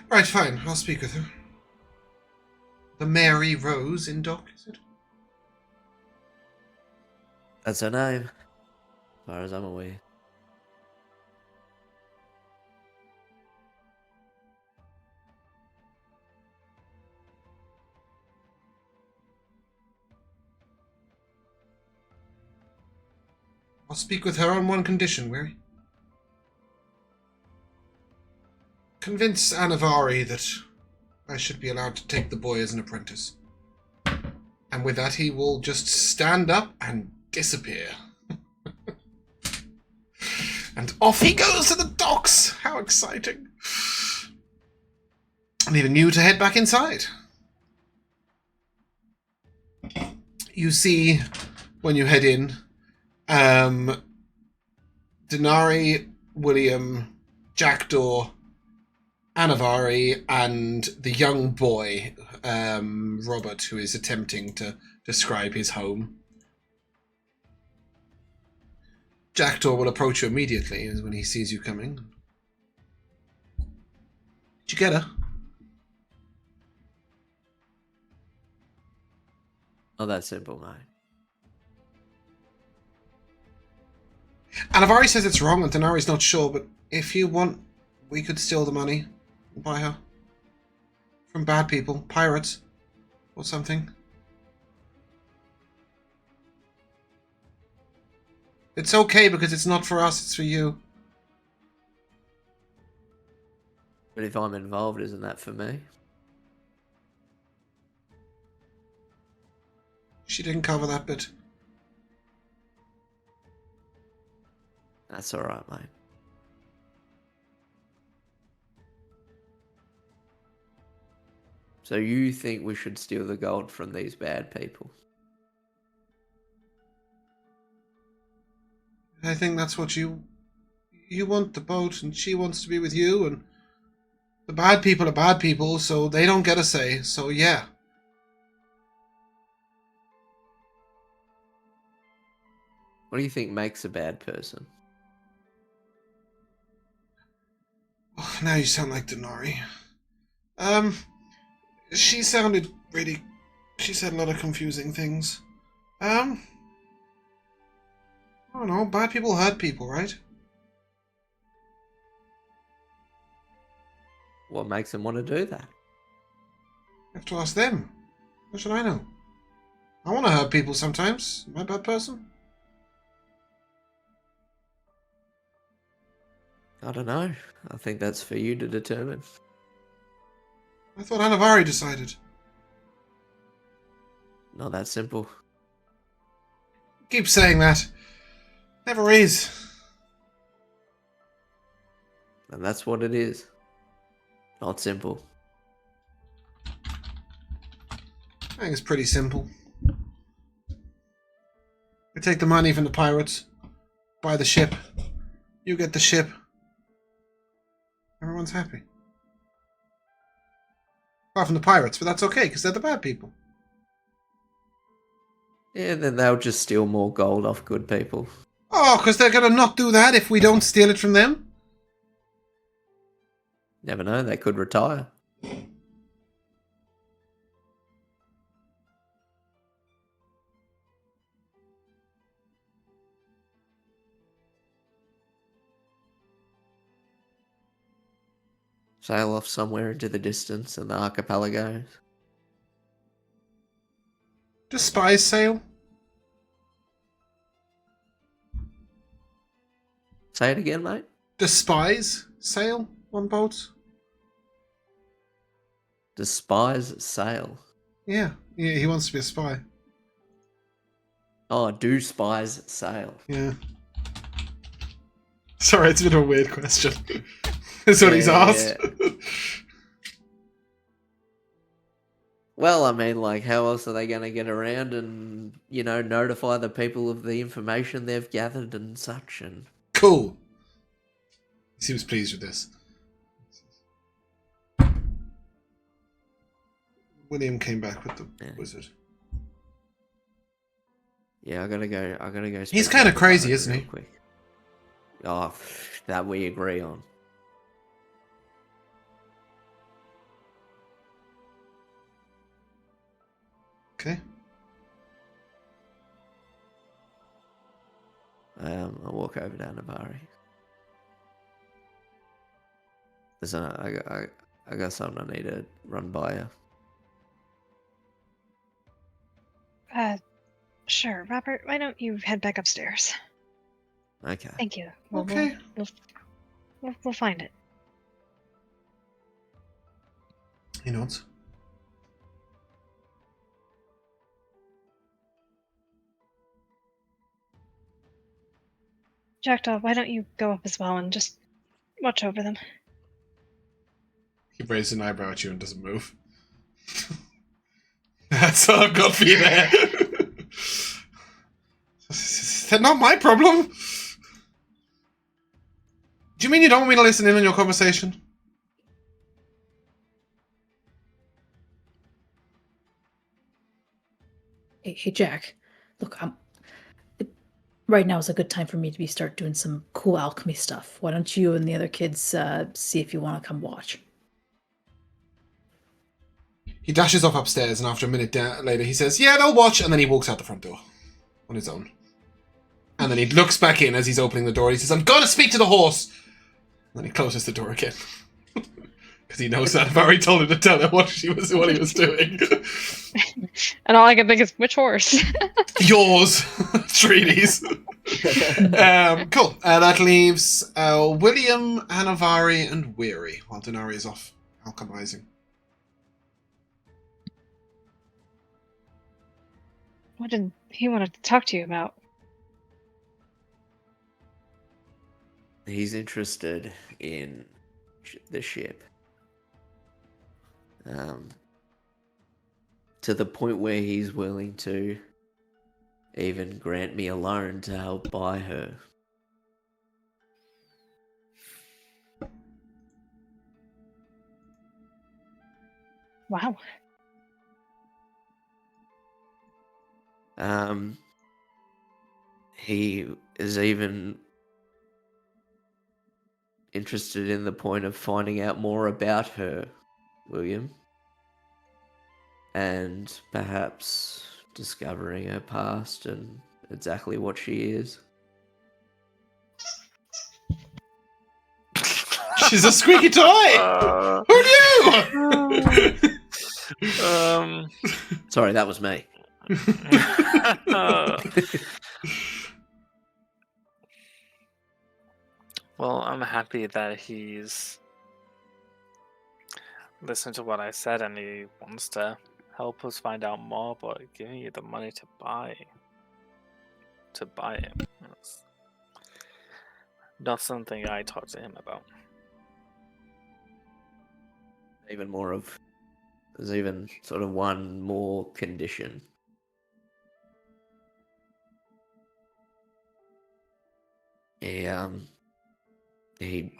Right, fine. I'll speak with her. The Mary Rose in dock, is it? That's her name, as far as I'm aware. I'll speak with her on one condition, Weary. Convince Anivari that I should be allowed to take the boy as an apprentice. And with that, he will just stand up and disappear. And off he goes to the docks! How exciting! Leaving you to head back inside. You see, when you head in, Dinari, William, Jackdaw, Anivari, and the young boy, Robert, who is attempting to describe his home. Jackdaw will approach you immediately when he sees you coming. Did you get her? Oh, that's simple, mate. Anivari says it's wrong and Dinari's not sure, but if you want, we could steal the money and buy her. From bad people, pirates, or something. It's okay because it's not for us, it's for you. But if I'm involved, isn't that for me? She didn't cover that bit. That's alright, mate. So you think we should steal the gold from these bad people? I think that's what you want the boat, and she wants to be with you, and the bad people are bad people, so they don't get a say, so yeah. What do you think makes a bad person? Oh, now you sound like Dinari. She sounded really... She said a lot of confusing things. I don't know, bad people hurt people, right? What makes them want to do that? You have to ask them. What should I know? I want to hurt people sometimes. Am I a bad person? I don't know. I think that's for you to determine. I thought Anivari decided. Not that simple. Keep saying that. Never is. And that's what it is. Not simple. I think it's pretty simple. We take the money from the pirates, buy the ship, you get the ship. Everyone's happy. Apart from the pirates, but that's okay, because they're the bad people. Yeah, then they'll just steal more gold off good people. Oh, because they're going to not do that if we don't steal it from them? Never know, they could retire. Sail off somewhere into the distance in the Archipelago. Do spies sail? Say it again, mate. Do spies sail on boats? Does spies sail? Yeah, he wants to be a spy. Oh, do spies sail? Yeah. Sorry, it's a bit of a weird question. That's what he's asked. Yeah. Well, I mean, like, how else are they going to get around and, you know, notify the people of the information they've gathered and such? And Cool. He seems pleased with this. William came back with the wizard. yeah, I gotta go. He's speak kind to of crazy, Paladin isn't he? real quick. Oh, that we agree on. Okay. I'll walk over to Anivari. Listen, I got something I need to run by you. Sure, Robert. Why don't you head back upstairs? Okay. Thank you. Okay. We'll find it. He nods. Jackdaw, why don't you go up as well and just watch over them? He raises an eyebrow at you and doesn't move. That's all I've got for you there. They're not my problem. Do you mean you don't want me to listen in on your conversation? Hey, Jack. Look, right now is a good time for me to start doing some cool alchemy stuff. Why don't you and the other kids see if you want to come watch? He dashes off upstairs, and after a minute later, he says, "Yeah, they'll watch," and then he walks out the front door on his own. And then he looks back in as he's opening the door. He says, "I'm going to speak to the horse." And then he closes the door again. Because he knows that I've already told him to tell her what he was doing. And all I can think is, which horse? Yours. Treaties. Cool. That leaves William, Anivari, and Weary, while Dinari is off alchemizing. What did he want to talk to you about? He's interested in the ship. To the point where he's willing to even grant me a loan to help buy her. Wow. He is even interested in the point of finding out more about her, William, and perhaps discovering her past and exactly what she is. She's a squeaky toy! Who knew? Sorry, that was me. Well, I'm happy that he's listened to what I said and he wants to help us find out more, but giving you the money to buy him. That's not something I talked to him about. There's even sort of one more condition. He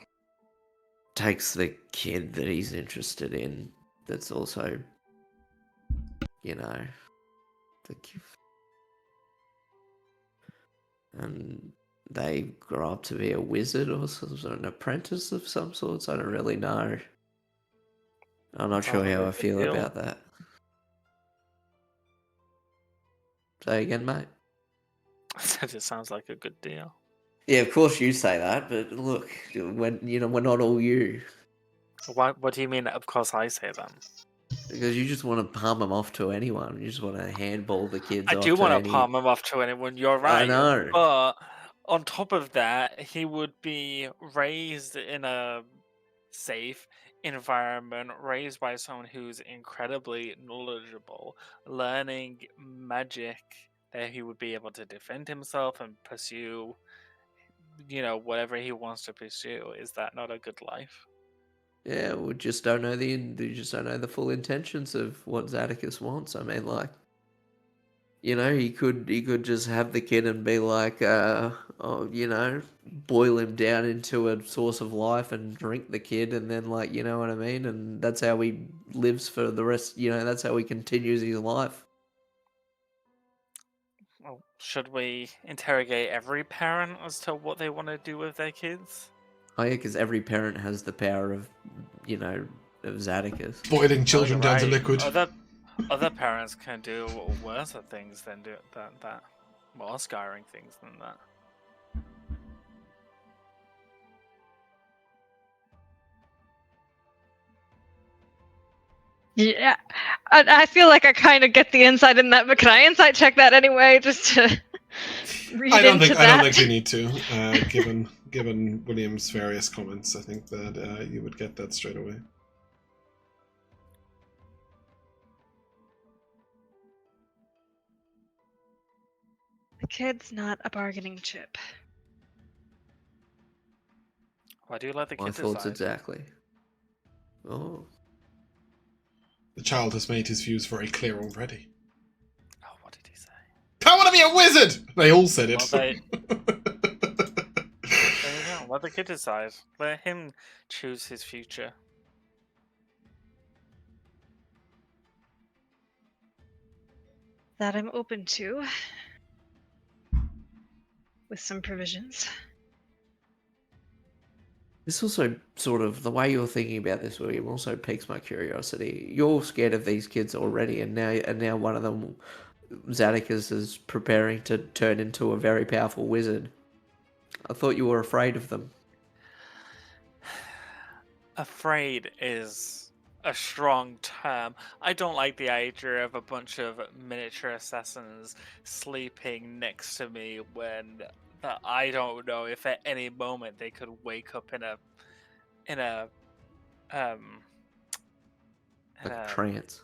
takes the kid that he's interested in. That's also, the and they grow up to be a wizard or some sort of an apprentice of some sorts. I don't really know. I'm not sure how I feel about that. Say again, mate. I said it sounds like a good deal. Yeah, of course you say that, but look, when we're not all you. What do you mean? Of course I say that. Because you just want to palm them off to anyone. You just want to handball the kids I off do to want to palm him off to anyone. You're right. I know. But on top of that, he would be raised in a safe environment, raised by someone who's incredibly knowledgeable, learning magic that he would be able to defend himself and pursue, whatever he wants to pursue. Is that not a good life? Yeah, we just don't know the full intentions of what Zadicus wants. I mean, like, he could just have the kid and be like, boil him down into a source of life and drink the kid, and then, like, you know what I mean? And that's how he lives for the rest, that's how he continues his life. Well, should we interrogate every parent as to what they want to do with their kids? Oh yeah, because every parent has the power of Zadicus. Boiling children down to liquid. Other parents can do worse things than that. More scarring things than that. Yeah, I feel like I kind of get the insight in that, but can I insight check that anyway, just to read I don't into think that? we need to. Given William's various comments, I think that you would get that straight away. The kid's not a bargaining chip. Why do you let the kid My thoughts decide? exactly. Oh. The child has made his views very clear already. Oh, what did he say? I want to be a wizard! They all said it. Well, there you go. Let the kid decide. Let him choose his future. That I'm open to, with some provisions. This also sort of, the way you're thinking about this, William, also piques my curiosity. You're scared of these kids already, and now one of them, Zadicus, is preparing to turn into a very powerful wizard. I thought you were afraid of them. Afraid is a strong term. I don't like the idea of a bunch of miniature assassins sleeping next to me when I don't know if at any moment they could wake up in a trance.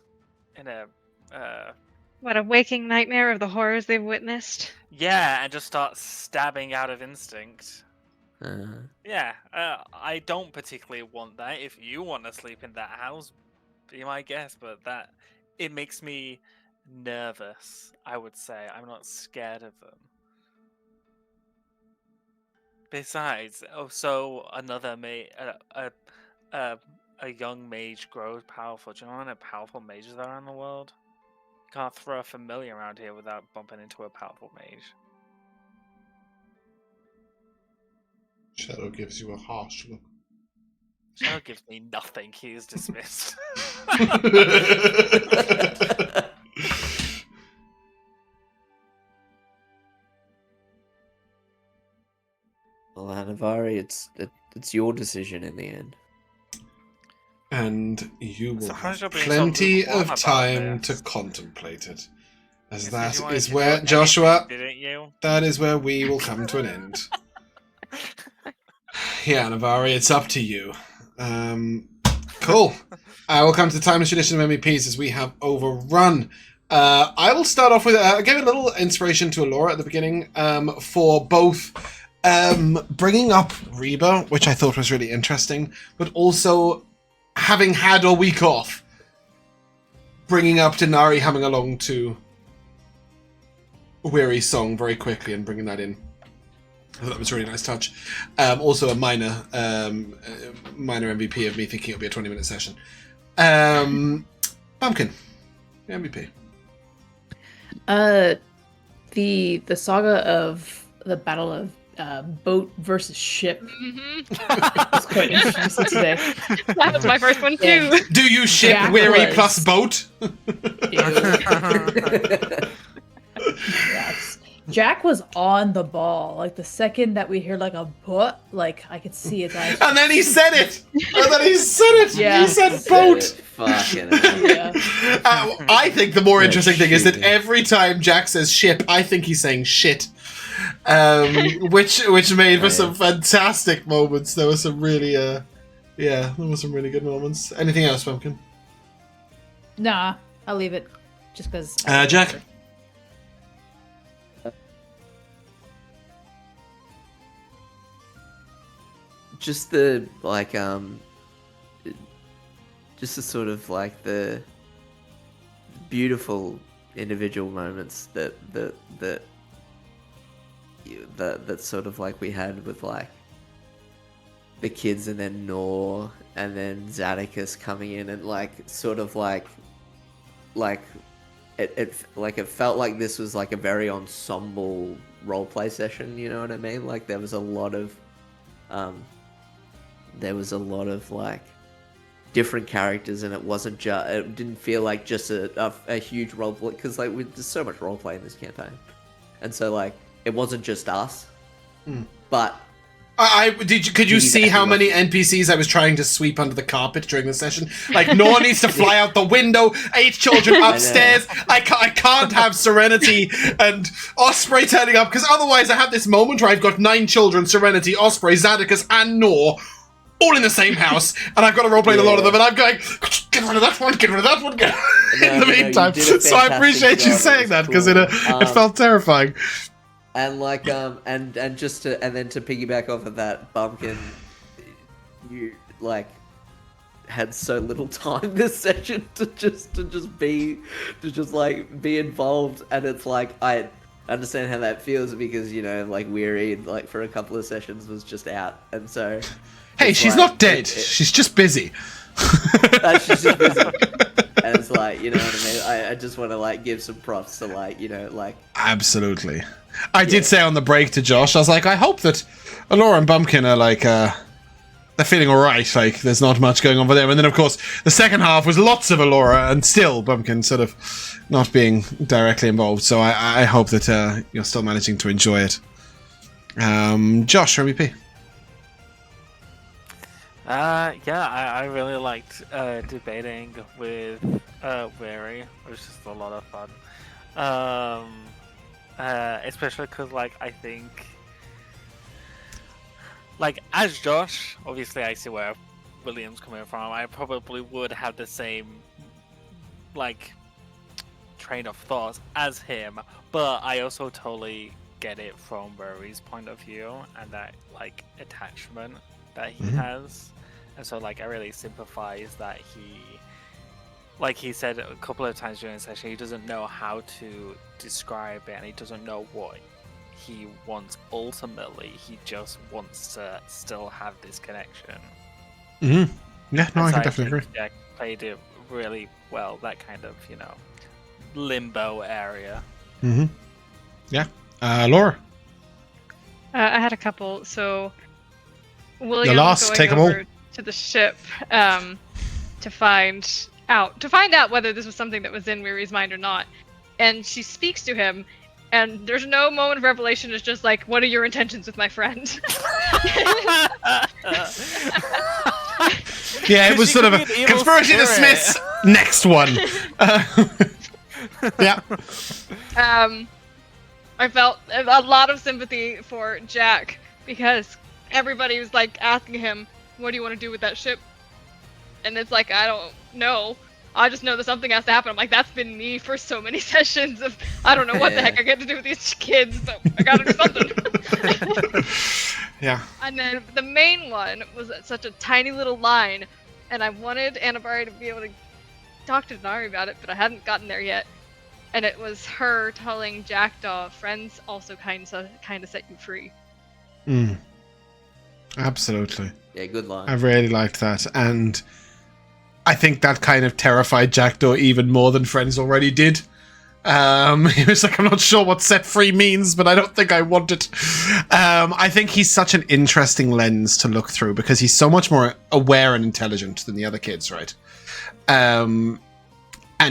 What, a waking nightmare of the horrors they've witnessed? Yeah, and just start stabbing out of instinct. Yeah, I don't particularly want that. If you want to sleep in that house, be my guest, but it makes me nervous, I would say. I'm not scared of them. Besides, so another a young mage grows powerful. Do you know how many powerful mages there are in the world? You can't throw a familiar around here without bumping into a powerful mage. Shadow gives you a harsh look. Shadow gives me nothing. He is dismissed. Well, Anivari, it's your decision in the end. And you will So how's have your being so plenty lukewarm of about time to this? contemplate it. As You said that you wanted is to know where, anything, Joshua, didn't you? that is where we will come to an end. Yeah, Anivari, it's up to you. Cool. We'll come to the timeless tradition of MEPs as we have overrun. I will start off with give a little inspiration to Elora at the beginning for both bringing up Reba, which I thought was really interesting, but also having had a week off, bringing up Dinari humming along to Weary's song very quickly and bringing that in. I thought that was a really nice touch. Also a minor MVP of me thinking it'll be a 20-minute session. Bumpkin, MVP. The saga of the battle of boat versus ship was quite interesting today. That was my first one too. Yeah. Do you ship Jack Weary was- plus boat? Yes. Jack was on the ball. Like the second that we hear like a butt, like I could see his eyes. And then he said it! Yeah. He said boat! Fucking hell. Yeah. I think the more Yeah, interesting thing is that shit. every time Jack says ship, I think he's saying shit. Which made for Yeah. some fantastic moments. There were some really, there were some really good moments. Anything else, Bumpkin? Nah, I'll leave it. Just because. Jack? Just the like just the sort of like the beautiful individual moments that sort of like we had with like the kids and then Nor and then Zadicus coming in and like sort of like it felt like this was like a very ensemble roleplay session, you know what I mean? Like there was a lot of like different characters, and it wasn't just. It didn't feel like just a huge roleplay because like there's so much roleplay in this campaign, and so like it wasn't just us, but. Could you see how many NPCs I was trying to sweep under the carpet during the session? Like, Nor needs to fly out the window, 8 children upstairs, I can't have Serenity and Osprey turning up, because otherwise I have this moment where I've got 9 children, Serenity, Osprey, Zadicus, and Nor, all in the same house, and I've got to roleplay a lot of them, and I'm going, get rid of that one, get rid of that one, in the meantime. So I appreciate you saying that, because it felt terrifying. And like and then to piggyback off of that, Bumpkin, you like had so little time this session to be involved, and it's like I understand how that feels because you know like Weary like for a couple of sessions was just out, and so hey, she's like, not dead, she's just busy. She's just busy. And it's like, you know what I mean? I just want to like give some props to like, you know, like Absolutely. I did say on the break to Josh, I was like, I hope that Elora and Bumpkin are like, they're feeling alright, like there's not much going on for them. And then of course, the second half was lots of Elora and still Bumpkin sort of not being directly involved. So I hope that you're still managing to enjoy it. Josh, MVP. I really liked debating with Weary. It was just a lot of fun. Especially because, like, I think, like, as Josh, obviously I see where William's coming from. I probably would have the same, like, train of thought as him, but I also totally get it from Weary's point of view and that, like, attachment that he has. And so, like, I really sympathize that he, like he said a couple of times during the session, he doesn't know how to describe it and he doesn't know what he wants ultimately. He just wants to still have this connection. Yeah, no, And I so can definitely agree. Jack played it really well, that kind of, you know, limbo area. Yeah. Laura. I had a couple. So William You're lost, going take 'em all. over to the ship to find out whether this was something that was in Weary's mind or not. And she speaks to him, and there's no moment of revelation. It's just like, what are your intentions with my friend? Yeah, it was She sort of could a be an evil conspiracy to spirit. dismiss. Next one. Yeah. I felt a lot of sympathy for Jack because everybody was like asking him, "What do you want to do with that ship?" And it's like, I don't know. I just know that something has to happen. I'm like, that's been me for so many sessions of I don't know what the heck I get to do with these kids, but I gotta do something. Yeah. And then the main one was such a tiny little line, and I wanted Anivari to be able to talk to Dinari about it, but I hadn't gotten there yet. And it was her telling Jackdaw, "Friends also kind of set you free." Absolutely. Yeah, good line. I really liked that, and I think that kind of terrified Jackdaw even more than Friends already did. He was like, I'm not sure what set free means, but I don't think I want it. I think he's such an interesting lens to look through because he's so much more aware and intelligent than the other kids, right? And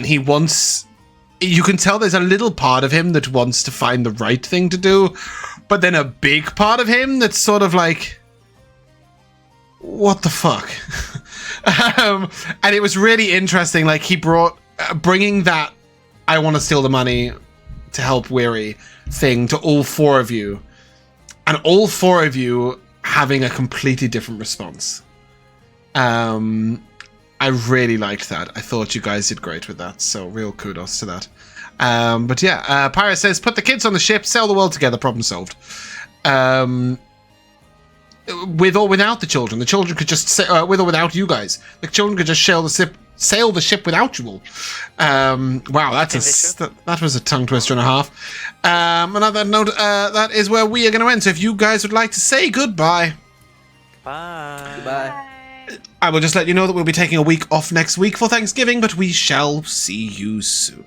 he wants... You can tell there's a little part of him that wants to find the right thing to do, but then a big part of him that's sort of like, what the fuck? And it was really interesting. Like, he brought bringing that I want to steal the money to help Weary thing to all four of you, and all four of you having a completely different response. I really liked that. I thought you guys did great with that, so real kudos to that. But yeah, Pyra says, put the kids on the ship, sail the world together, problem solved. With or without the children could just with or without you guys, the children could just sail the ship without you all. Wow, that was a tongue twister and a half. Another note, that is where we are going to end. So if you guys would like to say goodbye, Bye. Goodbye. I will just let you know that we'll be taking a week off next week for Thanksgiving, but we shall see you soon.